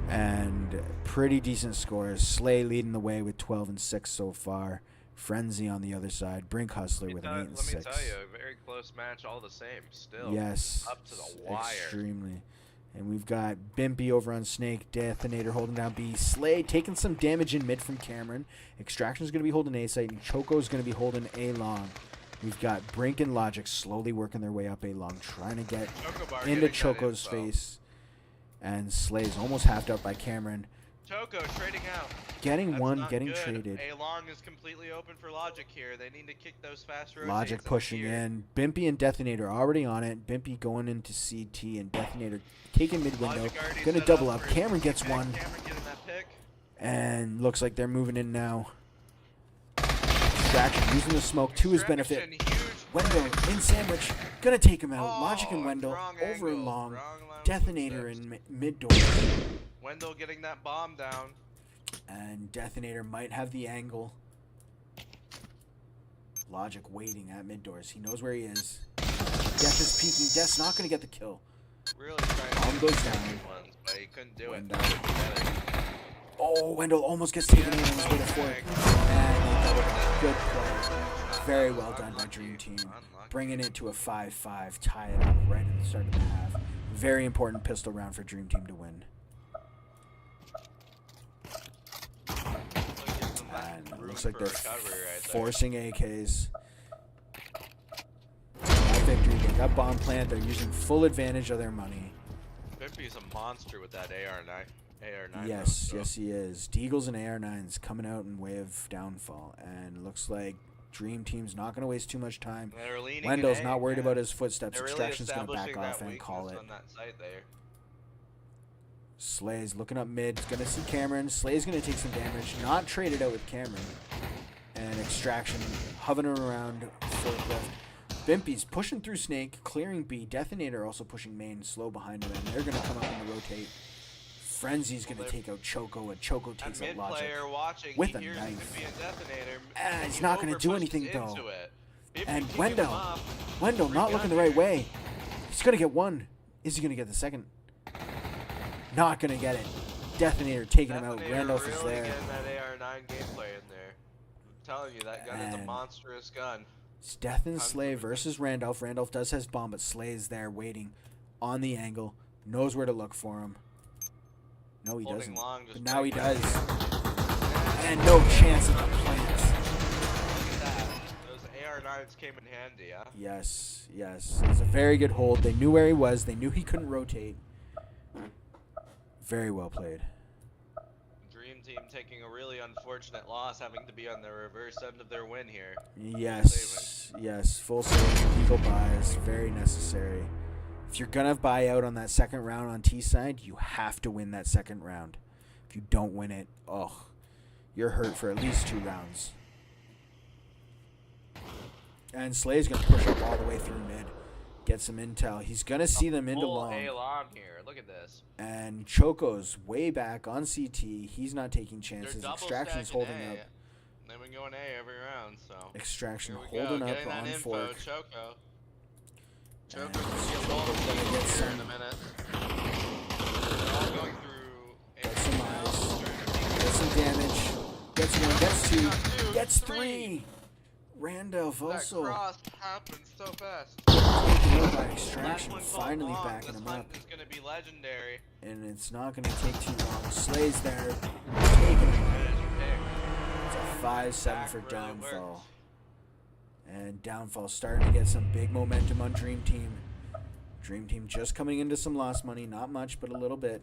B: And pretty decent scores. Slay leading the way with 12 and 6 so far. Frenzy on the other side. Brink Hustler with an 8 and 6.
A: Let me tell you, a very close match all the same. Still.
B: Yes.
A: Up to the wire.
B: Extremely. And we've got Bimpy over on Snake. Detonator holding down B. Slay taking some damage in mid from Cameron. Extraction's going to be holding A site. And Choco's going to be holding A long. We've got Brink and Logic slowly working their way up A long. Trying to get into Choco's face. And Slay's almost halved up by Cameron.
A: Choco trading out.
B: Getting
A: That's
B: one,
A: not
B: getting
A: good.
B: traded.
A: A long is completely open for Logic here. They need to kick those fast rotates.
B: Logic pushing in. Bimpy and Detonator already on it. Bimpy going into CT and Detonator taking mid window. Gonna double up. Cameron gets one.
A: Cameron getting that pick.
B: And looks like they're moving in now. Extraction using the smoke to his benefit.
A: Huge
B: Wendell in sandwich. Gonna take him out.
A: Oh,
B: Logic and Wendell
A: wrong
B: over and
A: angle,
B: long.
A: wrong line
B: Detonator
A: footsteps.
B: in mid doors.
A: Wendell getting that bomb down.
B: And Detonator might have the angle. Logic waiting at mid doors. He knows where he is. Death is peeking. Death's not gonna get the kill.
A: Really trying to
B: Bomb
A: get
B: goes
A: the
B: down.
A: ones, but he couldn't do
B: Wendell.
A: it.
B: Oh, Wendell almost gets taken in on his way to fourth. And he doubled up. Good play. Very well done by Dream Team. Bringing it to a 5-5. Tie it up right at the start of the half. Very important pistol round for Dream Team to win. And it looks like they're forcing AKs. That victory. They got bomb plant. They're using full advantage of their money.
A: Bippy's a monster with that AR9.
B: Yes, yes he is. Deagles and AR9s coming out in way of downfall. And looks like Dream Team's not going to waste too much time. Wendell's not worried about his footsteps. Extraction's going to back off and call it.
A: On that side there.
B: Slay's looking up mid. Going to see Cameron. Slay's going to take some damage. Not traded out with Cameron. And Extraction hovering around fourth left. Bimpy's pushing through Snake, clearing B. Detonator also pushing main, slow behind him. And they're going to come up and rotate. Frenzy's going to take out Choco, and Choco takes out Logic with a knife. He's not going to do anything, though. And Wendell not looking the right way. He's going to get one. Is he going to get the second? Not going to get it. Detonator taking him out. Randolph is there.
A: Getting that AR9 gameplay in there. I'm telling you, that gun is a monstrous gun.
B: It's Death and Slay versus Randolph. Randolph does has bomb, but Slay is there waiting on the angle. Knows where to look for him. No, he doesn't. But now he does. And no chance of the plants.
A: Look at that. Those AR9s came in handy, huh?
B: Yes, yes. It's a very good hold. They knew where he was. They knew he couldn't rotate. Very well played.
A: Dream Team taking a really unfortunate loss, having to be on the reverse end of their win here.
B: Yes, yes. Full save. Eagle buys. Very necessary. If you're going to buy out on that second round on T side, you have to win that second round. If you don't win it, you're hurt for at least 2 rounds. And Slay's going to push up all the way through mid. Get some intel. He's going to see them into long.
A: Full here. Look at this.
B: And Choco's way back on CT. He's not taking chances. Extraction's holding up.
A: They've been going A every round, so.
B: Extraction holding up on fork.
A: Choco.
B: Choco's
A: gonna get some in a minute. They're all going through.
B: Get some eyes. Get some damage. Gets 1. Gets 2. Gets 3. Randolph also.
A: That cross happened so fast.
B: Taken out by Extraction. Finally backing him up.
A: This gonna be legendary.
B: And it's not gonna take too long. Slay's there. Taking him out. It's a 5-7 for Downfall. And Downfall starting to get some big momentum on Dream Team. Dream Team just coming into some lost money. Not much, but a little bit.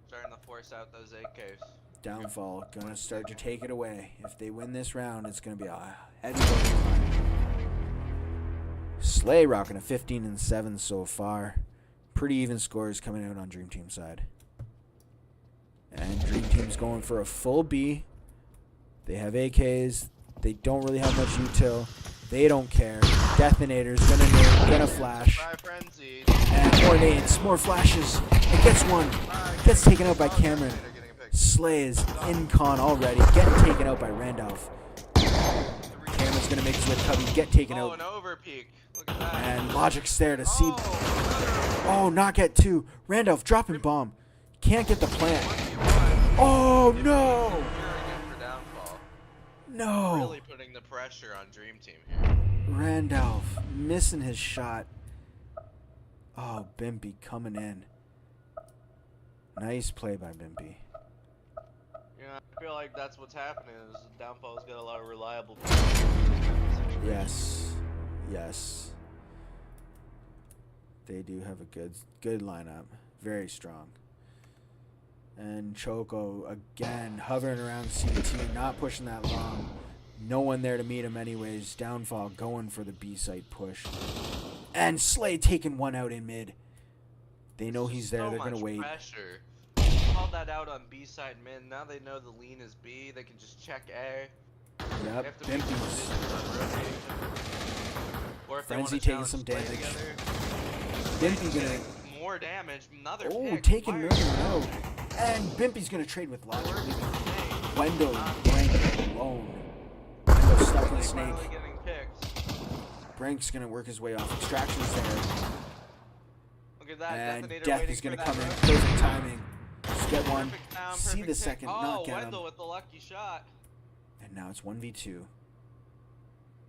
A: Starting to force out those AKs.
B: Downfall gonna start to take it away. If they win this round, it's gonna be a heavy fight. Slay rocking a 15-7 so far. Pretty even scores coming out on Dream Team side. And Dream Team's going for a full B. They have AKs. They don't really have much util. They don't care. Detonator's gonna flash. And more nades, more flashes. It gets 1. Gets taken out by Cameron. Slay is in con already. Getting taken out by Randolph. Cameron's gonna make his way to Cubby. Get taken out.
A: An overpeak. Look at that.
B: And Logic's there to see. Oh, not get 2. Randolph dropping bomb. Can't get the plant. Oh no! No.
A: Really putting the pressure on Dream Team here.
B: Randolph missing his shot. Oh, Bimpy coming in. Nice play by Bimpy.
A: Yeah, I feel like that's what's happening is Downfall's got a lot of reliable.
B: Yes. Yes. They do have a good lineup. Very strong. And Choco again hovering around CT, not pushing that long. No one there to meet him anyways. Downfall going for the B site push. And Slay taking 1 out in mid. They know he's there. They're going to wait.
A: Pressure. Called that out on B side mid. Now they know the lean is B. They can just check A.
B: Yep. Bimpy's
A: Or if
B: Frenzy
A: they want
B: taking some
A: to play
B: damage.
A: together.
B: Bimpy gonna.
A: More damage. Another
B: Oh,
A: pick.
B: taking
A: Why are
B: Murder
A: you-
B: out. And Bimpy's gonna trade with Logic.
A: Where's
B: leaving
A: the snake?
B: Wendell Brank alone. Wendell stuck in
A: They
B: Snake.
A: finally getting picked.
B: Brank's gonna work his way off. Extraction's there.
A: Look at that.
B: And
A: Detonator
B: Death
A: waiting
B: is gonna
A: for
B: come
A: that
B: in.
A: rope.
B: Perfect timing. Just get one.
A: Perfect time,
B: See
A: perfect
B: the
A: pick.
B: second.
A: Oh,
B: Not get him.
A: Wendell with the lucky shot.
B: And now it's 1v2.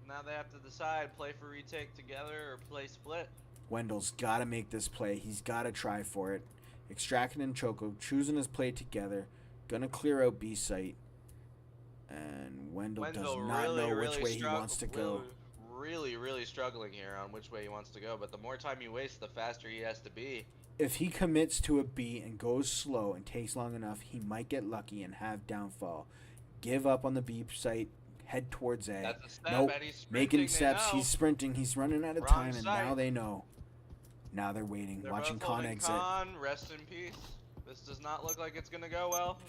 A: Now they have to decide, play for retake together or play split.
B: Wendell's got to make this play. He's got to try for it. Extracting and Choco choosing his play together. Gonna clear out B site. And Wendell does not know which way he wants to go.
A: Really struggling here on which way he wants to go. But the more time you waste, the faster he has to be.
B: If he commits to a B and goes slow and takes long enough, he might get lucky and have downfall. Give up on the B site. Head towards A.
A: That's a step,
B: Nope.
A: and he's sprinting,
B: Making
A: they
B: steps.
A: know.
B: He's sprinting. He's running out of
A: Wrong
B: time, and
A: site.
B: now they know. Now they're waiting,
A: They're
B: watching
A: both
B: Con
A: holding
B: exit.
A: Con, rest in peace. This does not look like it's gonna go well.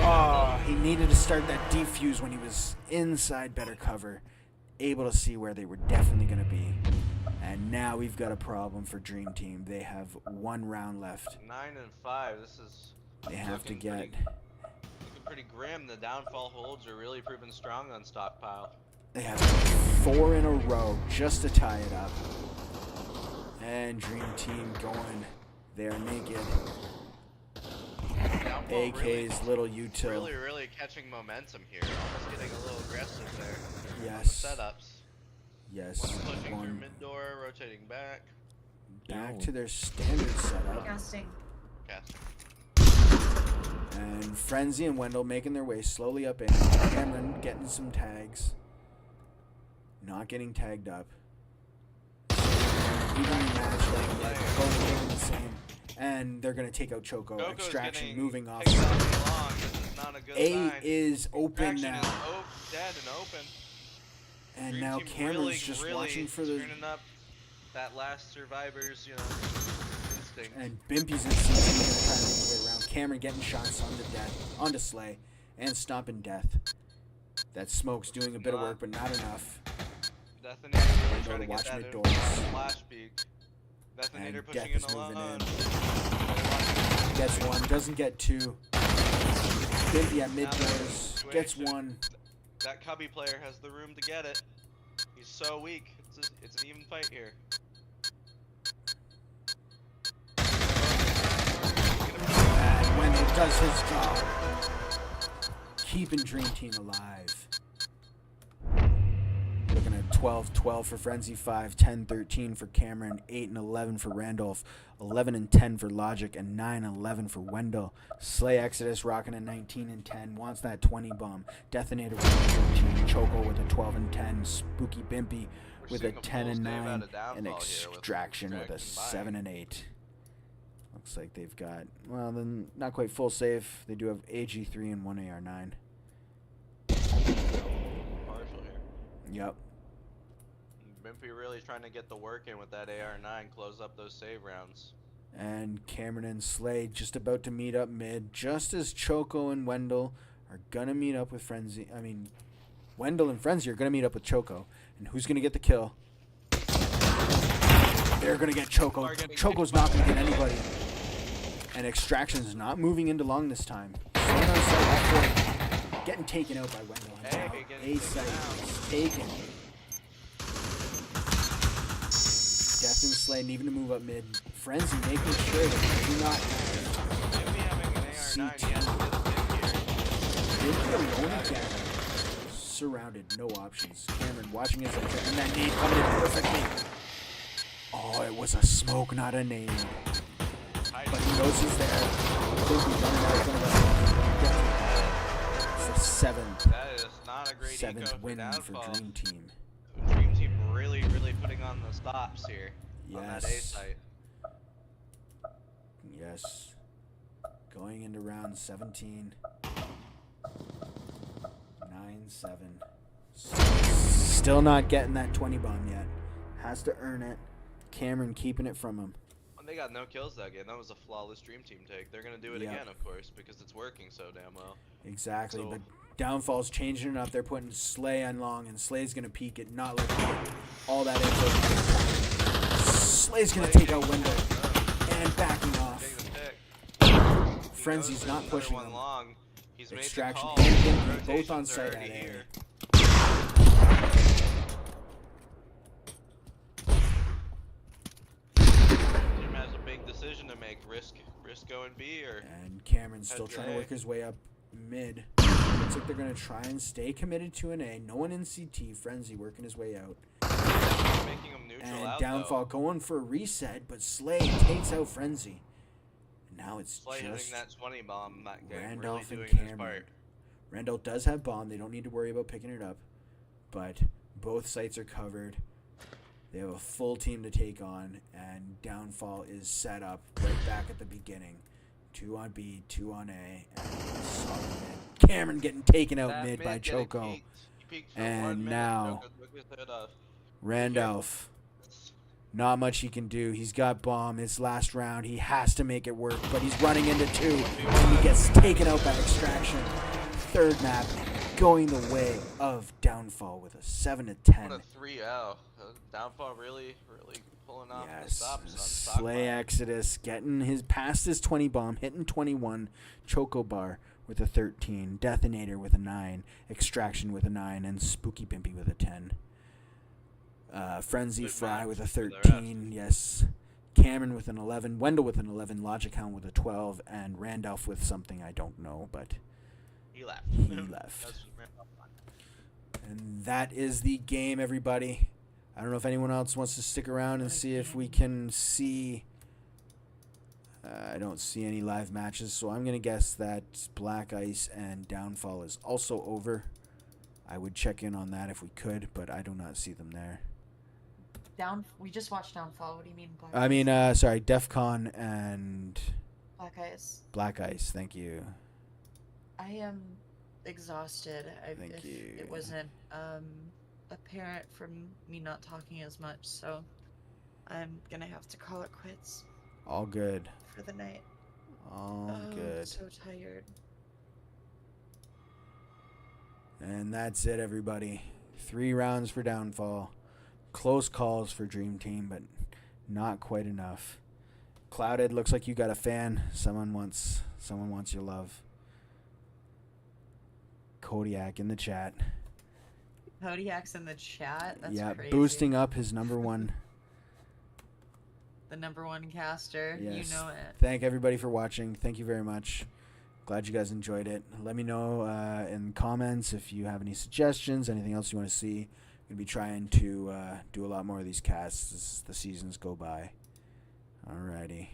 B: Oh, he needed to start that defuse when he was inside better cover, able to see where they were definitely going to be. And now we've got a problem for Dream Team. They have 1 round left.
A: 9 and 5. This is.
B: They have to
A: looking
B: get.
A: Looking pretty grim. The downfall holds are really proving strong on Stockpile.
B: They have 4 in a row just to tie it up. And Dream Team going. They are naked.
A: Downfall
B: AK's little util.
A: really catching momentum here. Almost getting a little aggressive there.
B: Yes.
A: On the setups.
B: Yes.
A: One's pushing through
B: One
A: mid door, rotating back.
B: back to their standard setup.
C: Casting.
A: Casting.
B: And Frenzy and Wendell making their way slowly up in. Cameron getting some tags. Not getting tagged up. Evenly matched. Both getting the same. And they're going to take out Choco.
A: Coco's
B: Extraction
A: getting
B: moving off.
A: picked all day long. This is not a good
B: A
A: sign.
B: is open
A: Extraction
B: now.
A: is dead and open.
B: And
A: Dream
B: now
A: Team
B: Cameron's just
A: really
B: watching for the...
A: turning up that last survivor's, instinct.
B: And Bimpy's in CT going to try to make his way around. Cameron getting shots onto Death, onto Slay, and stopping Death. That Smoke's doing a bit of work, but not enough.
A: Detonator really
B: Wendell
A: trying to
B: watch
A: get that
B: mid
A: in
B: doors.
A: flash peek. Detonator
B: And
A: pushing
B: Death
A: in
B: is
A: alone.
B: moving in. Gets 1, doesn't get 2. Bimpy at mid
A: Now there's
B: doors,
A: a
B: gets
A: situation.
B: 1.
A: That Cubby player has the room to get it. He's so weak. It's an even fight here.
B: And Wendell does his job. Keeping Dream Team alive. Looking at 12-12 for Frenzy, 5-10-13 for Cameron, 8-11 for Randolph, 11-10 for Logic, and 9-11 for Wendell. Slay Exodus rocking at 19-10, wants that 20 bomb. Detonator with a 13, Choco with a 12-10, Spooky Bimpy with a 10-9, and Extraction with a 7-8. Looks like they've got, well, then not quite full save. They do have AG3 and 1 AR9.
A: Partial here.
B: Yep.
A: Bimpy really trying to get the work in with that AR9, close up those save rounds.
B: And Cameron and Slade just about to meet up mid, just as Choco and Wendell are gonna meet up with Frenzy. I mean, Wendell and Frenzy are gonna meet up with Choco. And who's gonna get the kill? They're gonna get Choco. Choco's not gonna get anybody. And Extraction's not moving into long this time. Getting taken out by Wendell. And now A site is taken. Death and Slay needing to move up mid. Frenzy making sure that they do not
A: Bimpy having an AR9, he has to get a pick here.
B: Bimpy alone again. Surrounded, no options. Cameron watching his exit, and that nade coming in perfectly. Oh, it was a smoke, not a nade. But he knows he's there. Bimpy running out of the It's the 7th.
A: That is not a great
B: 7th win
A: eco
B: for
A: downfall.
B: Dream Team.
A: Dream Team really putting on the stops here on that A
B: Yes.
A: site.
B: Yes. Going into round 17. 9-7. Still not getting that 20 bomb yet. Has to earn it. Cameron keeping it from him.
A: And they got no kills that game. That was a flawless Dream Team take. They're gonna do it
B: Yep.
A: again, of course, because it's working so damn well.
B: Exactly,
A: So-
B: but Downfall's changing it up. They're putting Slay on long, and Slay's going to peek it, not let get all that info. Slay's going to take out Window and backing off. Frenzy's not pushing him.
A: Long. He's
B: Extraction
A: made the call.
B: and Gimpy both on site at A.
A: Here. Team has a big decision to make. Risk going B or.
B: And Cameron's still
A: Heads
B: trying to
A: A.
B: work his way up mid. Looks like they're going to try and stay committed to an A. No one in CT. Frenzy working his way out.
A: Making him neutral
B: And
A: out,
B: Downfall
A: though.
B: going for a reset, but Slay takes out Frenzy. And now it's
A: Slay
B: just
A: hitting that 20 bomb that game.
B: Randolph
A: really
B: and
A: doing his
B: Cameron.
A: part.
B: Randolph does have bomb. They don't need to worry about picking it up. But both sites are covered. They have a full team to take on. And Downfall is set up right back at the beginning. 2 on B, 2 on A. And solid mid. Cameron getting taken out
A: That
B: mid by
A: getting
B: Choco.
A: peeked. He peeked for
B: And
A: 1 minute.
B: now-
A: Choco took his head off.
B: Randolph. Not much he can do. He's got bomb. It's last round. He has to make it work, but he's running into 2. And he gets taken out by Extraction. Third map going the way of Downfall with a 7-10.
A: What a 3-0. Downfall really pulling off the
B: Yes.
A: stops on
B: Slay
A: Stockpile.
B: Exodus getting his past his 20 bomb, hitting 21. Choco Bar with a 13. Deathinator with a 9. Extraction with a 9. And Spooky Pimpy with a 10. Frenzy
A: Good
B: Fry
A: match
B: with a
A: for the
B: 13, yes. Cameron with an 11, Wendell with an 11, Logic Hound with a 12, and Randolph with something I don't know, but
A: He left.
B: he left.
A: That's what Randolph wanted.
B: And that is the game, everybody. I don't know if anyone else wants to stick around and see if we can see. I don't see any live matches, so I'm going to guess that Black Ice and Downfall is also over. I would check in on that if we could, but I do not see them there.
C: We just watched Downfall. What do you mean Black
B: I mean, sorry, DEFCON and
C: Black Eyes?
B: Black Ice. Thank you.
C: I am exhausted.
B: Thank
C: if
B: you.
C: It wasn't apparent from me not talking as much, so I'm gonna have to call it quits
B: All good.
C: for the night.
B: All
C: I'm
B: good.
C: so tired.
B: And that's it, everybody. 3 rounds for Downfall. Close calls for Dream Team, but not quite enough. Clouded, looks like you got a fan. Someone wants your love. Kodiak in the chat.
C: Kodiak's in the chat. That's
B: Yeah,
C: crazy.
B: boosting up his number 1.
C: The number 1 caster.
B: Yes.
C: You know it.
B: Thank everybody for watching. Thank you very much. Glad you guys enjoyed it. Let me know in the comments if you have any suggestions, anything else you want to see. I'm going to be trying to do a lot more of these casts as the seasons go by. Alrighty.